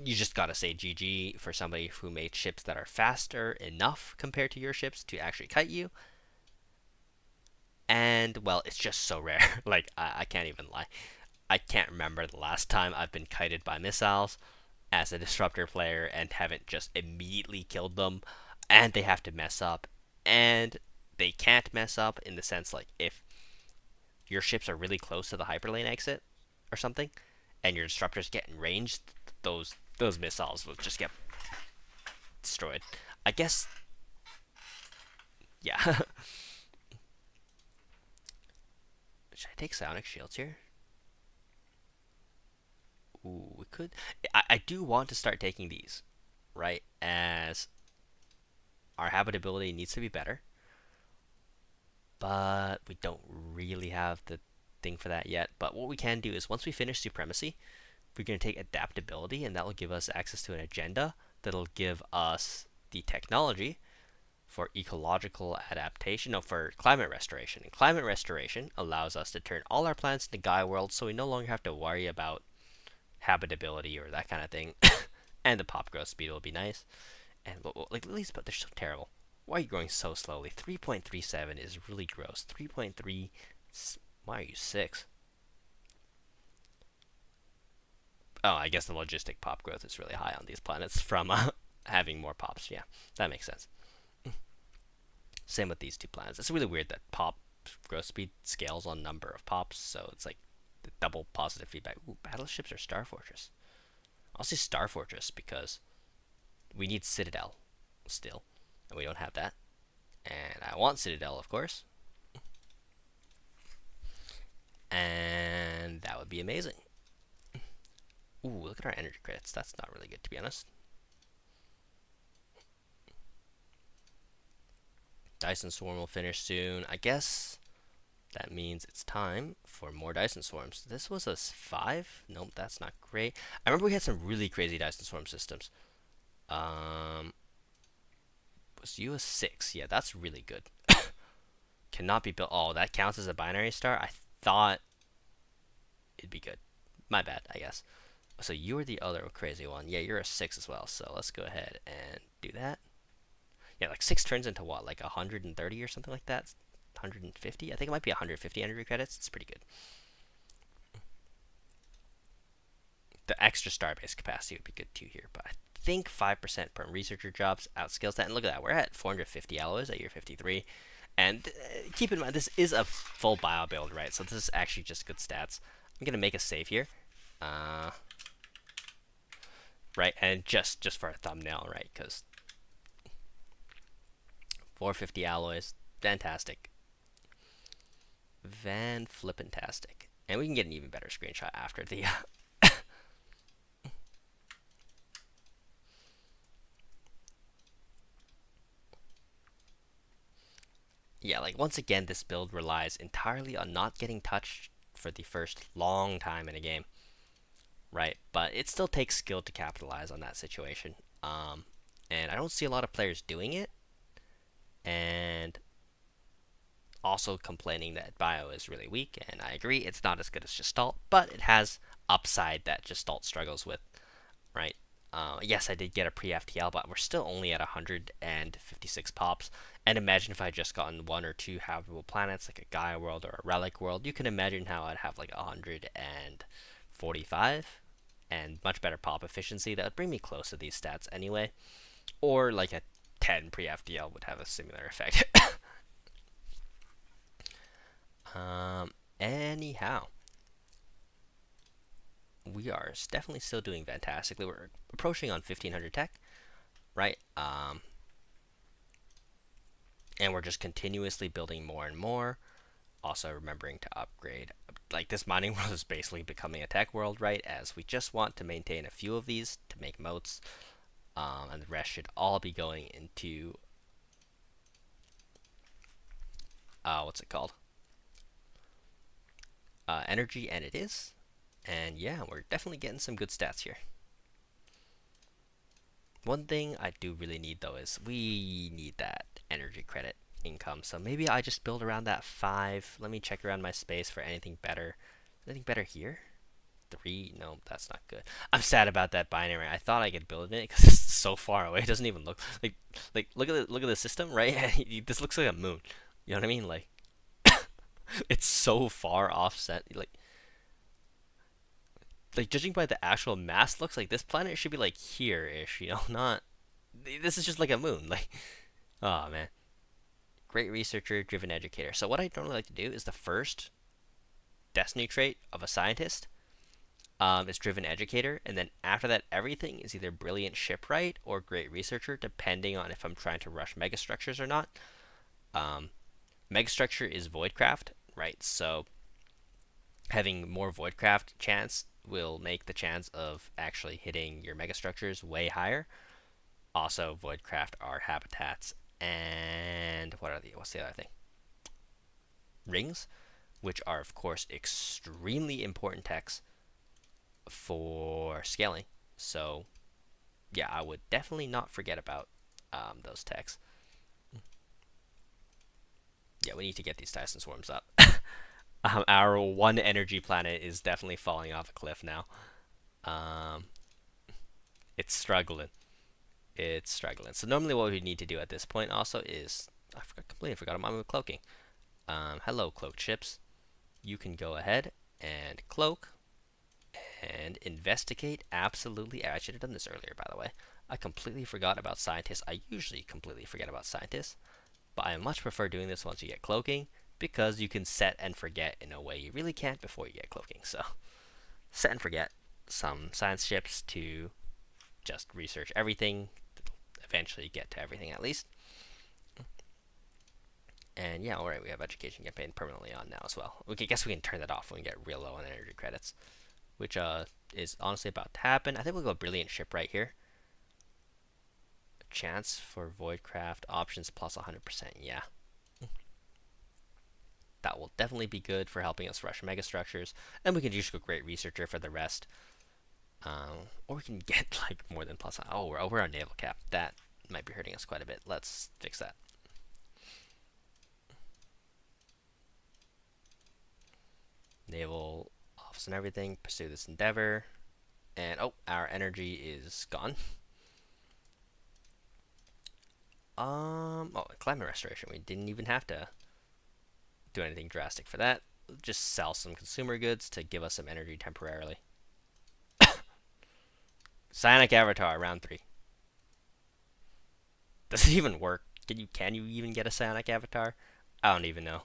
you just gotta say GG for somebody who made ships that are faster enough compared to your ships to actually kite you. And, well, it's just so rare. Like, I can't even lie. I can't remember the last time I've been kited by missiles as a disruptor player and haven't just immediately killed them, and they have to mess up. And they can't mess up in the sense, like, if your ships are really close to the hyperlane exit or something, and your disruptors get in range, those missiles will just get destroyed. I guess, yeah. Should I take psionic shields here? Ooh, we could. I do want to start taking these, right? As our habitability needs to be better, but we don't really have the thing for that yet. But what we can do is once we finish supremacy, we're going to take adaptability, and that will give us access to an agenda that'll give us the technology for ecological adaptation, no, for climate restoration. And climate restoration allows us to turn all our planets into Gaia worlds, so we no longer have to worry about habitability or that kind of thing. And the pop growth speed will be nice. And like lilies, but they're so terrible. Why are you growing so slowly? 3.37 is really gross. 3.3. Why are you 6? Oh, I guess the logistic pop growth is really high on these planets from having more pops. Yeah, that makes sense. Same with these two planets. It's really weird that pop growth speed scales on number of pops, so it's like the double positive feedback. Ooh, battleships or Star Fortress? I'll say Star Fortress because we need Citadel still, and we don't have that. And I want Citadel, of course. And that would be amazing. Ooh, look at our energy credits. That's not really good, to be honest. Dyson Swarm will finish soon. I guess that means it's time for more Dyson Swarms. This was a 5? Nope, that's not great. I remember we had some really crazy Dyson Swarm systems. Was you a 6? Yeah, that's really good. Cannot be built. Oh, that counts as a binary star? I thought it'd be good. My bad, I guess. So you were the other crazy one. Yeah, you're a 6 as well. So let's go ahead and do that. Yeah, like 6 turns into what? Like 130 or something like that? 150? I think it might be 150 energy credits. It's pretty good. The extra starbase capacity would be good too here, but I think 5% per researcher jobs outscales that. And look at that, we're at 450 alloys at year 53. And keep in mind, this is a full bio build, right? So this is actually just good stats. I'm gonna make a save here, right? And just for a thumbnail, right? Because 450 alloys, fantastic, van flippantastic, and we can get an even better screenshot after the. Yeah, like once again, this build relies entirely on not getting touched for the first long time in a game, right? But it still takes skill to capitalize on that situation. And I don't see a lot of players doing it, and also complaining that bio is really weak. And I agree, it's not as good as Gestalt, but it has upside that Gestalt struggles with, right? Yes, I did get a pre-FTL, but we're still only at 156 pops. And imagine if I just gotten 1 or 2 habitable planets, like a Gaia world or a Relic world. You can imagine how I'd have like 145 and much better pop efficiency. That would bring me close to these stats anyway. Or like a 10 pre-FTL would have a similar effect. Anyhow, we are definitely still doing fantastically. We're approaching on 1500 tech, right? And we're just continuously building more and more. Also remembering to upgrade. Like this mining world is basically becoming a tech world, right? As we just want to maintain a few of these to make moats, and the rest should all be going into what's it called? Energy, and it is. And yeah, we're definitely getting some good stats here. One thing I do really need though is we need that energy credit income. So maybe I just build around that 5. Let me check around my space for anything better. Anything better here? 3? No, that's not good. I'm sad about that binary. I thought I could build it because it's so far away. It doesn't even look like look at the system, right? This looks like a moon. You know what I mean? Like it's so far offset. Like judging by the actual mass, looks like this planet should be like here-ish, you know, not. This is just like a moon. Like, oh man, great researcher, driven educator. So what I normally like to do is the first destiny trait of a scientist is driven educator, and then after that, everything is either brilliant shipwright or great researcher, depending on if I'm trying to rush megastructures or not. Megastructure is voidcraft, right? So Having more Voidcraft chance will make the chance of actually hitting your megastructures way higher. Also, Voidcraft are habitats, and what's the other thing? Rings, which are of course extremely important techs for scaling. So yeah, I would definitely not forget about those techs. Yeah, we need to get these Tyson swarms up. Our one energy planet is definitely falling off a cliff now. Um, it's struggling. It's struggling. So normally what we need to do at this point also is completely forgot about my cloaking. Hello, cloaked ships. You can go ahead and cloak and investigate. Absolutely, I should have done this earlier, by the way. I completely forgot about scientists. I usually completely forget about scientists, but I much prefer doing this once you get cloaking because you can set and forget in a way you really can't before you get cloaking. So set and forget some science ships to just research everything, eventually get to everything at least. And yeah, alright, we have education campaign permanently on now as well. I guess we can turn that off when we get real low on energy credits, which is honestly about to happen. I think we'll go brilliant ship right here. Chance for Voidcraft options plus 100%. Yeah, that will definitely be good for helping us rush megastructures, and we can just go great researcher for the rest. Or we can get like more than plus. Oh, we're on naval cap. That might be hurting us quite a bit. Let's fix that. Naval office and everything. Pursue this endeavor. And oh, our energy is gone. Oh, climate restoration. We didn't even have to do anything drastic for that. Just sell some consumer goods to give us some energy temporarily. Psionic Avatar, round 3. Does it even work? Can you even get a Psionic Avatar? I don't even know.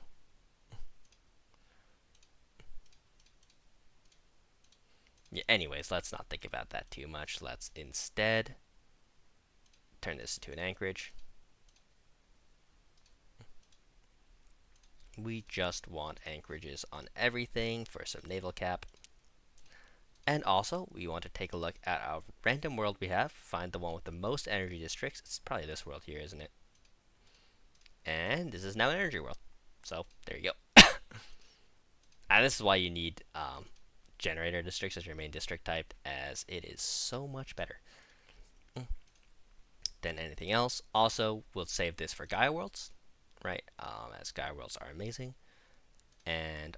Yeah, anyways, let's not think about that too much. Let's instead turn this into an anchorage. We just want anchorages on everything for some naval cap. And also, we want to take a look at our random world we have. Find the one with the most energy districts. It's probably this world here, isn't it? And this is now an energy world. So, there you go. And this is why you need generator districts as your main district type, as it is so much better than anything else. Also, we'll save this for Gaia worlds, right? As Gaia worlds are amazing. And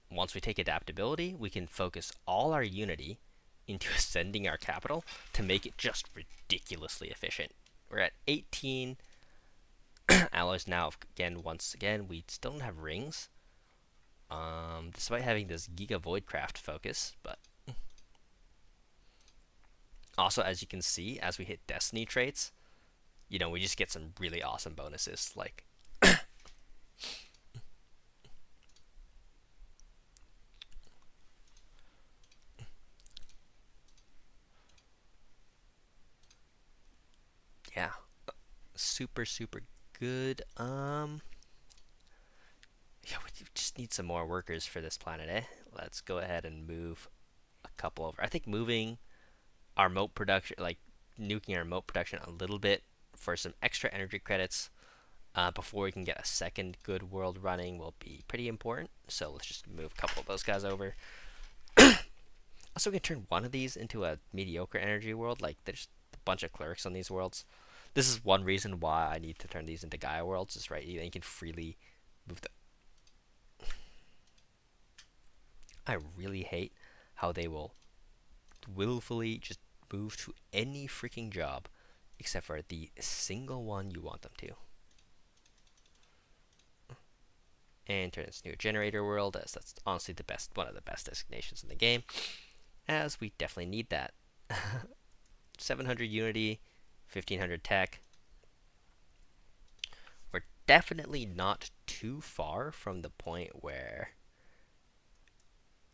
once we take adaptability, we can focus all our unity into ascending our capital to make it just ridiculously efficient. We're at 18 alloys now. Once again, we still don't have rings, despite having this Giga Voidcraft focus. But also, as you can see, as we hit Destiny traits, we just get some really awesome bonuses. Like, yeah, super, super good. Yeah, we just need some more workers for this planet, eh? Let's go ahead and move a couple over. I think moving our moat production, like nuking our moat production a little bit for some extra energy credits before we can get a second good world running will be pretty important. So let's just move a couple of those guys over. Also, we can turn one of these into a mediocre energy world. Like, there's a bunch of clerics on these worlds. This is one reason why I need to turn these into Gaia worlds, is right, you can freely move them. I really hate how they will willfully just move to any freaking job except for the single one you want them to. And turn this into a generator world, as that's honestly one of the best designations in the game, as we definitely need that. 700 unity, 1500 tech. We're definitely not too far from the point where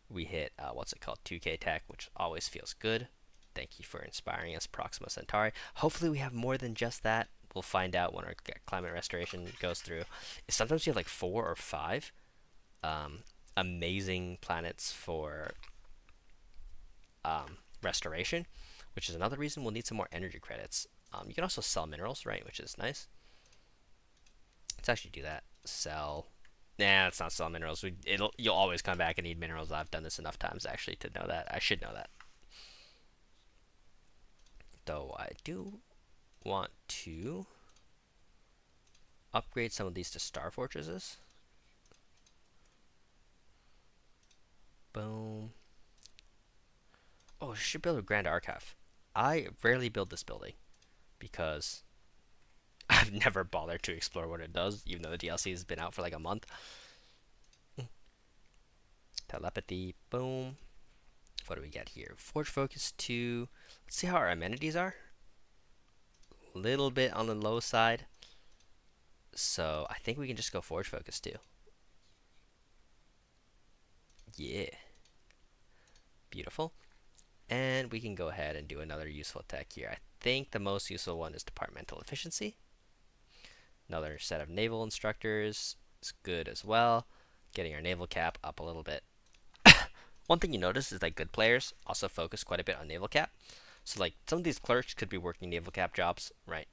we hit, 2K tech, which always feels good. Thank you for inspiring us, Proxima Centauri. Hopefully we have more than just that. We'll find out when our climate restoration goes through. Sometimes you have like 4 or 5. amazing planets for restoration, which is another reason we'll need some more energy credits. You can also sell minerals, right, which is nice. Let's actually do that. Sell. Nah, let's not sell minerals. You'll always come back and need minerals. I've done this enough times actually to know that. I should know that. Though I do want to upgrade some of these to star fortresses. Boom. Oh, I should build a grand archive. I rarely build this building because I've never bothered to explore what it does, even though the DLC has been out for like a month. Telepathy, boom. What do we get here? Forge Focus 2. Let's see how our amenities are. A little bit on the low side. So I think we can just go Forge Focus 2. Yeah. Beautiful. And we can go ahead and do another useful tech here. I think the most useful one is Departmental Efficiency. Another set of naval instructors is good as well. Getting our naval cap up a little bit. One thing you notice is that good players also focus quite a bit on naval cap. So like some of these clerks could be working naval cap jobs, right?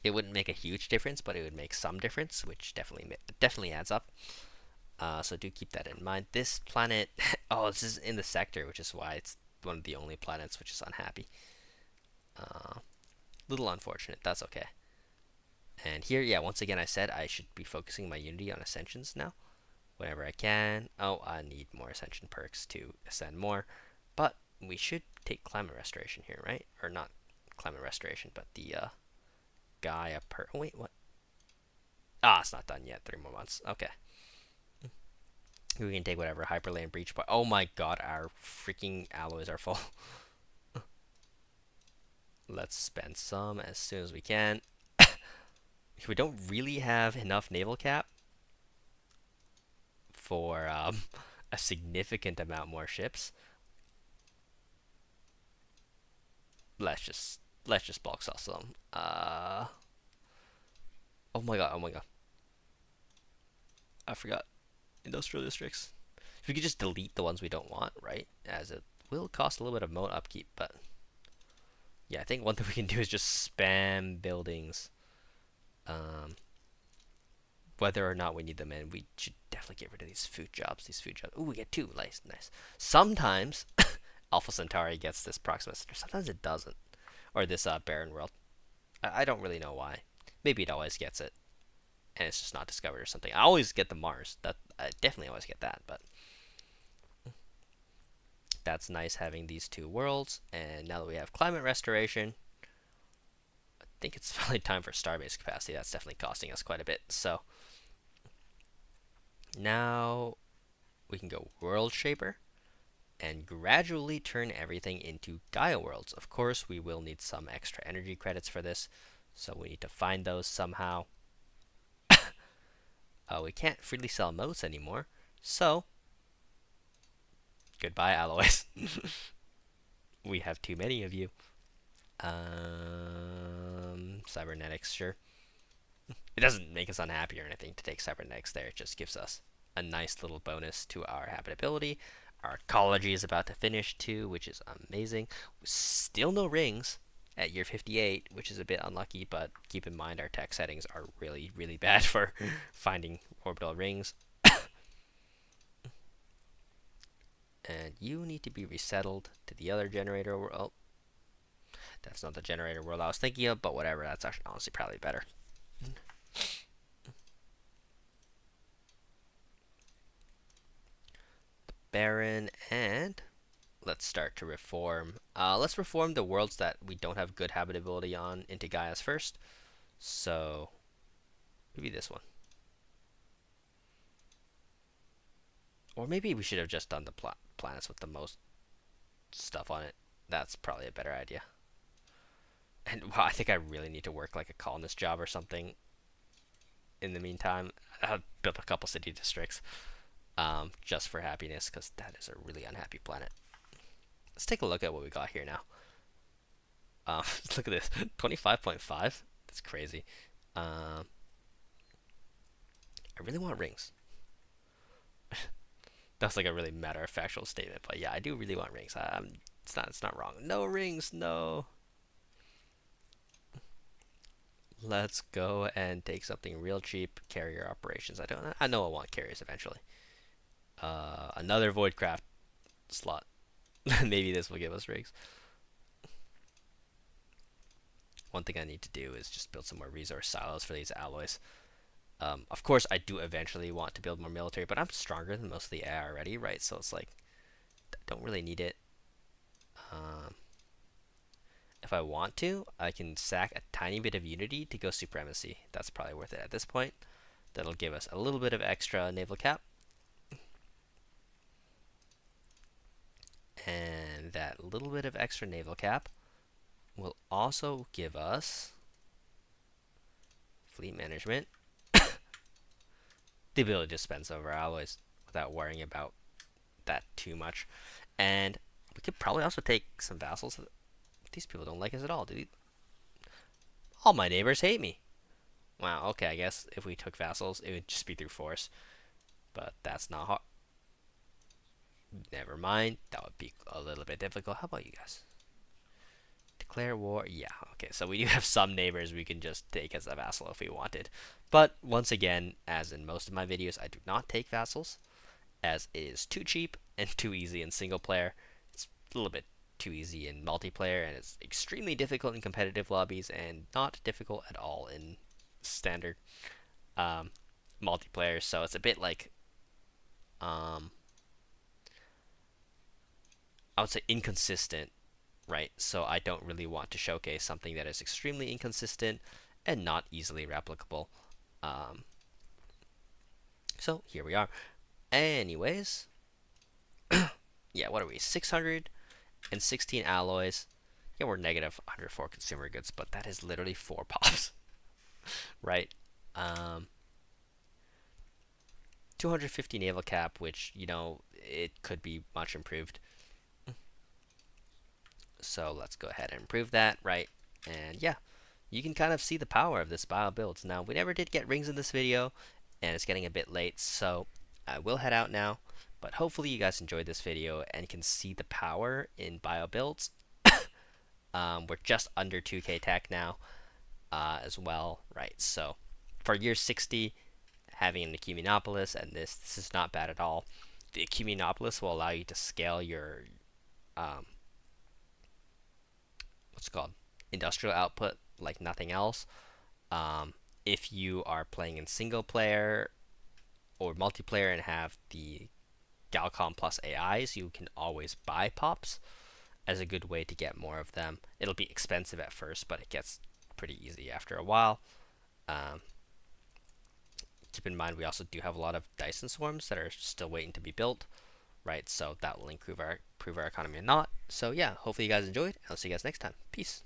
It wouldn't make a huge difference, but it would make some difference, which definitely adds up. So do keep that in mind. This planet, oh, this is in the sector, which is why it's one of the only planets which is unhappy. Little unfortunate. That's okay. And here, yeah, once again, I said I should be focusing my Unity on Ascensions now, whenever I can. Oh, I need more Ascension perks to ascend more, but we should take Climate Restoration here, right? Or not Climate Restoration, but the Gaia perk. Oh, wait, what? Ah, it's not done yet. 3 more months. Okay. We can take whatever Hyperlane Breach, but oh my god, our freaking alloys are full. Let's spend some as soon as we can. We don't really have enough naval cap for a significant amount more ships. Let's just bulk sell some. Oh my god, oh my god. I forgot. Industrial districts. If we could just delete the ones we don't want, right? As it will cost a little bit of moat upkeep, but yeah, I think one thing we can do is just spam buildings. Whether or not we need them in, we should definitely get rid of these food jobs. Ooh, we get 2. Nice, nice. Sometimes Alpha Centauri gets this Proxima Center. Sometimes it doesn't. Or this barren world. I don't really know why. Maybe it always gets it, and it's just not discovered or something. I always get the Mars. I definitely always get that, but that's nice having these 2 worlds. And now that we have climate restoration, I think it's finally time for starbase capacity. That's definitely costing us quite a bit. So now we can go World Shaper and gradually turn everything into Gaia worlds. Of course, we will need some extra energy credits for this, so we need to find those somehow. We can't freely sell motes anymore, so goodbye alloys. We have too many of you. Cybernetics, sure. It doesn't make us unhappy or anything to take cybernetics there. It just gives us a nice little bonus to our habitability. Our ecology is about to finish too, which is amazing. Still no rings at year 58, which is a bit unlucky, but keep in mind our tech settings are really, really bad for finding orbital rings. And you need to be resettled to the other generator world. Oh, that's not the generator world I was thinking of, but whatever. That's actually honestly probably better. The Baron, and let's start to reform. Let's reform the worlds that we don't have good habitability on into Gaia's first. So maybe this one. Or maybe we should have just done the planets with the most stuff on it. That's probably a better idea. And well, I think I really need to work like a colonist job or something. In the meantime, I'll build a couple city districts just for happiness, because that is a really unhappy planet. Let's take a look at what we got here now. Look at this, 25.5. That's crazy. I really want rings. That's like a really matter-of-factual statement, but yeah, I do really want rings. It's not wrong. No rings, no. Let's go and take something real cheap. Carrier operations. I know I want carriers eventually. Another Voidcraft slot. Maybe this will give us rigs. One thing I need to do is just build some more resource silos for these alloys. Of course, I do eventually want to build more military, but I'm stronger than most of the AI already, right? So it's like, I don't really need it. Um, if I want to, I can sack a tiny bit of unity to go supremacy. That's probably worth it at this point. That'll give us a little bit of extra naval cap. And that little bit of extra naval cap will also give us fleet management, the ability to spend some of our alloys without worrying about that too much. And we could probably also take some vassals. These people don't like us at all, dude. All my neighbors hate me. Wow, okay, I guess if we took vassals, it would just be through force. But that's not hard. Never mind. That would be a little bit difficult. How about you guys? Declare war. Yeah, okay. So we do have some neighbors we can just take as a vassal if we wanted. But once again, as in most of my videos, I do not take vassals, as it is too cheap and too easy in single player. It's a little bit too easy in multiplayer, and it's extremely difficult in competitive lobbies, and not difficult at all in standard um, multiplayer. So it's a bit like um, I would say inconsistent, right? So I don't really want to showcase something that is extremely inconsistent and not easily replicable. Um, so here we are. Anyways, yeah, what are we? 616 alloys. Yeah, we're negative 104 consumer goods, but that is literally 4 pops, right? Um, 250 naval cap, which, it could be much improved. So let's go ahead and improve that, right? And yeah, you can kind of see the power of this bio build. Now, we never did get rings in this video, and it's getting a bit late, so I will head out now. But hopefully you guys enjoyed this video and can see the power in bio builds. We're just under 2k tech now as well, right? So for year 60, having an Ecumenopolis and this is not bad at all. The Ecumenopolis will allow you to scale your what's it called, industrial output like nothing else. If you are playing in single player or multiplayer and have the Galcom plus AIs, you can always buy pops as a good way to get more of them. It'll be expensive at first, but it gets pretty easy after a while. Um, Keep in mind we also do have a lot of Dyson swarms that are still waiting to be built, right? So that will improve our economy or not. So yeah, hopefully you guys enjoyed. I'll see you guys next time. Peace.